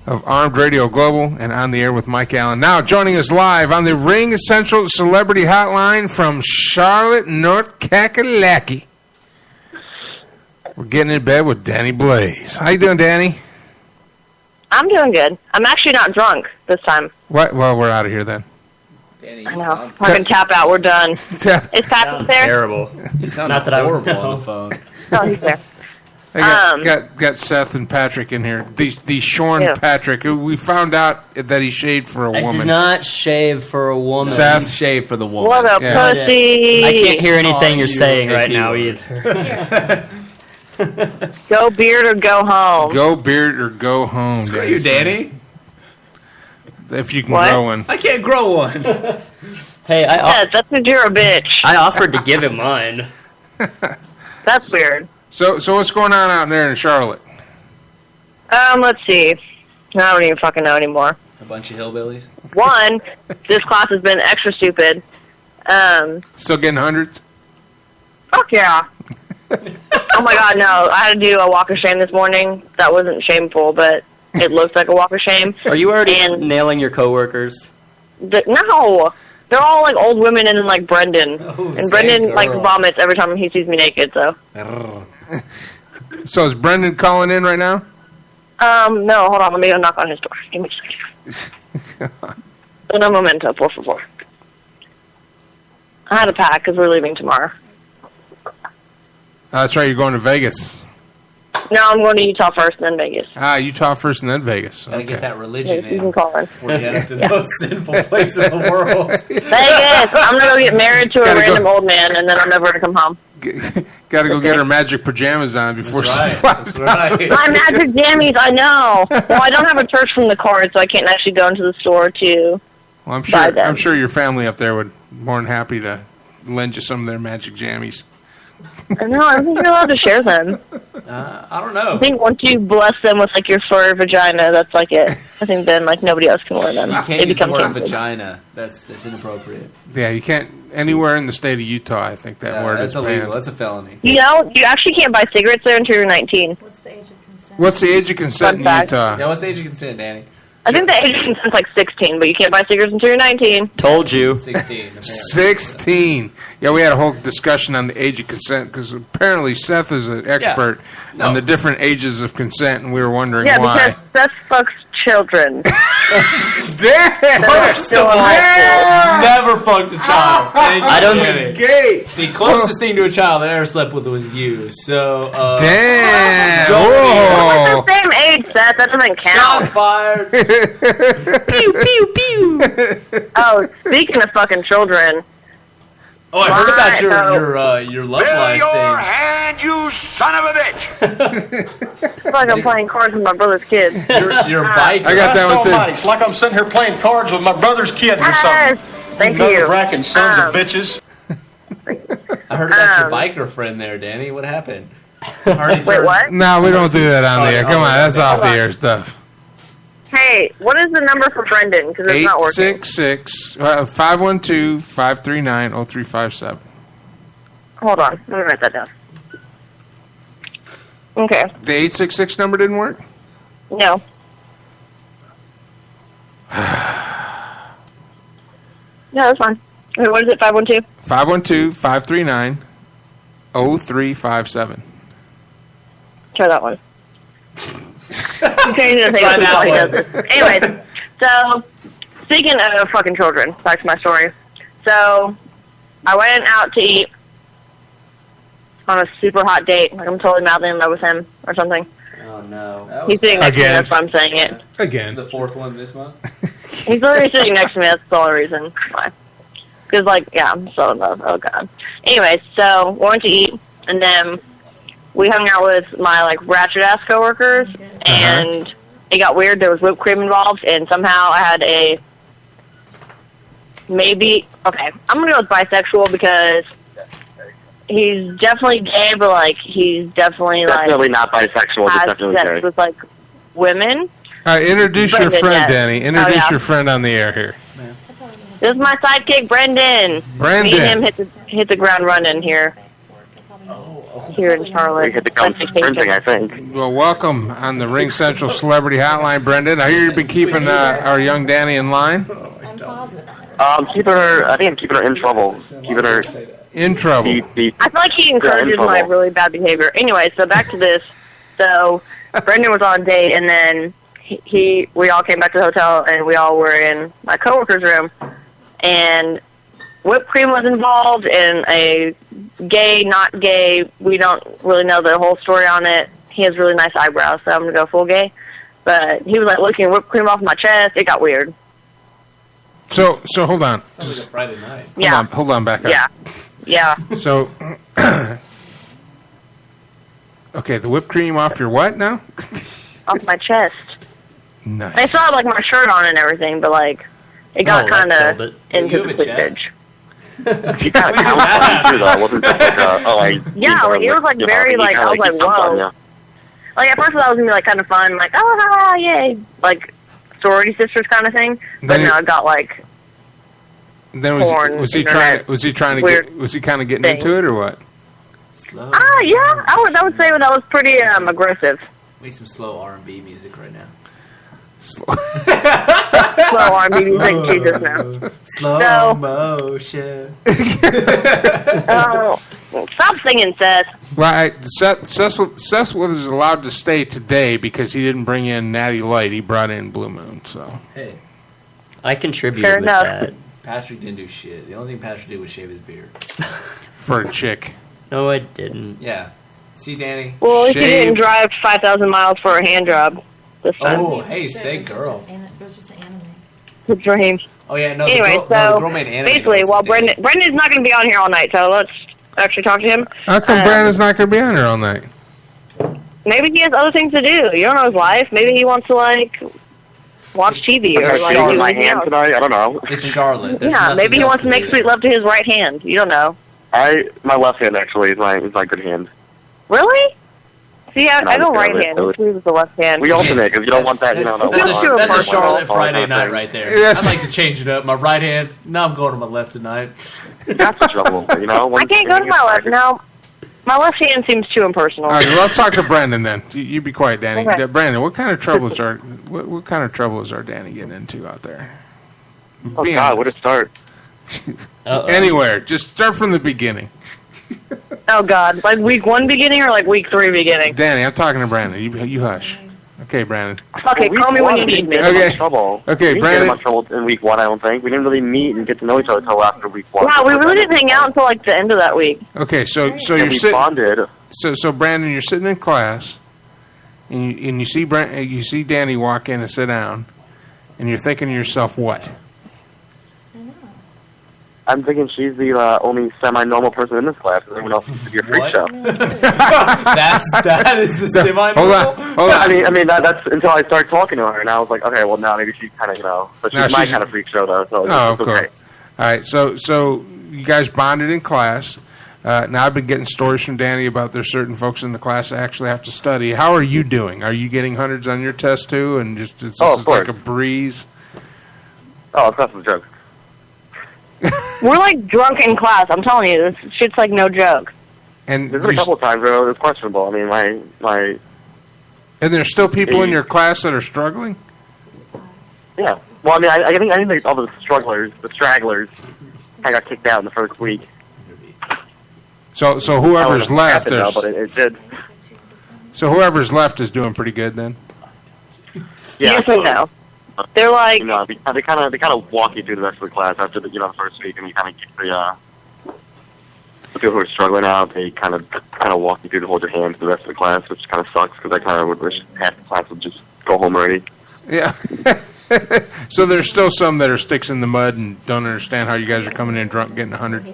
of Armed Radio Global and On the Air with Mike Allen. Now joining us live on the Ring Essential Celebrity Hotline from Charlotte, North Kakalaki. We're getting in bed with Dani Blaze. How you doing, Dani? I'm doing good. I'm actually not drunk this time. What? Well, we're out of here then. Dani, I know. I can tap out. We're done. Is Patrick there? Terrible. You sound Not that I would horrible know. on the phone. No, he's there. I got Seth and Patrick in here. The shorn Yeah. Patrick, who we found out that he shaved for a I woman. did not shave for a woman. Seth? You shaved for the woman. What a pussy. I can't hear anything Oh, you're you saying right icky now word. either. Go Beard or go home. Go Beard or go home. Screw you, Dani. If you can What? grow one. I can't grow one. Hey, Yes, that's because you're a bitch. I offered to give him mine. That's weird. So what's going on out there in Charlotte? Let's see. I don't even fucking know anymore. A bunch of hillbillies. One, this class has been extra stupid. Still getting hundreds? Fuck yeah. Oh my god, no. I had to do a walk of shame this morning. That wasn't shameful, but it looked like a walk of shame. Are you already And nailing your coworkers? no. They're all like old women and like Brendan. And same Brendan like girl. vomits every time he sees me naked, so. So is Brendan calling in right now? No, hold on. Let me go knock on his door. Give me a second. Un momento, por favor. I had to pack because we're leaving tomorrow. That's right, you're going to Vegas. No, I'm going to Utah first, then Vegas. Utah first and then Vegas. Gotta get that religion You in can call in. before you head up to the most sinful place in the world. Vegas! I'm going to go get married to a Gotta go. random old man, and then I'm never going to come home. Got to go get her magic pajamas on before she flies out. My magic jammies, I know. Well, I don't have a church from the card, so I can't actually go into the store to Well, buy them. I'm sure your family up there would more than happy to lend you some of their magic jammies. I know, I don't think you're allowed to share them. I don't know. I think once you bless them with, like, your fur vagina, that's, like, it. I think then, like, nobody else can wear them. You can't They use the become word canceled. vagina. That's inappropriate. Yeah, you can't anywhere in the state of Utah. I think that word That's is illegal. banned. That's a felony. You know, you actually can't buy cigarettes there until you're 19. What's the age of consent in Fun fact. Utah? Yeah, what's the age of consent, Dani? I think the age of consent is, like, 16, but you can't buy cigarettes until you're 19. Told you. 16. apparently. 16. Yeah, we had a whole discussion on the age of consent because apparently Seth is an expert No. on the different ages of consent, and we were wondering Yeah, why. because Seth fucks children. Damn! First of all, Never fucked a child. Thank you, I don't- Dani. Gay. The closest thing to a child that I ever slept with was you. So, Damn! Don't Whoa! the same age, Seth. That doesn't count. shots fired. Pew, pew, pew. Oh, speaking of fucking children. Oh, I heard about Right, your love life thing. hand, you son of a bitch! It's like I'm playing cards with my brother's kids. Your bike. I got that one too. Almighty, it's like I'm sitting here playing cards with my brother's kids or Yes, something. thank you. Nerve-wracking sons of Um, bitches. I heard about your biker friend there, Dani. What happened? Wait, what? No, we don't do that on the air. Come on, that's off the Hold on. air stuff. Hey, what is the number for Brendan? Because it's not working. 512-539-0357. Hold on. Let me write that down. Okay. The 866 number didn't work? No. No, that's fine. Wait, what is it, 512? 512-539-0357. Try that one. Anyways, so speaking of fucking children, back to my story. So I went out to eat on a super hot date. Like I'm totally madly in love with him or something. Oh no. He's sitting next to me, that's why I'm saying it. Again. The fourth one this month? He's literally sitting next to me, that's the only reason why. Because, like, yeah, I'm so in love. Oh, God. Anyways, so we went to eat, and then we hung out with my, like, ratchet-ass coworkers, and it got weird. There was whipped cream involved, and somehow I had a maybe... Okay, I'm going to go with bisexual because he's definitely gay, but, like, he's definitely, like... Definitely not bisexual, just has definitely sex gay. with, like, women. All right, introduce your Brendan, friend, yes. Danny. Introduce yeah. your friend on the air here. This is my sidekick, Brendan. Brendan. Me and him hit the ground running here. Here in Charlotte. We hit the ground sprinting, I think. Well, welcome on the Ring Central Celebrity Hotline, Brendan. I hear you've been keeping our young Danny in line. Keeping her. I think I'm keeping her in trouble. Keeping her in trouble. I feel like he encourages my really bad behavior. Anyway, so back to this. So Brendan was on a date, and then we all came back to the hotel, and we all were in my coworker's room, and whipped cream was involved, and a gay, not gay. We don't really know the whole story on it. He has really nice eyebrows, so I'm gonna go full gay. But he was like licking whipped cream off my chest. It got weird. So hold on. Sounds like a Friday night. Hold on, back up. Yeah. So, okay, the whipped cream off your what now? Off my chest. Nice. I still had like my shirt on and everything, but like it got kind of into the cleavage. He kind of counted too, though. It wasn't just like Yeah, like, it was like very like I was like whoa. Like at first that was gonna be like kind of fun, like oh yay, like sorority sisters kind of thing. But now it got like. Then was he kind of getting into it or what? Slow. Yeah, I would say that was pretty aggressive. Make some slow R&B music right now. Slow R&B music, Jesus now. Slow motion. Oh, stop singing, Seth. Well, Seth was allowed to stay today because he didn't bring in Natty Light. He brought in Blue Moon. So Hey, I contributed Fair with enough. that. Patrick didn't do shit. The only thing Patrick did was shave his beard. for a chick. No, I didn't. Yeah. See, Danny? Well, if you didn't drive 5,000 miles for a hand job this time. Oh, hey, say girl. It was just an anime. Good for him. Oh, yeah, no, Anyway, the girl made anime. basically, while Brendan's not going to be on here all night, so let's actually talk to him. How come Brandon's not going to be on here all night? Maybe he has other things to do. You don't know his life. Maybe he wants to, like, watch TV or, like, do my anything hand else. tonight. I don't know. It's Charlotte. There's Yeah, nothing maybe he else wants to to make do. sweet love to his right hand. You don't know. My left hand actually is my good hand. Really? See, I No, don't yeah, right hand. It's with the left hand. We alternate because you don't want that. That's a Charlotte Friday night thing. right there. Yes. I'd like to change it up. My right hand. Now I'm going to my left tonight. That's the trouble, you know. I can't go to my left now. My left hand seems too impersonal. All right, let's talk to Brandon then. You be quiet, Danny. Okay. Brandon, what kind of trouble is what kind of trouble is our Danny getting into out there? Oh God, where to start? Anywhere. Just start from the beginning. Oh God, like week 1 beginning or like week 3 beginning? Danny, I'm talking to Brandon. You hush. Okay, Brandon. Okay, call me when you need me. Okay. Trouble. Okay, we Brandon. didn't get in trouble in week 1. I don't think we didn't really meet and get to know each other until after week 1. Wow, we really didn't hang out until like the end of that week. Okay, so And you're we sitting. bonded. So Brandon, you're sitting in class, and you see you see Danny walk in and sit down, and you're thinking to yourself, what? I'm thinking she's the only semi-normal person in this class. Everyone else is your freak show. That is the semi. Hold on. I mean that's until I started talking to her, and I was like, okay, well now maybe she's kind of but No, she's my she's- kind of freak show though. So Oh, it's of okay. course. All right, so you guys bonded in class. Now I've been getting stories from Danny about there's certain folks in the class that actually have to study. How are you doing? Are you getting hundreds on your test too? And just this of is like course. a breeze. Oh, that's a joke. We're like drunk in class. I'm telling you, this shit's like no joke. And There's been a couple of times where it was questionable. I mean, my and there's still people in your class that are struggling. yeah. Well, I mean, I think all the stragglers, kind of got kicked out in the first week. So whoever's left is... but it did. So whoever's left is doing pretty good then? Yeah. Yes and no. They're like... You know, they kind of walk you through the rest of the class after the first week, and you kind of get the people who are struggling out. They kind of walk you through to hold your hand to the rest of the class, which kind of sucks because I kind of would wish half the class would just go home already. Yeah. So there's still some that are sticks in the mud and don't understand how you guys are coming in drunk getting 100.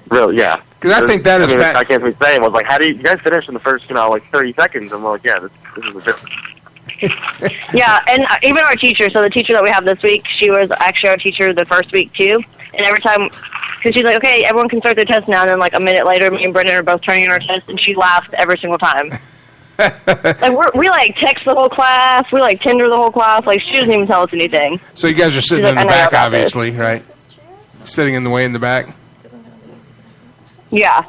Really, yeah. Because I think that is I can't be saying was like, how do you guys finish in the first 30 seconds? And we're like, yeah, this is a difference. Yeah, and even our teacher, so the teacher that we have this week, she was actually our teacher the first week too. And every time, because she's like, okay, everyone can start their test now. And then like a minute later, me and Brendan are both turning in our test, and she laughs every single time. Like we like text the whole class, we like Tinder the whole class. Like she doesn't even tell us anything. So you guys are sitting in the back, obviously, right? Sitting in the way in the back. Yeah.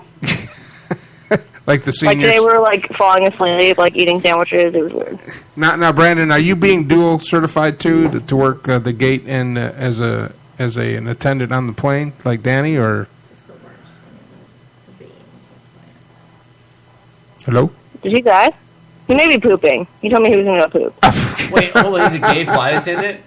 Like the seniors. Like today we were like falling asleep, like eating sandwiches. It was weird. Now, Brandon, are you being dual certified too to work the gate and as an attendant on the plane, like Dani, or? Hello? Did he die? He may be pooping. He told me he was going to go poop. Wait, hold on. He's a gay flight attendant?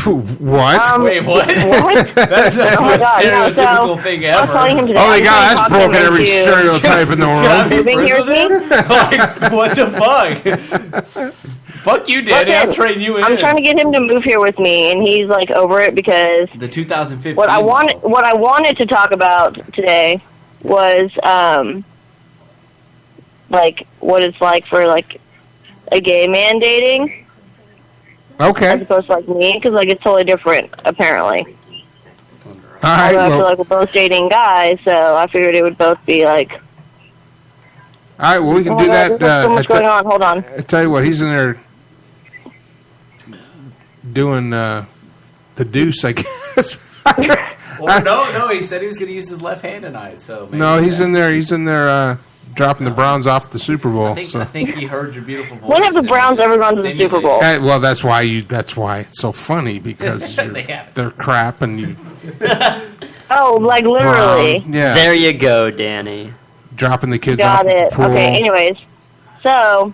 What? Wait, what? What? That's the most stereotypical thing ever. I was telling him today. Oh my God, that's broken every stereotype in the world. Moving here with me? Like, what the fuck? Fuck you, Daddy. I'm trading you in. I'm trying to get him to move here with me, and he's like over it because the 2015. What I wanted to talk about today was like what it's like for like a gay man dating. Okay. As opposed to like me, because like it's totally different apparently. All right. Although I feel like we're both dating guys, so I figured it would both be like. All right. Well, we can do that. There's so much going on. Hold on. I tell you what, he's in there doing the deuce, I guess. Well, no. He said he was going to use his left hand tonight. So maybe no, he's in there. He's in there dropping the Browns off the Super Bowl. I think he heard your beautiful voice. When have the Browns ever gone to the Super Bowl? Well, that's why it's so funny because they're crap and you. Oh, like literally. Yeah. There you go, Dani. Dropping the kids Got off it. at the pool. Okay. Anyways, so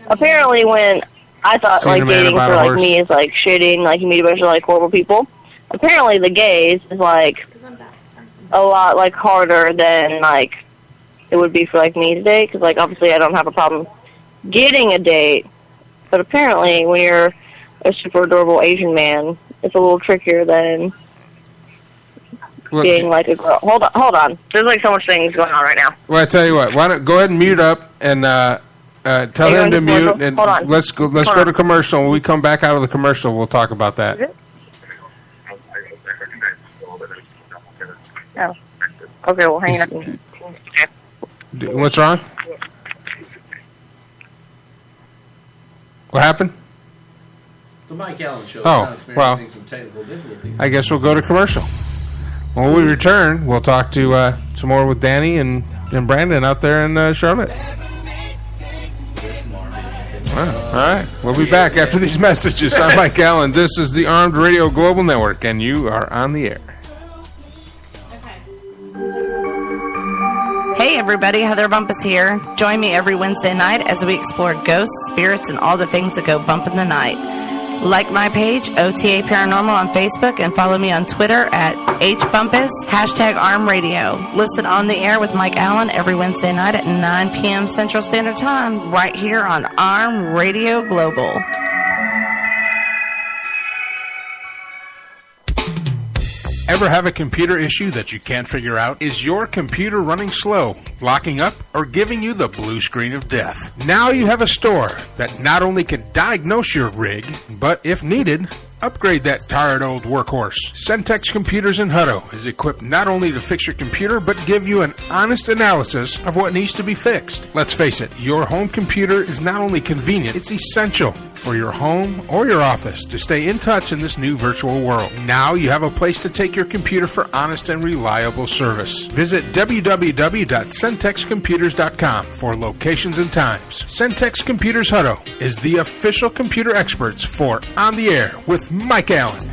apparently when I thought Seen like a man dating about for a like horse. me is like shitting, like you meet a bunch of like horrible people. Apparently the gays is like a lot like harder than like it would be for like me to date, because like obviously I don't have a problem getting a date, but apparently when you're a super adorable Asian man, it's a little trickier than being like a girl. Hold on. There's like so much things going on right now. Well, I tell you what. Why don't go ahead and mute up and tell him to mute, and Hold on. let's go to commercial. When we come back out of the commercial, we'll talk about that. Oh. Okay, well, hang it up. What's wrong? What happened? The Mike Allen Show is Oh, now experiencing some technical difficulties. I guess we'll go to commercial. When we return, we'll talk to some more with Dani and Brandon out there in Charlotte. All right. We'll be back after these messages. I'm Mike Allen. This is the Armed Radio Global Network, and you are on the air. Hey everybody, Heather Bumpus here. Join me every Wednesday night as we explore ghosts, spirits, and all the things that go bump in the night. Like my page, OTA Paranormal on Facebook, and follow me on Twitter at HBumpus, #ArmRadio. Listen on the air with Mike Allen every Wednesday night at 9 p.m. Central Standard Time, right here on Arm Radio Global. Ever have a computer issue that you can't figure out? Is your computer running slow, locking up, or giving you the blue screen of death? Now you have a store that not only can diagnose your rig, but if needed, upgrade that tired old workhorse. Centex Computers in Hutto is equipped not only to fix your computer, but give you an honest analysis of what needs to be fixed. Let's face it, your home computer is not only convenient, it's essential for your home or your office to stay in touch in this new virtual world. Now you have a place to take your computer for honest and reliable service. Visit www.centexcomputers.com for locations and times. Centex Computers Hutto is the official computer experts for On the Air with Mike Allen.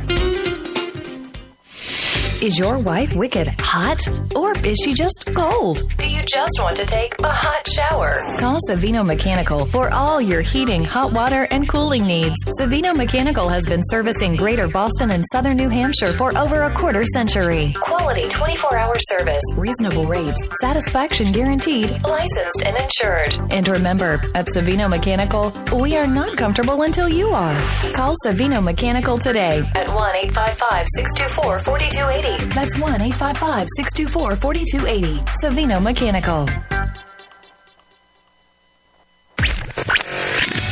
Is your wife wicked hot? Or is she just cold? Do you just want to take a hot shower? Call Savino Mechanical for all your heating, hot water, and cooling needs. Savino Mechanical has been servicing Greater Boston and Southern New Hampshire for over a quarter century. Quality 24-hour service, reasonable rates, satisfaction guaranteed, licensed and insured. And remember, at Savino Mechanical, we are not comfortable until you are. Call Savino Mechanical today at 1-855-624-4280. That's 1-855-624-4280. Savino Mechanical.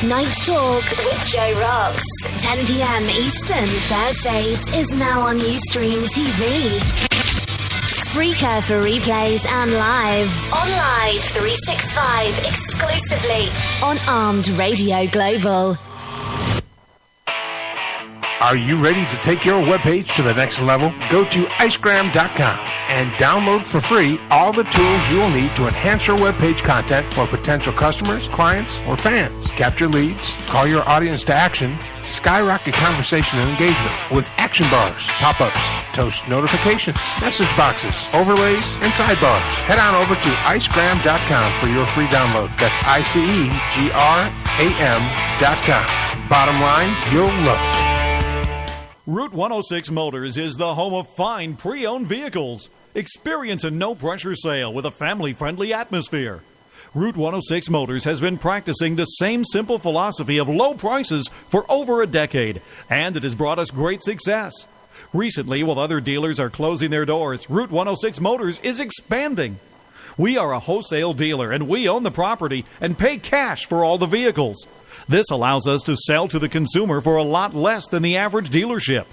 Night Talk with Joe Rocks. 10 p.m. Eastern, Thursdays, is now on Ustream TV. Spreaker for replays and live. On Live 365, exclusively on Armed Radio Global. Are you ready to take your webpage to the next level? Go to icegram.com and download for free all the tools you will need to enhance your webpage content for potential customers, clients, or fans. Capture leads, call your audience to action, skyrocket conversation and engagement with action bars, pop-ups, toast notifications, message boxes, overlays, and sidebars. Head on over to icegram.com for your free download. That's icegram.com. Bottom line, you'll love it. Route 106 Motors is the home of fine pre-owned vehicles. Experience a no-pressure sale with a family-friendly atmosphere. Route 106 Motors has been practicing the same simple philosophy of low prices for over a decade, and it has brought us great success. Recently, while other dealers are closing their doors, Route 106 Motors is expanding. We are a wholesale dealer, and we own the property and pay cash for all the vehicles. This allows us to sell to the consumer for a lot less than the average dealership.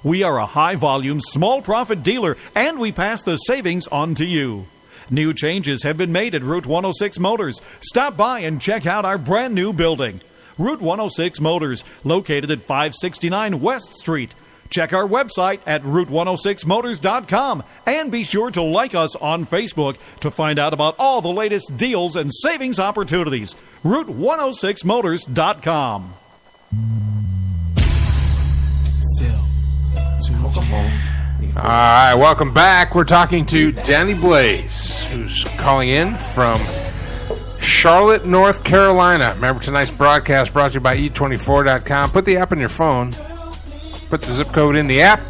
We are a high-volume, small-profit dealer, and we pass the savings on to you. New changes have been made at Route 106 Motors. Stop by and check out our brand-new building. Route 106 Motors, located at 569 West Street. Check our website at route106motors.com and be sure to like us on Facebook to find out about all the latest deals and savings opportunities. route106motors.com. All right, welcome back. We're talking to Dani Blaze, who's calling in from Charlotte, North Carolina. Remember, tonight's broadcast brought to you by eat24.com. Put the app on your phone. Put the zip code in the app.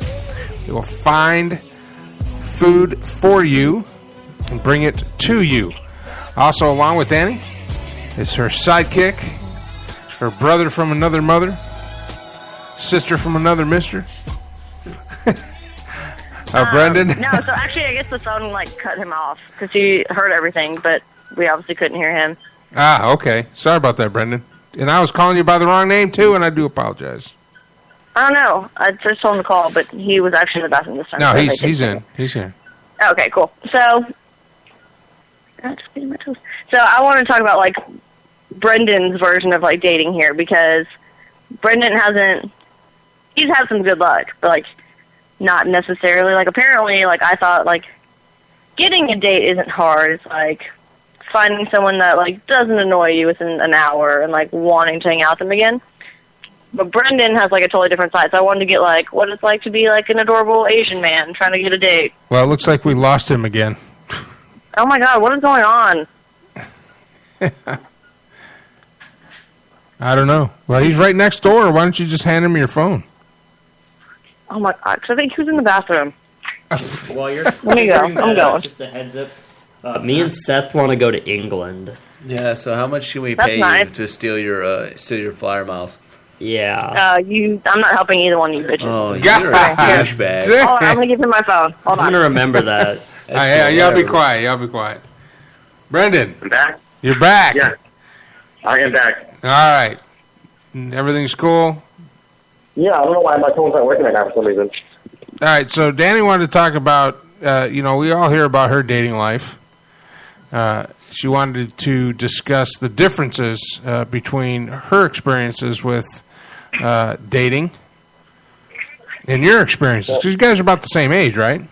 It will find food for you and bring it to you. Also, along with Dani is her sidekick, her brother from another mother, sister from another mister. Brendan? No, so actually I guess the phone cut him off because he heard everything, but we obviously couldn't hear him. Ah, okay. Sorry about that, Brendan. And I was calling you by the wrong name, too, and I do apologize. I don't know. I just told him to call, but he was actually in the bathroom this time. No, he's in. He's in. Okay, cool. So I want to talk about, Brendan's version of, dating here, because Brendan he's had some good luck, but, not necessarily. Apparently, I thought, getting a date isn't hard. It's, finding someone that, doesn't annoy you within an hour and, wanting to hang out with them again. But Brendan has, a totally different side. So I wanted to get, what it's like to be, an adorable Asian man trying to get a date. Well, it looks like we lost him again. Oh, my God. What is going on? I don't know. Well, he's right next door. Why don't you just hand him your phone? Oh, my God. I think he was in the bathroom. While you're Let me go. I'm going. Just a heads up. Me and Seth want to go to England. Yeah, so how much should we That's pay nice. you to steal your flyer miles? Yeah. I'm not helping either one of you bitches. Oh, you're a douchebag. Oh, I'm going to give him my phone. Hold on. I'm going to remember that. Y'all be quiet. Y'all be quiet. Brendan. I'm back? You're back. Yeah. I am back. All right. Everything's cool? Yeah, I don't know why my phone's not working right now for some reason. All right, so Dani wanted to talk about, we all hear about her dating life. She wanted to discuss the differences between her experiences with dating and your experiences. Because you guys are about the same age, right?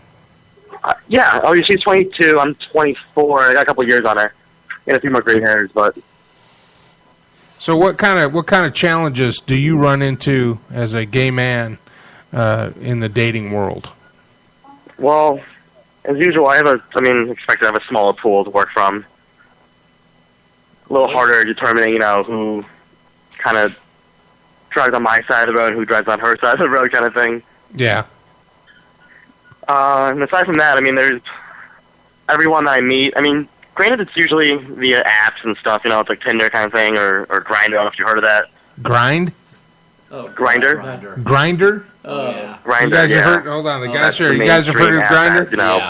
Yeah. Oh, she's 22. I'm 24. I got a couple years on her. And a few more gray hairs, but... So what kind of challenges do you run into as a gay man in the dating world? Well, as usual, expect to have a smaller pool to work from. A little harder determining, who kind of drives on my side of the road, who drives on her side of the road, kind of thing. Yeah. And aside from that, there's everyone that I meet. Granted, it's usually via apps and stuff. It's like Tinder kind of thing, or Grindr. I don't know if you heard of that. Grind? Oh, Grindr. Grinder? Oh, yeah. You guys have heard? Hold on, the guys here. You guys have heard of Grinder?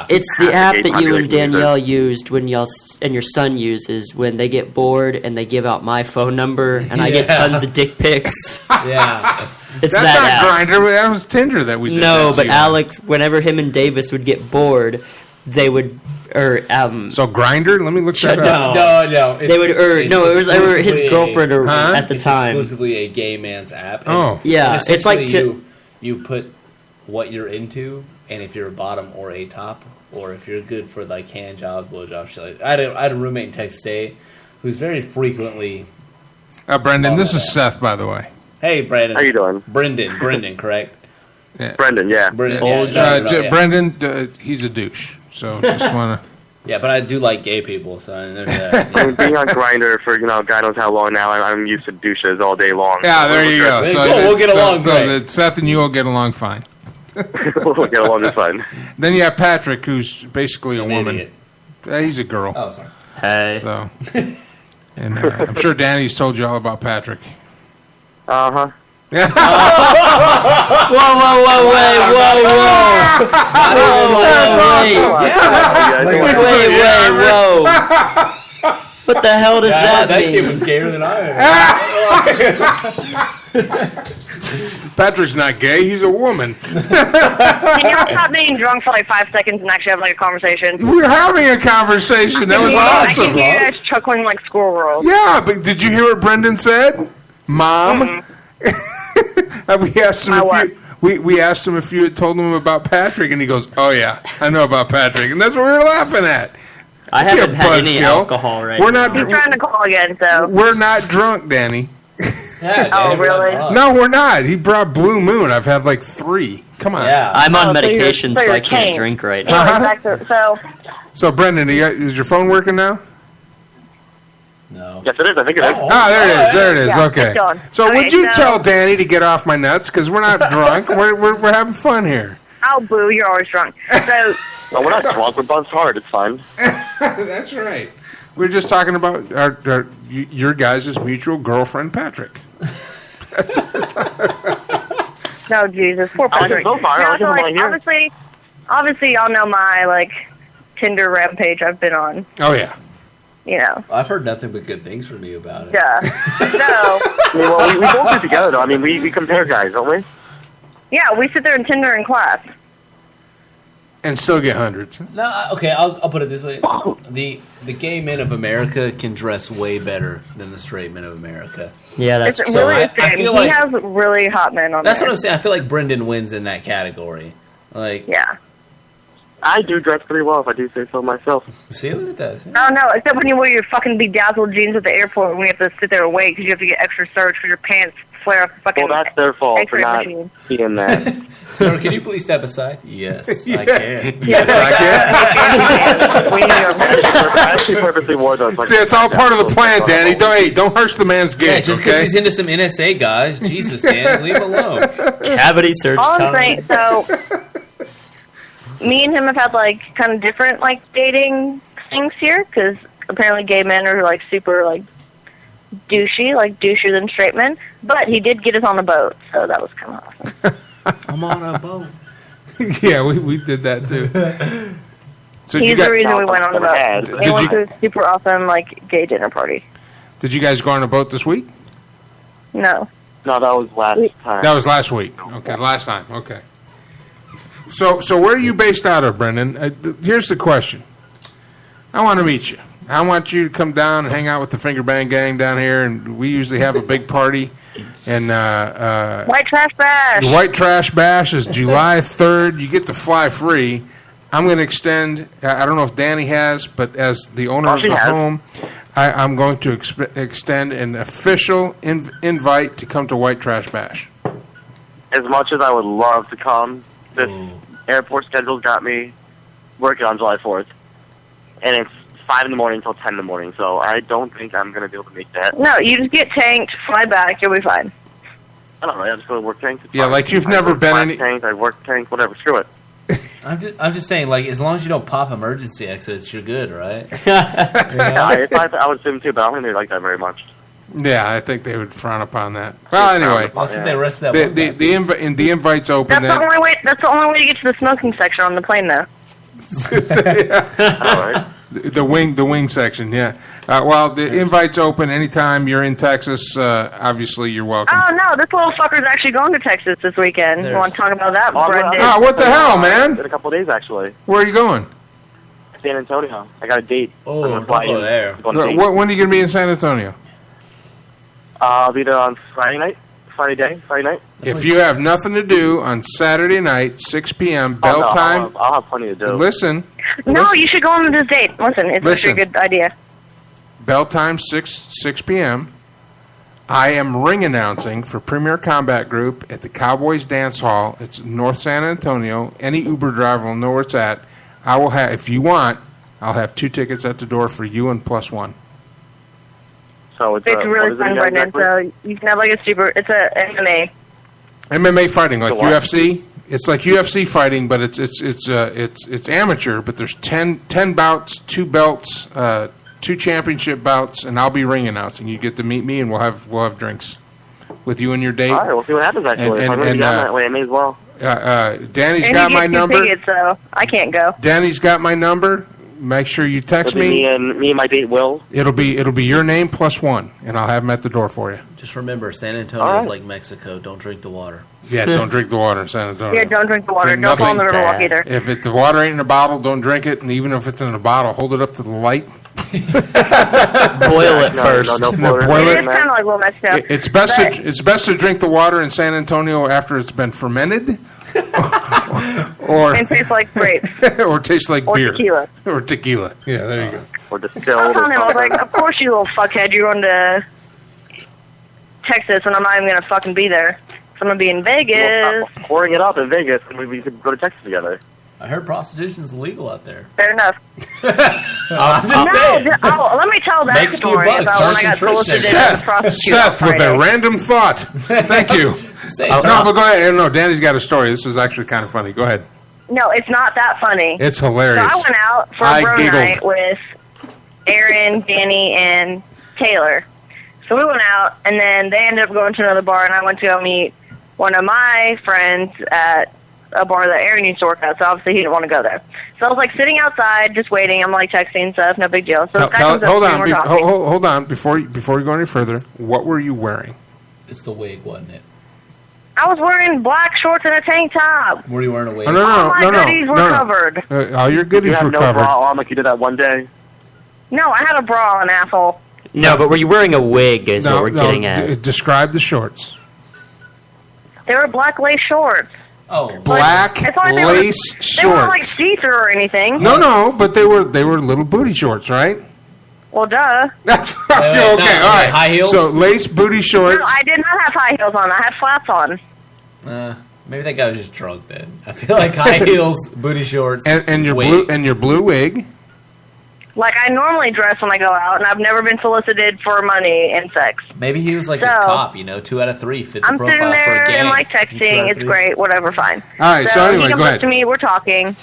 It's the app that you and Danielle used when y'all and your son uses when they get bored and they give out my phone number and I get tons of dick pics. Yeah. It's That's that not app. Grinder. That was Tinder that we did. No, that to but you. Alex, whenever him and Davis would get bored, they would. So Grinder? Let me look that up. No. They would. It was his girlfriend at the time. It's exclusively a gay man's app. Oh. Yeah, And it's like you put what you're into, and if you're a bottom or a top, or if you're good for like hand jobs, blow jobs, shit like I had a roommate in Texas State who's very frequently. Brendan, this is Seth, by the way. Hey, Brandon. How you doing? Brendan, correct? Yeah. Brendan, yeah. Brendan, he's a douche. So just want to. Yeah, but I do like gay people, so there's that. Being on Grindr for God knows how long now, I'm used to douches all day long. Yeah, there you go. So we'll get along so great. that Seth and you will get along fine. We'll get along just fine. Then you have Patrick, who's basically a woman. Idiot. He's a girl. Oh, sorry. Hey. So, and I'm sure Danny's told you all about Patrick. Uh-huh. Yeah. Whoa, wait. What the hell does that mean? That kid was gayer than I am. Patrick's not gay, he's a woman. Can y'all stop being drunk for like 5 seconds and actually have like a conversation? We were having a conversation. That was I awesome. can hear you guys chuckling like squirrels. Yeah, but did you hear what Brendan said? Mom? We asked him we asked him if you had told him about Patrick, and he goes, "Oh yeah, I know about Patrick," and that's what we were laughing at. I haven't had any alcohol right now. He's trying to call again, so. We're not drunk, Danny. Oh, really? No, we're not. He brought Blue Moon. I've had like 3. Come on. Yeah. I'm on medication, so I you're can't tame. drink right now. So, So, Brendan, is your phone working now? No. Yes, it is. I think it is. There it is. Yeah, Okay. it's gone. So, Okay, would you so- tell Danny to get off my nuts? Because we're not drunk. We're having fun here. oh, boo, you're always drunk. So, No, we're not drunk. We're buzzed hard. It's fine. That's right. We're just talking about your guys' mutual girlfriend, Patrick. no, Jesus, poor Patrick. so far, I No, like so, him like, right here. obviously, y'all know my like Tinder rampage I've been on. Oh, yeah. You know, I've heard nothing but good things from you about it. duh. So, We both do together, though. We compare guys, don't we? yeah, we sit there in Tinder in class. And still get hundreds. No, okay, I'll put it this way: the gay men of America can dress way better than the straight men of America. Yeah, that's It's so. really I thin. feel He like has really hot men on that's there. what I'm saying. I feel like Brendan wins in that category. Like, Yeah. I do dress pretty well, if I do say so myself. see what it does. Oh, no, except when you wear your fucking bedazzled jeans at the airport when you have to sit there and wait because you have to get extra surge because your pants flare up the fucking Well, that's their fault for X-ray not machine. seeing that. Sir, can you please step aside? Yes, I can. Yes, I I actually purposely wore those. See, it's all part of the plan, Danny. Don't hurt the man's Yeah, gig, just because okay? he's into some NSA guys. Jesus, Danny, leave him alone. Cavity search All I'm time. saying, so me and him have had like kind of different like dating things here because apparently gay men are like super like douchey, like douchier than straight men. But he did get us on a boat, so that was kind of awesome. I'm on a boat. Yeah, we did that too. So He's the reason we went on the boat. Did We went you- to a super awesome like gay dinner party. Did you guys go on a boat this week? No. No, that was last time. That was last week. Okay, last time. Okay. So where are you based out of, Brendan? Here's the question. I want to meet you. I want you to come down and hang out with the Finger Bang Gang down here, and we usually have a big party. And White Trash Bash. the White Trash Bash is July 3rd. You get to fly free. I'm going to extend, I don't know if Danny has, but as the owner of she the has. home, I'm going to extend an official invite to come to White Trash Bash. As much as I would love to come, this airport schedule's got me working on July 4th, and it's 5 in the morning until 10 in the morning. So I don't think I'm gonna be able to make that. No, you just get tanked, fly back, you'll be fine. I don't know. I just go to work tank. Yeah, like you've never been any tank. I work tank. Whatever. Screw it. I'm just saying, like, as long as you don't pop emergency exits, you're good, right? I would assume too, but I don't think they like that very much. Yeah, I think they would frown upon that. Well, anyway, the invite's open. That's the only way. That's the only way to get to the smoking section on the plane, though. The wing section, yeah. Well, the invite's open anytime you're in Texas. Obviously, you're welcome. Oh no, this little fucker's actually going to Texas this weekend. You want to talk about that? Oh, what the hell, man? In a couple of days, actually. Where are you going? San Antonio. I got a date. Oh, I'm gonna fly in. there. When are you going to be in San Antonio? I'll be there on Friday night. Friday night. If you have nothing to do on Saturday night, 6 p.m. bell time. I'll have plenty to do. Listen. No, you should go on this date. Listen, it's actually a good idea. Bell time 6 p.m. I am ring announcing for Premier Combat Group at the Cowboys Dance Hall. It's North San Antonio. Any Uber driver will know where it's at. I will have, if you want, I'll have 2 tickets at the door for you and plus 1. So it's really fun, Brendan. So you can have like it's a MMA fighting, like UFC. It's like UFC fighting, but it's amateur. But there's 10 bouts, 2 belts, 2 championship bouts, and I'll be ring announcing. You get to meet me, and we'll have drinks with you and your date. All right, we'll see what happens. Actually, if I'm going to be down that way, I may as well. Danny's got my number. Tickets, so I can't go. Danny's got my number. Make sure you text me. Me and my date Will. It'll be your name plus 1, and I'll have them at the door for you. Just remember, San Antonio is like Mexico. Don't drink the water. Yeah, don't drink the water in San Antonio. Yeah, don't drink the water. Don't fall in the Riverwalk either. If the water ain't in a bottle, don't drink it. And even if it's in a bottle, hold it up to the light. Boil it first. Boil it. It's kind of like little Mexico. It's best to drink the water in San Antonio after it's been fermented. And tastes like grapes. Or tastes like beer. Tequila. Or tequila. Yeah, there you go. Or distilled. I told him, I was like, of course you little fuckhead, you're going to Texas and I'm not even going to fucking be there. So I'm going to be in Vegas. Pouring it up in Vegas and we could go to Texas together. I heard prostitution's illegal out there. Fair enough. I'm just saying. Let me tell that story about when I got solicited as a prostitute. Seth with a random thought. Thank you. No, but go ahead. No, Danny's got a story. This is actually kind of funny. Go ahead. No, it's not that funny. It's hilarious. So I went out for a bro night with Aaron, Danny, and Taylor. So we went out, and then they ended up going to another bar, and I went to go meet one of my friends at a bar that Aaron used to work at, so obviously he didn't want to go there. So I was like sitting outside, just waiting. I'm like texting stuff, no big deal. So hold on, before you go any further. What were you wearing? It's the wig, wasn't it? I was wearing black shorts and a tank top. Were you wearing a wig? All my goodies were covered. All your goodies were covered. You had no bra on like you did that one day? No, I had a bra on, asshole. No, but were you wearing a wig is what we're getting at. Describe the shorts. They were black lace shorts. Oh, black lace shorts. They weren't like see-through or anything. No, but they were little booty shorts, right? Well, duh. Okay, all right. High heels? So lace booty shorts. No, I did not have high heels on. I had flats on. Maybe that guy was just drunk then. I feel like high heels, booty shorts, and your blue wig. Like I normally dress when I go out, and I've never been solicited for money and sex. Maybe he was like a cop, 2 out of 3 fit the I'm profile sitting there for a gang. and like texting. It's great, whatever, fine. All right, so anyway, he comes go up ahead. to me, we're talking.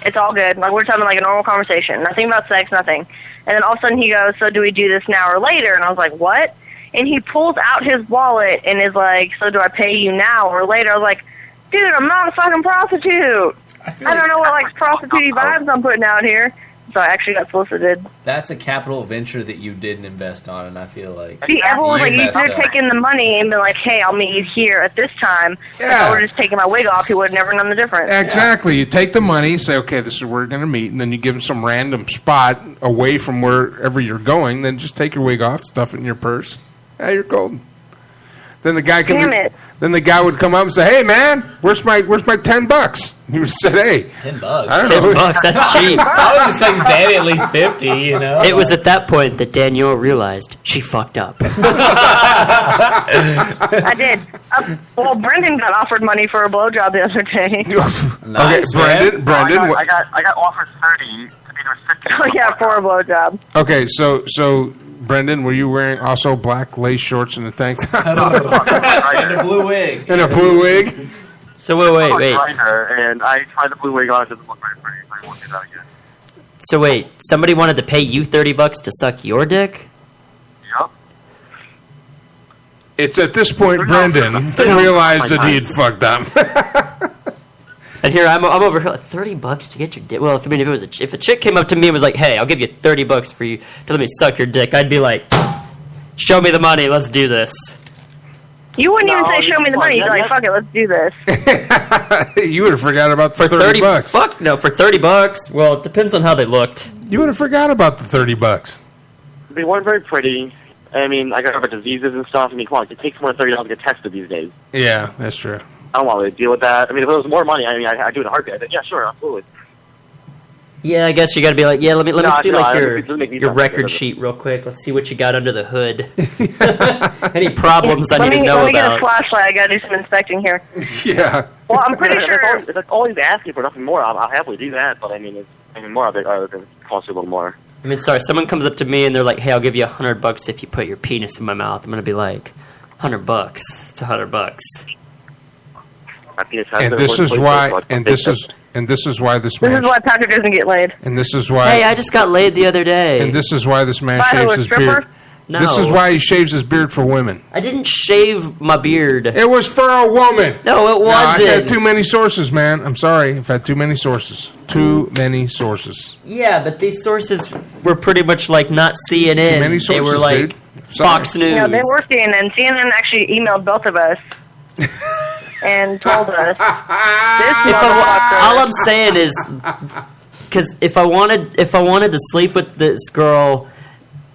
It's all good. Like we're talking like a normal conversation. Nothing about sex, nothing. And then all of a sudden he goes, "So do we do this now or later?" And I was like, "What?" And he pulls out his wallet and is like, "So do I pay you now or later?" I was like, "Dude, I'm not a fucking prostitute. I don't know what like prostitute vibes I'm putting out here." So I actually got solicited. That's a capital venture that you didn't invest on, and I feel like see, everyone like you could have taken the money and been like, "Hey, I'll meet you here at this time." Yeah. If I were just taking my wig off, he would have never known the difference. Exactly. Yeah. You take the money, say, "Okay, this is where we're going to meet," and then you give him some random spot away from wherever you're going. Then just take your wig off, stuff it in your purse. Yeah, you're golden. Then the guy Then the guy would come up and say, "Hey, man, where's my $10?" You said, hey. $10. I don't know. $10, that's cheap. I was expecting Danny at least 50, you know? It was at that point that Danielle realized she fucked up. I did. Well, Brendan got offered money for a blowjob the other day. Nice, okay, Brendan. I got offered 30 to be their 50. Oh, yeah, for a blowjob. Okay, so Brendan, were you wearing also black lace shorts and a tank top? And a blue wig. And a blue wig? So wait. And I tried the blue wig on. It doesn't look very pretty, so I won't do that again. So wait, somebody wanted to pay you $30 to suck your dick? Yep. It's at this point Brendan realized that he had fucked up. And here I'm over here, like, $30 to get your dick. Well, if a chick came up to me and was like, "Hey, I'll give you $30 for you to let me suck your dick," I'd be like, "Show me the money, let's do this." You wouldn't even say, "Show me the money." You'd be like, "Fuck it, let's do this." You would have forgot about the $30. Fuck no, for $30. Well, it depends on how they looked. You would have forgot about the $30. They weren't very pretty. I mean, I got over diseases and stuff. I mean, come on, it takes more than $30 to get tested these days. Yeah, that's true. I don't want to deal with that. I mean, if it was more money, I mean, I'd do it in a heartbeat. I said, yeah, sure, absolutely. Yeah, I guess you got to be like, yeah. Let me see no, like it doesn't make me your sound record good. sheet real quick. Let's see what you got under the hood. Any problems I need to know Let me get a about? flashlight. I got to do some inspecting here. Yeah. Well, I'm pretty sure. If it's always asking for nothing more, I'll happily do that. But I mean, more of it costs you a little more. I mean, sorry, someone comes up to me and they're like, "Hey, I'll give you $100 if you put your penis in my mouth." I'm gonna be like, $100? It's $100. And this is why this is why this man. This is why Patrick doesn't get laid. And this is why. Hey, I just got laid the other day. And this is why this man By shaves a his stripper? beard. No. This is why he shaves his beard for women. I didn't shave my beard. It was for a woman. No, it wasn't. I've had too many sources, man. I'm sorry. I've had too many sources. Too many sources. Yeah, but these sources were pretty much like not CNN. Too many They were sources, like dude. Sorry. Fox News. No, they were CNN. CNN actually emailed both of us and told us this all I'm saying is, because if I wanted to sleep with this girl,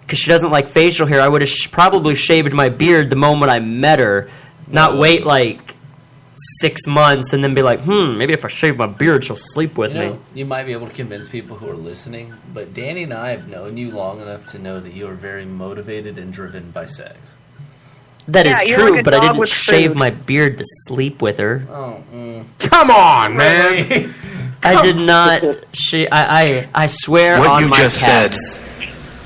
because she doesn't like facial hair, I would have probably shaved my beard the moment I met her, not wait like 6 months and then be like, maybe if I shave my beard, she'll sleep with me. You might be able to convince people who are listening, but Danny and I have known you long enough to know that you are very motivated and driven by sex. That is you're true, like a but I dog didn't with shave food. my beard to sleep with her. Come on, man. I did not. I swear What on you my just cats. said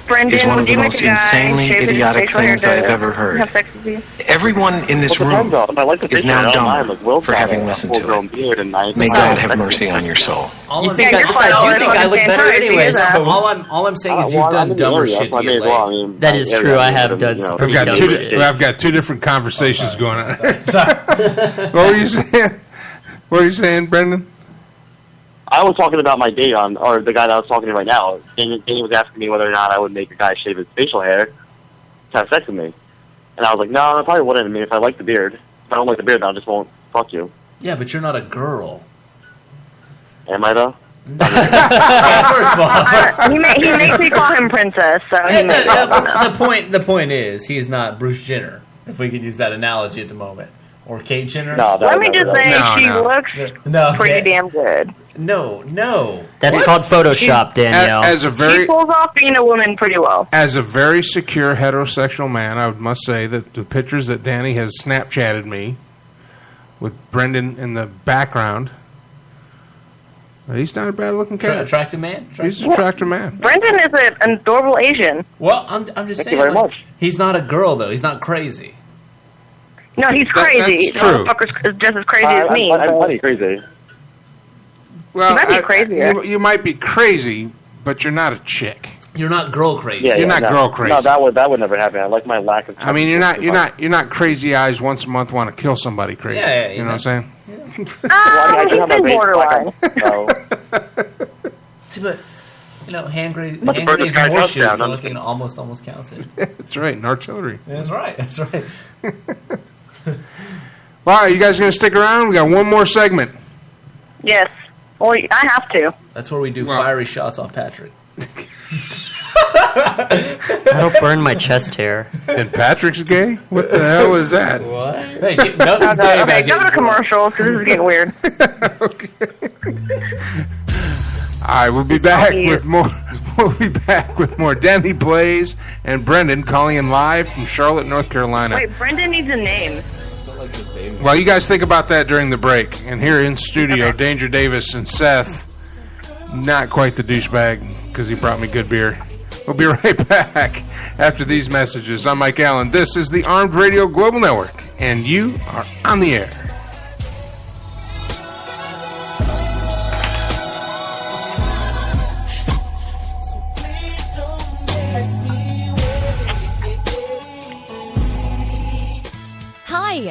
Brendan, is one of would the you make most a guy insanely shave his idiotic facial hair things to I've ever heard. have sex with you? Everyone in this room is now dumber for having listened to it. May God have mercy on your soul. All You think I look better anyways? All I'm saying is you've done dumber shit to get laid. That is true. I have done some pretty dumb shit. I've got two different conversations going on. What were you saying? What were you saying, Brendan? I was talking about my date or the guy that I was talking to right now. Danny was asking me whether or not I would make a guy shave his facial hair to have sex with me. And I was like, no, I probably wouldn't. I mean, if I like the beard. If I don't like the beard, then I just won't fuck you. Yeah, but you're not a girl. Am I, though? First of all, He makes me call him princess. So he makes the point is he's not Bruce Jenner, if we could use that analogy at the moment, or Kate Jenner. No, Let me just say she looks pretty damn good. No. That's called Photoshop, Danielle. She pulls off being a woman pretty well. As a very secure heterosexual man, I must say that the pictures that Danny has Snapchatted me with Brendan in the background, he's not a bad-looking cat. Attractive man? He's an attractive man. Brendan is an adorable Asian. Well, I'm just saying. you very much. He's not a girl, though. He's not crazy. No, he's crazy. That's true. The motherfucker's just as crazy as me. I'm plenty crazy. Well, You might be crazier. You might be crazy, but you're not a chick. You're not girl crazy. You're not girl crazy. No, that would never happen. I like my lack of. I mean, you're not crazy eyes once a month want to kill somebody crazy. Yeah, you know what I'm saying? I do have my he's base borderline. See, but hand grenades But the bird and sky horseshoes touchdown, are looking almost counts it. That's right, in artillery. That's right. All right, you guys going to stick around? We got one more segment. Yes. Well, I have to. That's where we do fiery shots off Patrick. I don't burn my chest hair. And Patrick's gay? What the hell is that? What? Hey, nothing's gay about Okay, getting go to commercial because this is getting weird. All right, we'll be back with more. We'll be back with more Dani Blaze and Brendan calling in live from Charlotte, North Carolina. Wait, Brendan needs a name. Well, you guys think about that during the break. And here in studio, Danger Davis and Seth, not quite the douchebag because he brought me good beer. We'll be right back after these messages. I'm Mike Allen. This is the Armed Radio Global Network, and you are on the air.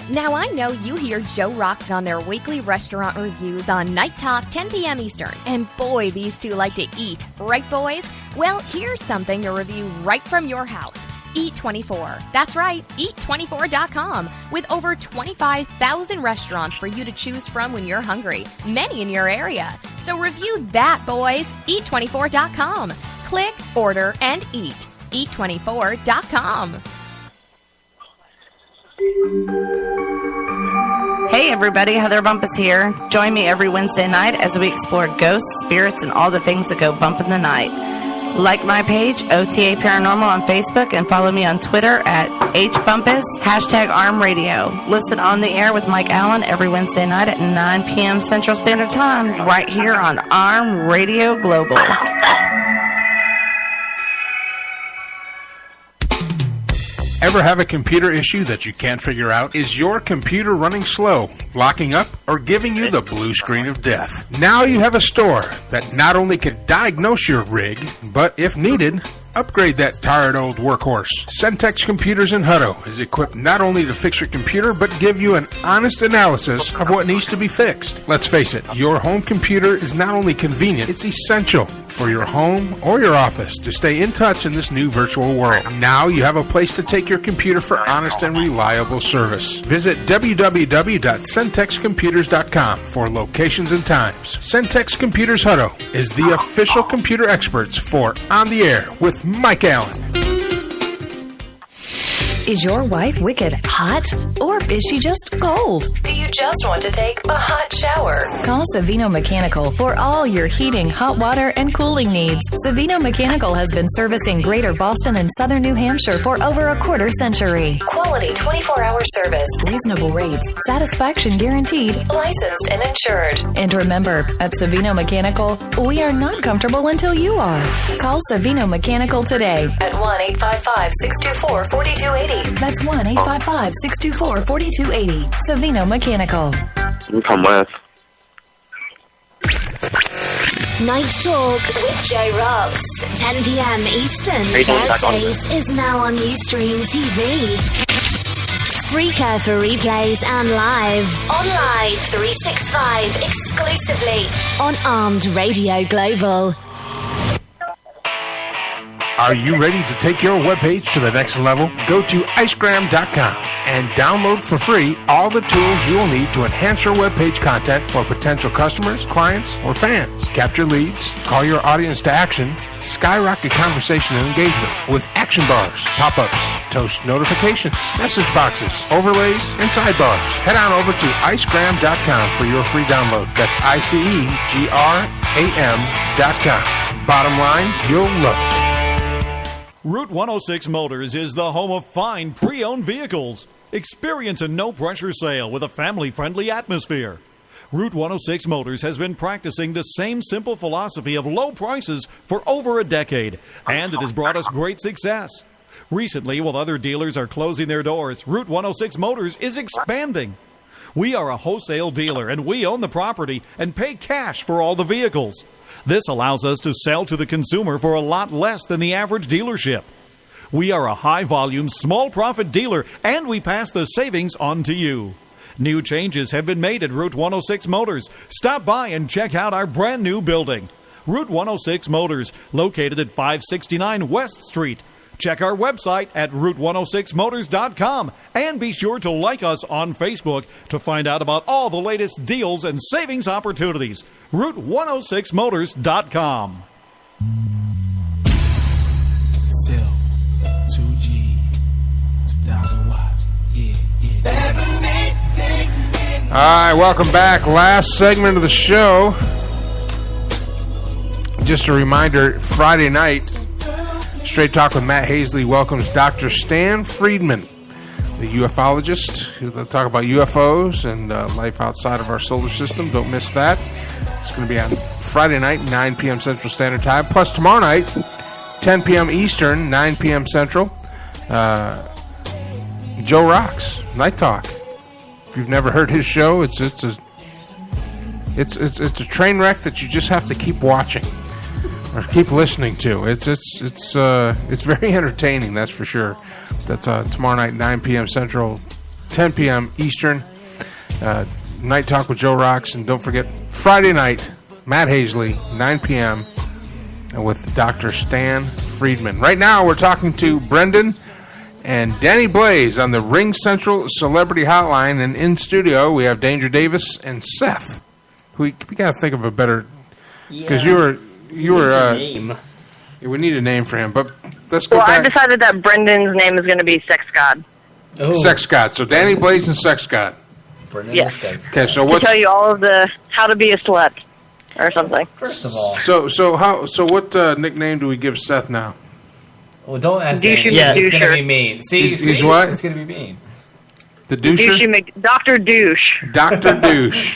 Now I know you hear Joe Rocks on their weekly restaurant reviews on Night Talk, 10 p.m. Eastern. And boy, these two like to eat. Right, boys? Well, here's something to review right from your house. Eat24. That's right, Eat24.com. With over 25,000 restaurants for you to choose from when you're hungry. Many in your area. So review that, boys. Eat24.com. Click, order, and eat. Eat24.com. Hey everybody, Heather Bumpus here. Join me every Wednesday night as we explore ghosts, spirits, and all the things that go bump in the night. Like my page, OTA Paranormal on Facebook, and follow me on Twitter at HBumpus, #ArmRadio. Listen on the air with Mike Allen every Wednesday night at 9 p.m. Central Standard Time, right here on Arm Radio Global. Ever have a computer issue that you can't figure out? Is your computer running slow, locking up, or giving you the blue screen of death? Now you have a store that not only can diagnose your rig, but if needed, upgrade that tired old workhorse. Centex Computers in Hutto is equipped not only to fix your computer, but give you an honest analysis of what needs to be fixed. Let's face it, your home computer is not only convenient, it's essential for your home or your office to stay in touch in this new virtual world. Now you have a place to take your computer for honest and reliable service. Visit www.centexcomputers.com for locations and times. Centex Computers Hutto is the official computer experts for On the Air with Mike Allen. Is your wife wicked hot? Or is she just cold? Do you just want to take a hot shower? Call Savino Mechanical for all your heating, hot water, and cooling needs. Savino Mechanical has been servicing Greater Boston and Southern New Hampshire for over a quarter century. Quality 24-hour service, reasonable rates, satisfaction guaranteed, licensed and insured. And remember, at Savino Mechanical, we are not comfortable until you are. Call Savino Mechanical today at 1-855-624-4280. That's 1-855-624-4280. Savino Mechanical. You come with. Night Talk with Joe Rocks. 10 p.m. Eastern. Thursdays is now on Ustream TV. Spreaker for replays and live. On Live 365 exclusively on Armed Radio Global. Are you ready to take your webpage to the next level? Go to icegram.com and download for free all the tools you will need to enhance your webpage content for potential customers, clients, or fans. Capture leads, call your audience to action, skyrocket conversation and engagement with action bars, pop-ups, toast notifications, message boxes, overlays, and sidebars. Head on over to icegram.com for your free download. That's icegram.com. Bottom line, you'll love it. Route 106 Motors is the home of fine pre-owned vehicles. Experience a no-pressure sale with a family-friendly atmosphere. Route 106 Motors has been practicing the same simple philosophy of low prices for over a decade, and it has brought us great success. Recently, while other dealers are closing their doors, Route 106 Motors is expanding. We are a wholesale dealer, and we own the property and pay cash for all the vehicles. This allows us to sell to the consumer for a lot less than the average dealership. We are a high-volume, small-profit dealer, and we pass the savings on to you. New changes have been made at Route 106 Motors. Stop by and check out our brand-new building. Route 106 Motors, located at 569 West Street. Check our website at route106motors.com and be sure to like us on Facebook to find out about all the latest deals and savings opportunities. route106motors.com. Cell, 2G, 2,000 watts. Yeah. All right, welcome back. Last segment of the show. Just a reminder, Friday night, Straight Talk with Matt Hazley welcomes Dr. Stan Friedman, the ufologist, who'll talk about UFOs and life outside of our solar system. Don't miss that. It's going to be on Friday night, 9 p.m. Central Standard Time. Plus tomorrow night, 10 p.m. Eastern, 9 p.m. Central, Joe Rocks, Night Talk. If you've never heard his show, it's a train wreck that you just have to keep watching or keep listening to. It's very entertaining, that's for sure. That's tomorrow night, 9 p.m. Central, 10 p.m. Eastern. Night Talk with Joe Rocks, and don't forget Friday night, Matt Hazley, 9 p.m. with Dr. Stan Friedman. Right now, we're talking to Brendan and Dani Blaze on the Ring Central Celebrity Hotline, and in studio we have Danger Davis and Seth. We got to think of a better, because you were name. We need a name for him, but let's go back. Well, I decided that Brendan's name is going to be Sex God. Oh. Sex God. So Dani Blaze and Sex God. Brendan yes. Sex God. Okay, so what's... To tell you all of the how to be a slut or something. First of all. So what nickname do we give Seth now? Well, don't ask Dani. Yeah, it's going to be mean. He's what? It's going to be mean. The doucher? Dr. Douche. Dr. Douche.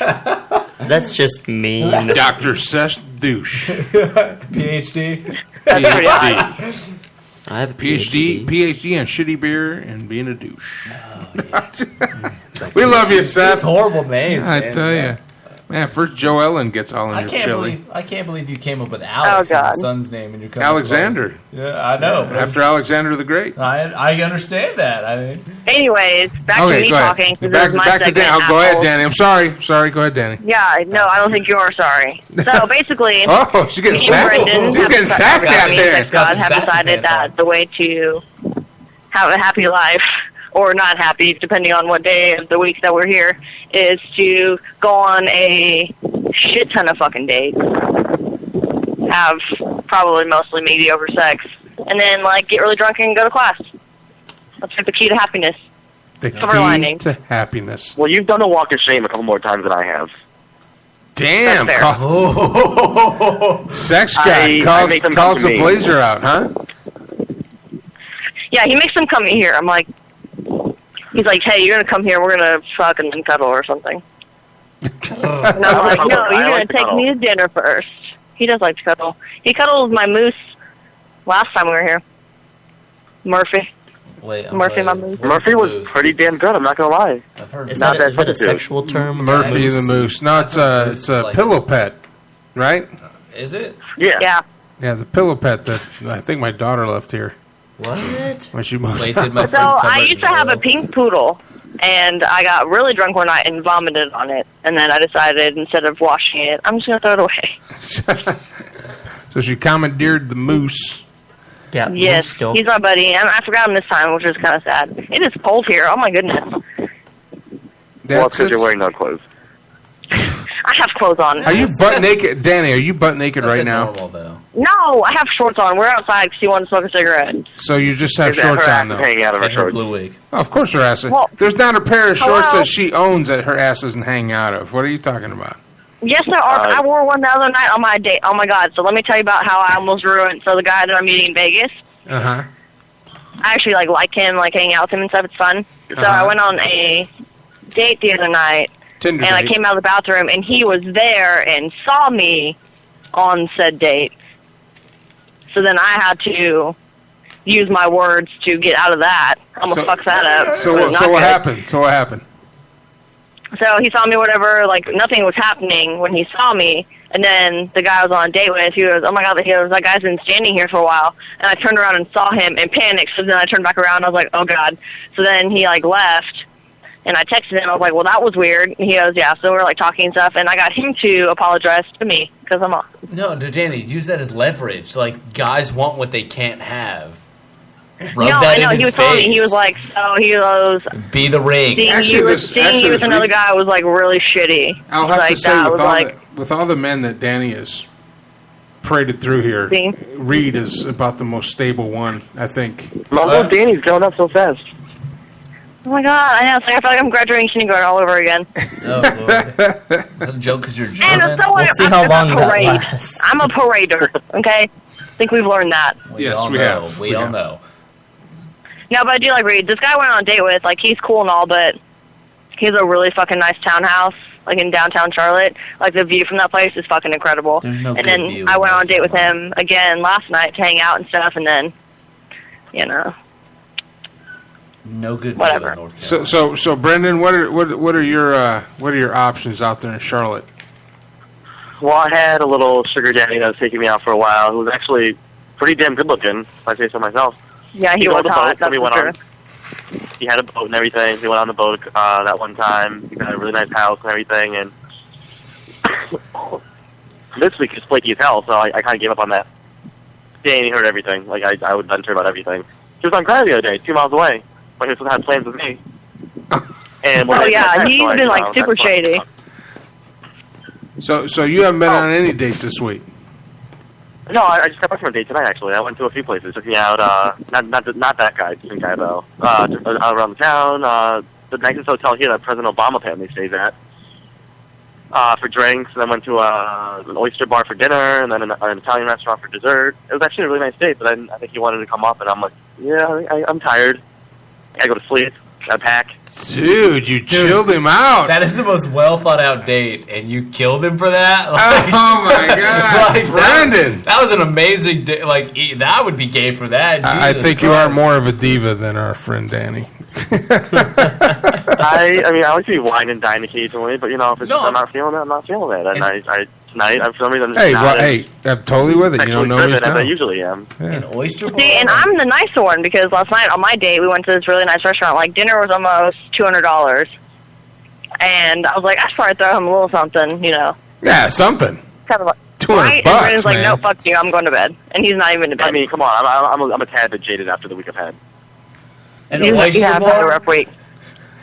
That's just mean. Dr. Seth Douche. PhD? PhD. I have a PhD. PhD on shitty beer and being a douche. We love you, Seth. These horrible names, I man. tell you. Man, first Joe Ellen gets all in your chili. I can't believe you came up with Alex as the son's name in your company. Alexander. Yeah, I know. After Alexander the Great. I understand that. I mean. Anyways, back to me talking. Back to Dan. Go ahead, Dani. I'm sorry. Go ahead, Dani. Yeah, no, I don't think you are sorry. So basically, oh, she's getting sassy. She's getting sassy out there. God have decided that the way to have a happy life, or not happy, depending on what day of the week that we're here, is to go on a shit ton of fucking dates, have probably mostly mediocre sex, and then get really drunk and go to class. That's the key to happiness. The key to happiness. Well, you've done a walk of shame a couple more times than I have. Damn! Sex guy calls the blazer out, huh? Yeah, he makes them come here. I'm like, he's like, hey, you're going to come here, we're going to fuck and then cuddle or something. And I'm like, no, you're going to take me to dinner first. He does like to cuddle. He cuddled my moose last time we were here. Murphy. Murphy, my moose. Murphy was pretty damn good, I'm not going to lie. I've heard. Is that a sexual term? Murphy the moose. No, it's a pillow pet, right? Is it? Yeah. Yeah, the pillow pet that I think my daughter left here. What? When she moved. So I used to have a pink poodle, and I got really drunk one night and vomited on it. And then I decided, instead of washing it, I'm just going to throw it away. So she commandeered the moose. Yeah. Yes, he's my buddy, and I forgot him this time, which is kind of sad. It is cold here. Oh my goodness. Well, it's because you're wearing no clothes. I have clothes on. Are you butt naked, Dani? Are you butt naked right now? Normal, though. No, I have shorts on. We're outside because he wanted to smoke a cigarette. So you just have shorts on, though. Hanging out of her shorts. Blue wig. Oh, of course her ass is. Well, there's not a pair of shorts that she owns that her ass isn't hanging out of. What are you talking about? Yes, there are. I wore one the other night on my date. Oh my God! So let me tell you about how I almost ruined. So the guy that I'm meeting in Vegas. I actually like him, hanging out with him and stuff. It's fun. So I went on a date the other night. Tinder and date. I came out of the bathroom, and he was there and saw me on said date. So then I had to use my words to get out of that. I'm gonna fuck that up. So what happened? So he saw me, whatever, nothing was happening when he saw me. And then the guy I was on a date with, he goes, oh my God, that guy's been standing here for a while. And I turned around and saw him and panicked. So then I turned back around and I was like, oh God. So then he left. And I texted him. I was like, well, that was weird. And he goes, yeah. So we're talking and stuff. And I got him to apologize to me because I'm off. No, Dani, use that as leverage. Guys want what they can't have. I know. He was telling me. He was like, he goes, be the ring. Seeing you with another guy was really shitty. I'll have to say, with all the men that Dani has paraded through here, See? Reed is about the most stable one, I think. My little Danny's growing up so fast. Oh my god, I know. It's like I feel like I'm graduating kindergarten all over again. Oh, Lord. Is that a joke because you're And German? so We'll see how long that parade. lasts. I'm a parader, okay? I think we've learned that. We all know. We all know. No, but I do like Reed. This guy I went on a date with, like, he's cool and all, but he's a really fucking nice townhouse, like in downtown Charlotte. Like, the view from that place is fucking incredible. There's no and good then view I in went on a date with him again last night to hang out and stuff, and then, you know. No good view Whatever. in North Carolina. So Brendan, what are your options out there in Charlotte? Well, I had a little sugar daddy that was taking me out for a while, who was actually pretty damn good looking, if I say so myself. Yeah, he was hot. That's we went for on. He had a boat and everything. He went on the boat that one time. He had a really nice house and everything. And this week is flaky as hell, so I kind of gave up on that. Danny heard everything. Like I would venture about everything. He was on Crowd the other day, 2 miles away, but he was supposed to have plans with me. And Oh, yeah, he's been, like, super shady. So you haven't been on any dates this week? No, I just got back from a date tonight. Actually, I went to a few places. Took me out. Not that guy, different guy though. Just around the town. The nicest hotel here that President Obama family stays at. For drinks, and then went to an oyster bar for dinner, and then an Italian restaurant for dessert. It was actually a really nice date, but I think he wanted to come up, and I'm like, yeah, I'm tired. I gotta go to sleep. Gotta pack. Dude, you chilled him out. That is the most well thought out date, and you killed him for that. Oh my God, Brandon! That was an amazing day. Like that would be gay for that. I Jesus think Christ. you are more of a diva than our friend Danny. I mean, I like to be wine and dine occasionally, but if it's I'm not feeling it, I'm not feeling it. And tonight, for some reason, Hey, I'm totally with it. You don't know as I usually am. An oyster bar. See, and I'm the nicer one because last night on my date we went to this really nice restaurant. Like dinner was almost $200, and I was like, I should probably throw him a little something, Yeah, something. Kind of like $200, right? And Brandon's like, man. no, fuck you, I'm going to bed, and he's not even to bed. I mean, come on, I'm a tad bit jaded after the week I've had. And you have had a rough week.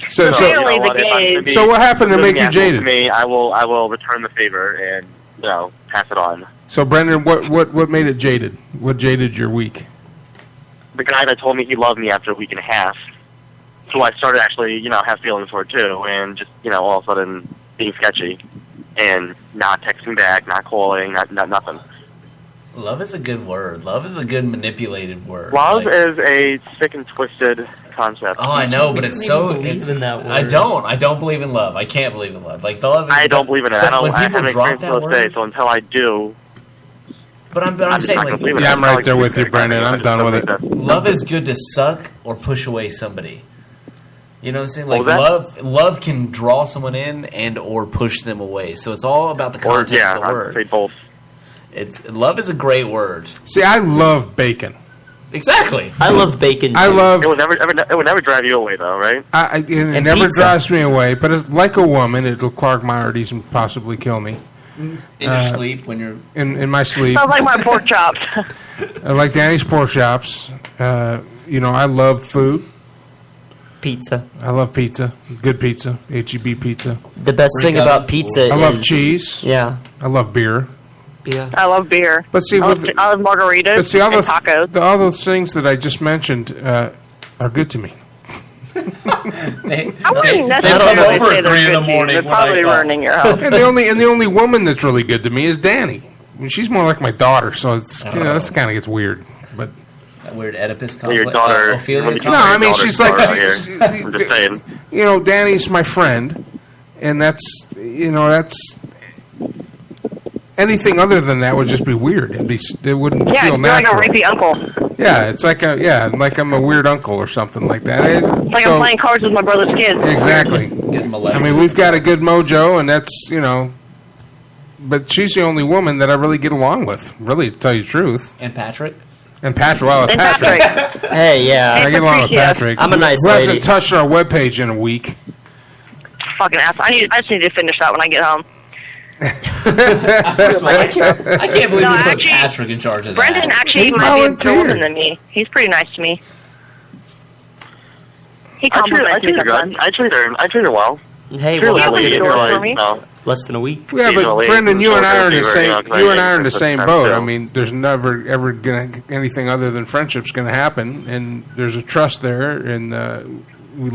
So what happened to make you jaded? Me, I will return the favor and pass it on. So Brendan, what made it jaded? What jaded your week? The guy that told me he loved me after a week and a half, who I started actually have feelings for too, and just all of a sudden being sketchy and not texting back, not calling, not nothing. Love is a good word. Love is a good manipulated word. Love is a sick and twisted concept. Oh, I know, but it's so. in that word. I don't believe in love. I can't believe in love. Like the love. I don't believe in it. I haven't drop experienced that those word. days, so until I do. But I'm saying like Yeah, I'm right there with you, Brendan. I'm done with it. Love is good to suck or push away somebody. You know what I'm saying? Like What was love can draw someone in and or push them away. So it's all about the context of the word. I'd say both. Love is a great word. See, I love bacon. Exactly. I love bacon. I love. It would never drive you away, though, right? It never drives me away, but it's like a woman, it'll clog my arteries and possibly kill me. In your sleep when you're in my sleep. Sounds like my pork chops. I like Danny's pork chops. I love food. Pizza. I love pizza. Good pizza. HEB pizza. The best thing about pizza I love is- cheese. Yeah. I love beer. Yeah. I love beer. But see, I love margaritas but see, all and tacos. all those things that I just mentioned are good to me. I wouldn't they necessarily come over say at they're 3 in the good to you. morning They're when I probably call. ruining your health. And the only woman that's really good to me is Danny. I mean, she's more like my daughter, so it's this kind of gets weird. But that weird Oedipus Your complex. daughter. Ophelia no, I mean she's like I'm just saying. Danny's my friend, and that's anything other than that would just be weird. It wouldn't Yeah, feel you're like a natural. rapey uncle. Yeah, it's like like I'm a weird uncle or something like that. It's like I'm playing cards with my brother's kids. Exactly. Getting molested. I mean, we've got a good mojo, and that's but she's the only woman that I really get along with. Really, to tell you the truth. And Patrick. And Patrick. Well, And Patrick. Hey, yeah. I get along with Patrick. I'm a nice Who lady. hasn't touched our webpage in a week? Fucking ass. I just need to finish that when I get home. I can't believe No, you put actually, Patrick in charge of that. Brendan actually He might be volunteered. older than me. He's pretty nice to me. He I treat compliments me her sometimes. good. I treat her well. Hey, Truly, well, you you short know, for me? less than a week. Yeah, but Brendan, you and I are in the same. You and I are in the same boat. I mean, there's never ever gonna anything other than friendship's gonna happen, and there's a trust there, and I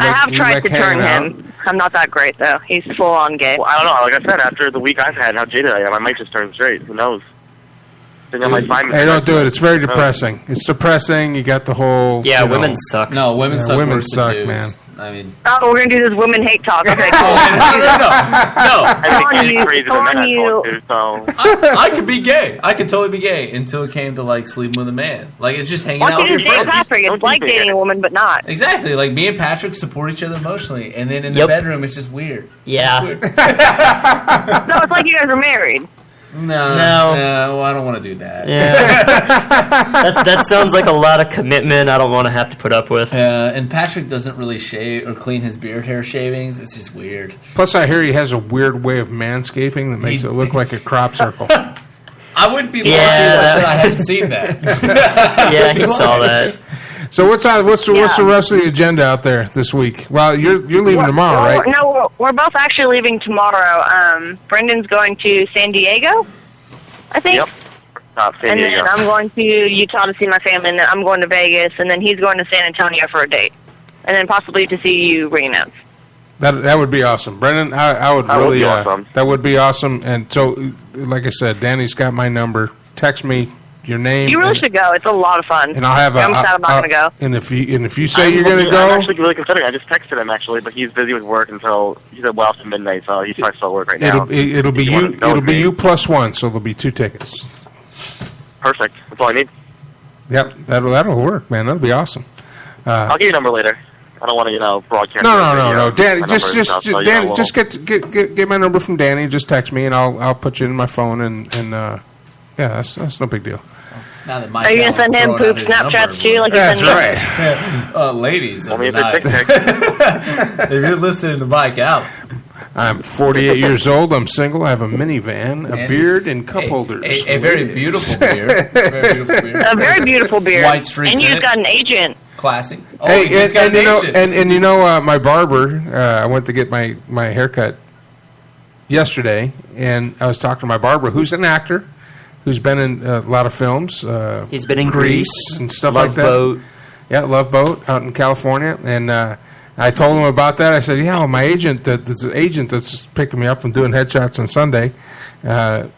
have tried to turn him. I'm not that great though. He's full on gay. Well, I don't know. Like I said, after the week I've had, how jaded I am, I might just turn straight. Who knows? Hey, don't do it. It's very depressing. It's depressing. You got the whole. Yeah, women suck. No, women suck. Women worse than suck, dudes. man. I mean, oh, we're gonna do this women hate talk. Okay, cool. no. I think crazy the men I talk to, so. I could be gay. I could totally be gay until it came to like sleeping with a man. Like it's just hanging out with your friends. Patrick, it's like dating a woman, but not. Exactly. Like me and Patrick support each other emotionally, and then in the bedroom, it's just weird. Yeah. No, it's like you guys are married. No, I don't want to do that. Yeah. that sounds like a lot of commitment I don't want to have to put up with. And Patrick doesn't really shave or clean his beard hair shavings. It's just weird. Plus, I hear he has a weird way of manscaping that makes it look like a crop circle. I wouldn't be lying if I said I hadn't seen that. Yeah, he saw that. So what's the rest of the agenda out there this week? Well, you're leaving tomorrow, right? No, we're both actually leaving tomorrow. Brendan's going to San Diego, I think. Yep. San and Diego. then I'm going to Utah to see my family, and then I'm going to Vegas, and then he's going to San Antonio for a date, and then possibly to see you reannounce. That would be awesome, Brendan. I would really. Would be awesome. That would be awesome. And so, like I said, Danny's got my number. Text me your name. You really should go. It's a lot of fun. And I'll have. I'm sad I'm not going to go. And if you say you're going to go, I'm actually really considering. I just texted him actually, but he's busy with work until he's at after midnight, so he's probably still at work right now. It'll be you. It'll be you plus one, so there'll be 2 tickets. Perfect. That's all I need. Yep, that'll work, man. That'll be awesome. I'll give you a number later. I don't want to, broadcast. No. Danny, just get my number from Danny. Just text me, and I'll put you in my phone, and yeah, that's no big deal. Now that Are you gonna send him poop Snapchats too? Like that's right. Ladies, of the night. If you're listening to Mike Allen. I'm 48 years old. I'm single. I have a minivan, a beard, and cup holders. A very beautiful beard. A very beautiful beard. White streaks. And you've got an agent. Classic. Oh, hey, my barber. I went to get my haircut yesterday, and I was talking to my barber, who's an actor, who's been in a lot of films. He's been in Grease and stuff Love like that. Boat. Yeah, Love Boat out in California, and I told him about that. I said, "Yeah, well, my agent, that's picking me up and doing headshots on Sunday,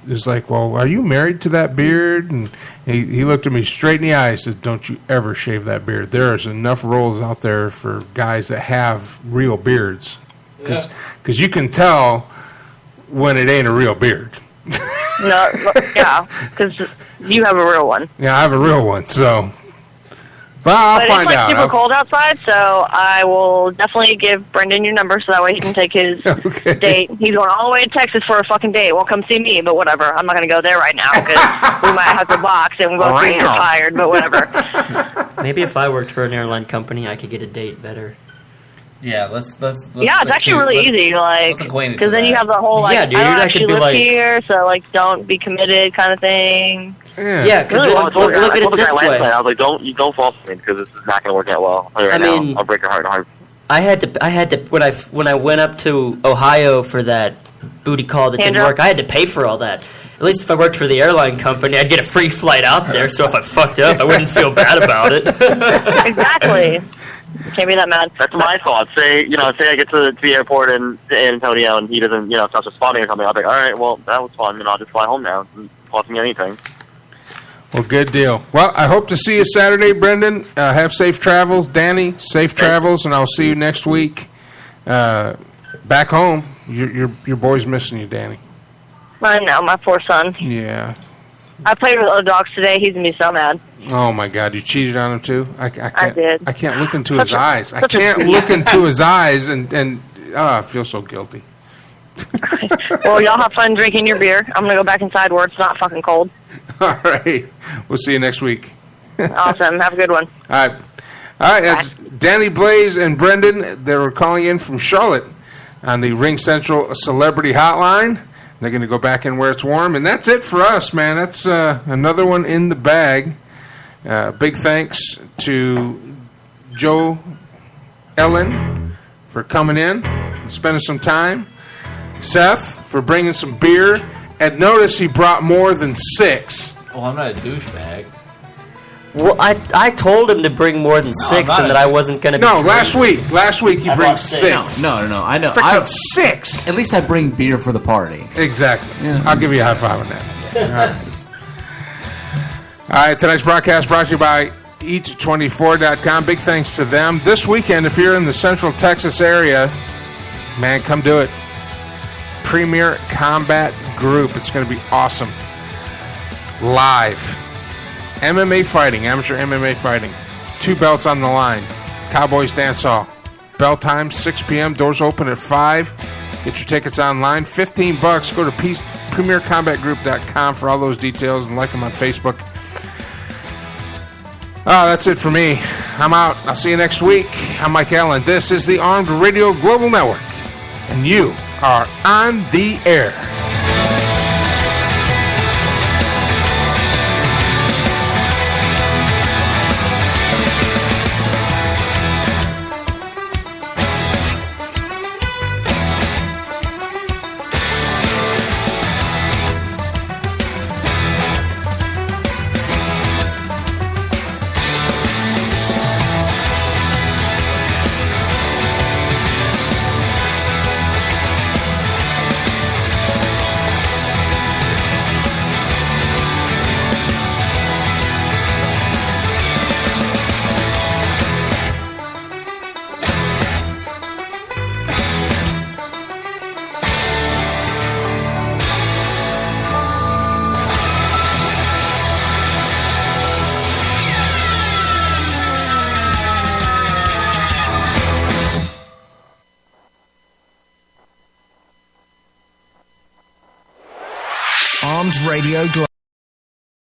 is like, well, are you married to that beard?" And he looked at me straight in the eyes and said, "Don't you ever shave that beard. There's enough roles out there for guys that have real beards, because you can tell when it ain't a real beard." No, yeah, because you have a real one. Yeah, I have a real one, so. But I'll find out. It's super cold outside, so I will definitely give Brendan your number so that way he can take his date. He's going all the way to Texas for a fucking date. Won't come see me, but whatever. I'm not going to go there right now because we might have to box and we'll both be tired, but whatever. Maybe if I worked for an airline company, I could get a date better. Yeah, let's yeah, it's actually really easy, like, because then you have the whole, like, dude, I don't I actually could be live here, so, like, don't be committed kind of thing. Yeah, because really, look at it this way. I was like, don't fall for me because this is not going to work out well. I mean, I'll break your heart. I had to when I went up to Ohio for that booty call that didn't work. I had to pay for all that. At least if I worked for the airline company, I'd get a free flight out there. So if I fucked up, I wouldn't feel bad about it. Exactly. Can't be that mad. That's my fault. Say I get to the airport in San Antonio and he doesn't, start responding or something. I'll be like, all right, well, that was fun, and I'll just fly home now. It doesn't cost me anything. Well, good deal. Well, I hope to see you Saturday, Brendan. Have safe travels. Danny, safe travels, and I'll see you next week. Back home, your boy's missing you, Danny. I know, my poor son. Yeah. I played with other dogs today. He's going to be so mad. Oh, my God. You cheated on him, too? I did. I can't look into his eyes. I can't look into his eyes, and I feel so guilty. Well, y'all have fun drinking your beer. I'm going to go back inside where it's not fucking cold. All right. We'll see you next week. Awesome. Have a good one. All right. That's Dani Blaze and Brendan. They were calling in from Charlotte on the Ring Central Celebrity Hotline. They're going to go back in where it's warm. And that's it for us, man. That's another one in the bag. Big thanks to Joe Ellen for coming in and spending some time. Seth, for bringing some beer. And notice he brought more than 6. Oh, I'm not a douchebag. Well, I told him to bring more than 6 and that I wasn't going to be. No, last week. Last week he brings 6. No. I know. Freaking 6. At least I bring beer for the party. Exactly. Yeah. I'll give you a high five on that. All right, tonight's broadcast brought to you by Eat24.com. Big thanks to them. This weekend, if you're in the Central Texas area, man, come do it. Premier Combat Group. It's going to be awesome. Live. MMA fighting, amateur MMA fighting. 2 belts on the line. Cowboys Dance Hall. Bell time, 6 p.m. Doors open at 5. Get your tickets online. $15. Go to premiercombatgroup.com for all those details and like them on Facebook. Oh, that's it for me. I'm out. I'll see you next week. I'm Mike Allen. This is the Armed Radio Global Network. And you are on the air. Armed Radio Global.